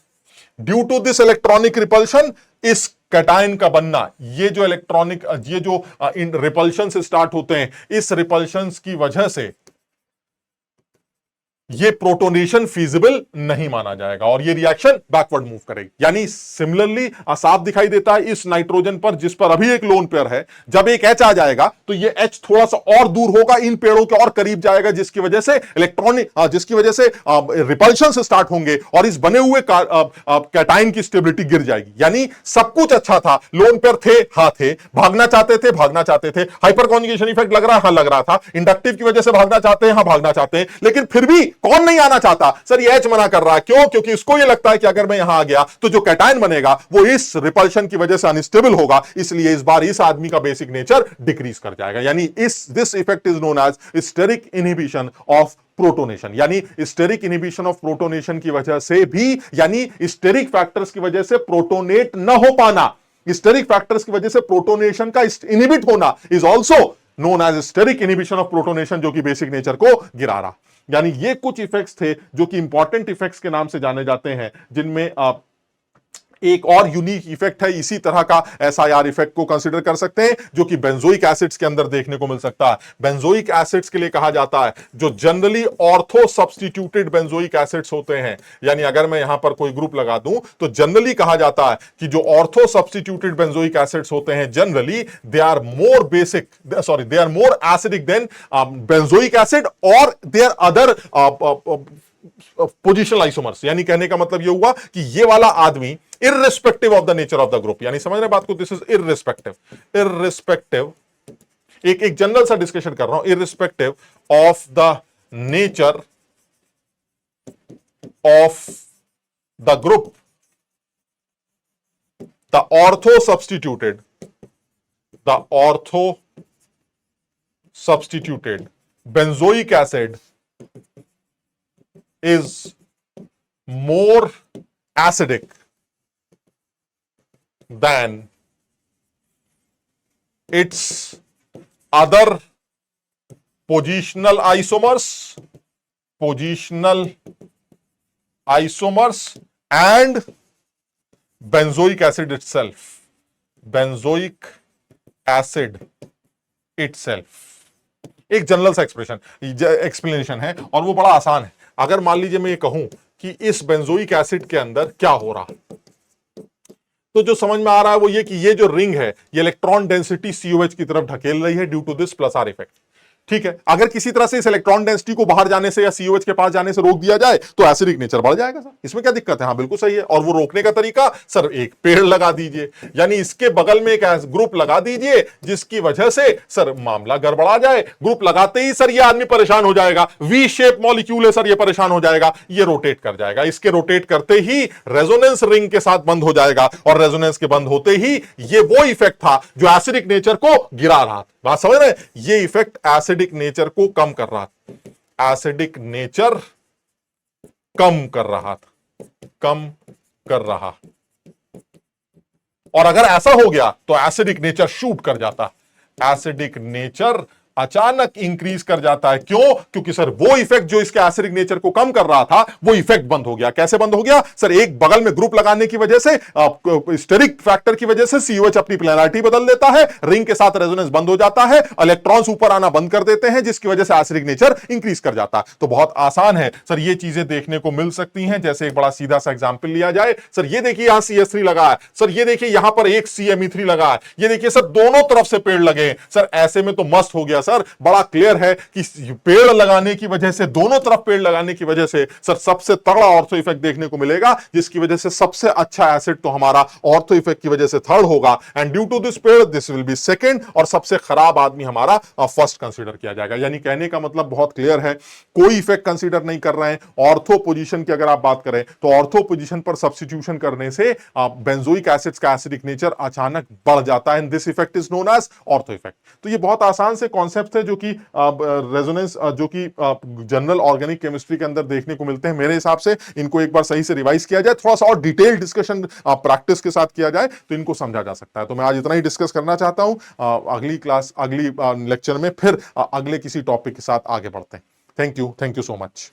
Due to this electronic repulsion, इस कैटायन का बनना, ये जो इलेक्ट्रॉनिक, ये जो इन रिपल्शन से स्टार्ट होते हैं, इस रिपल्शन की वजह से ये प्रोटोनेशन फीजिबल नहीं माना जाएगा और ये रिएक्शन बैकवर्ड मूव करेगी। यानी सिमिलरली साफ दिखाई देता है इस नाइट्रोजन पर, जिस पर अभी एक लोन पेयर है, जब एक H आ जाएगा तो ये H थोड़ा सा और दूर होगा, इन पेड़ों के और करीब जाएगा, जिसकी वजह से इलेक्ट्रॉनिक, जिसकी वजह से रिपल्शन से स्टार्ट होंगे और इस बने हुए कैटायन की स्टेबिलिटी गिर जाएगी। यानी सब कुछ अच्छा था, लोन पेयर थे, हाँ थे, भागना चाहते थे, भागना चाहते थे, हाइपर कॉन्जुगेशन इफेक्ट लग रहा है, हाँ लग रहा था, इंडक्टिव की वजह से भागना चाहते हैं, हाँ भागना चाहते हैं, लेकिन फिर भी कौन नहीं आना चाहता? सर ये H मना कर रहा है। क्यों? क्योंकि इसको ये लगता है कि अगर मैं यहां आ गया तो जो कैटायन बनेगा वो इस रिपल्शन की वजह से अनस्टेबल होगा, इसलिए इस बार इस आदमी का बेसिक नेचर डिक्रीज कर जाएगा। यानी this effect is known as steric inhibition of protonation. यानी स्टेरिक इनहिबिशन ऑफ प्रोटोनेशन की वजह से भी, यानी स्टेरिक फैक्टर्स की वजह से प्रोटोनेट न हो पाना, स्टेरिक फैक्टर्स की वजह से प्रोटोनेशन का इनहिबिट होना is also known as steric inhibition of protonation, जो कि बेसिक नेचर को गिरा रहा। यानी ये कुछ इफेक्ट्स थे जो कि इंपॉर्टेंट इफेक्ट्स के नाम से जाने जाते हैं, जिनमें एक और यूनिक इफेक्ट है इसी तरह का SIR इफेक्ट को कंसीडर कर सकते हैं, जो कि बेंजोइक एसिड्स के अंदर देखने को मिल सकता है। बेंजोइक एसिड्स के लिए कहा जाता है जो generally ortho substituted benzoic acids होते हैं। यानी अगर मैं यहां पर कोई ग्रुप लगा दूं तो जनरली कहा जाता है कि जो ऑर्थो सब्स्टिट्यूटेड बेंजोइक एसिड्स होते हैं generally they are more basic, sorry they are more acidic than benzoic acid और they are other positional isomers. यानी कहने का मतलब यह हुआ कि ये वाला आदमी irrespective of the nature of the group, यानी समझ रहे बात को, दिस इज इररिस्पेक्टिव, एक जनरल सा डिस्कशन कर रहा हूं, irrespective of the nature of the group, the ortho substituted benzoic acid is more acidic than its other positional isomers and benzoic acid itself। एक जनरल सा एक्सप्लेनेशन है और वो बड़ा आसान है। अगर मान लीजिए मैं ये कहूं कि इस बेंजोइक एसिड के अंदर क्या हो रहा है, तो जो समझ में आ रहा है वो ये कि ये जो रिंग है ये इलेक्ट्रॉन डेंसिटी COH की तरफ ढकेल रही है due to this plus R effect. ठीक है, अगर किसी तरह से इस इलेक्ट्रॉन डेंसिटी को बाहर जाने से या सीओएच के पास जाने से रोक दिया जाए तो एसिडिक नेचर बढ़ जाएगा सर, इसमें क्या दिक्कत है? हाँ बिल्कुल सही है। और वो रोकने का तरीका सर, एक पेड़ लगा दीजिए, यानी इसके बगल में एक ग्रुप लगा दीजिए जिसकी वजह से सर मामला गड़बड़ा जाए। ग्रुप लगाते ही सर ये आदमी परेशान हो जाएगा, वी शेप मॉलिक्यूल है सर, ये परेशान हो जाएगा, ये रोटेट कर जाएगा, इसके रोटेट करते ही रेजोनेंस रिंग के साथ बंद हो जाएगा, और रेजोनेंस के बंद होते ही ये वो इफेक्ट था जो एसिडिक नेचर को गिरा रहा था। बात समझ रहे हैं? ये इफेक्ट एसिडिक नेचर को कम कर रहा था, एसिडिक नेचर कम कर रहा था, कम कर रहा। और अगर ऐसा हो गया तो एसिडिक नेचर शूट कर जाता, एसिडिक नेचर अचानक इंक्रीज कर जाता है। क्यों? क्योंकि सर वो इफेक्ट जो इसके एसिडिक नेचर को कम कर रहा था वो इफेक्ट बंद हो गया। कैसे बंद हो गया सर? एक बगल में ग्रुप लगाने की वजह से, स्टेरिक फैक्टर की वजह से सीओएच अपनी पोलैरिटी बदल देता है, रिंग के साथ रेजोनेंस बंद हो जाता है, इलेक्ट्रॉन्स ऊपर आना बंद कर देते हैं, जिसकी वजह से एसिडिक नेचर इंक्रीज कर जाता है। तो बहुत आसान है सर, ये चीजें देखने को मिल सकती हैं। जैसे एक बड़ा सीधा सा एग्जांपल लिया जाए, सर ये देखिए यहां CH3 लगा है, सर ये देखिए यहां पर एक CMe3 लगा है, ये देखिए सर दोनों तरफ से पेड़ लगे हैं। सर ऐसे में तो मस्त हो गया सर, बड़ा क्लियर है कि पेड़ लगाने की वजह से, दोनों तरफ पेड़ लगाने की वजह से सर सबसे तगड़ा ऑर्थो इफेक्ट देखने को मिलेगा, जिसकी वजह से सबसे अच्छा एसिड तो हमारा ऑर्थो इफेक्ट की वजह से थर्ड होगा, एंड ड्यू टू दिस पेड़ दिस विल बी सेकंड, और सबसे खराब आदमी हमारा फर्स्ट कंसीडर किया जाएगा। यानी कहने का मतलब बहुत क्लियर है, कोई इफेक्ट कंसीडर नहीं कर रहे हैं। ऑर्थो पोजीशन की अगर आप बात करें तो ऑर्थो पोजीशन पर सब्स्टिट्यूशन करने से बेंजोइक एसिड्स का एसिडिक नेचर अचानक बढ़ जाता है, and this effect is known as ortho effect. तो ये बहुत आसान से कॉन्सेप्ट है जो कि रेजोनेंस जो कि जनरल ऑर्गेनिक केमिस्ट्री के अंदर देखने को मिलते हैं। मेरे हिसाब से इनको एक बार सही से रिवाइज किया जाए, थोड़ा सा और डिटेल डिस्कशन प्रैक्टिस के साथ किया जाए तो इनको समझा जा सकता है। तो मैं आज इतना ही डिस्कस करना चाहता हूं। अगली क्लास, अगली लेक्चर में फिर अगले किसी टॉपिक के साथ आगे बढ़ते हैं। Thank you so much.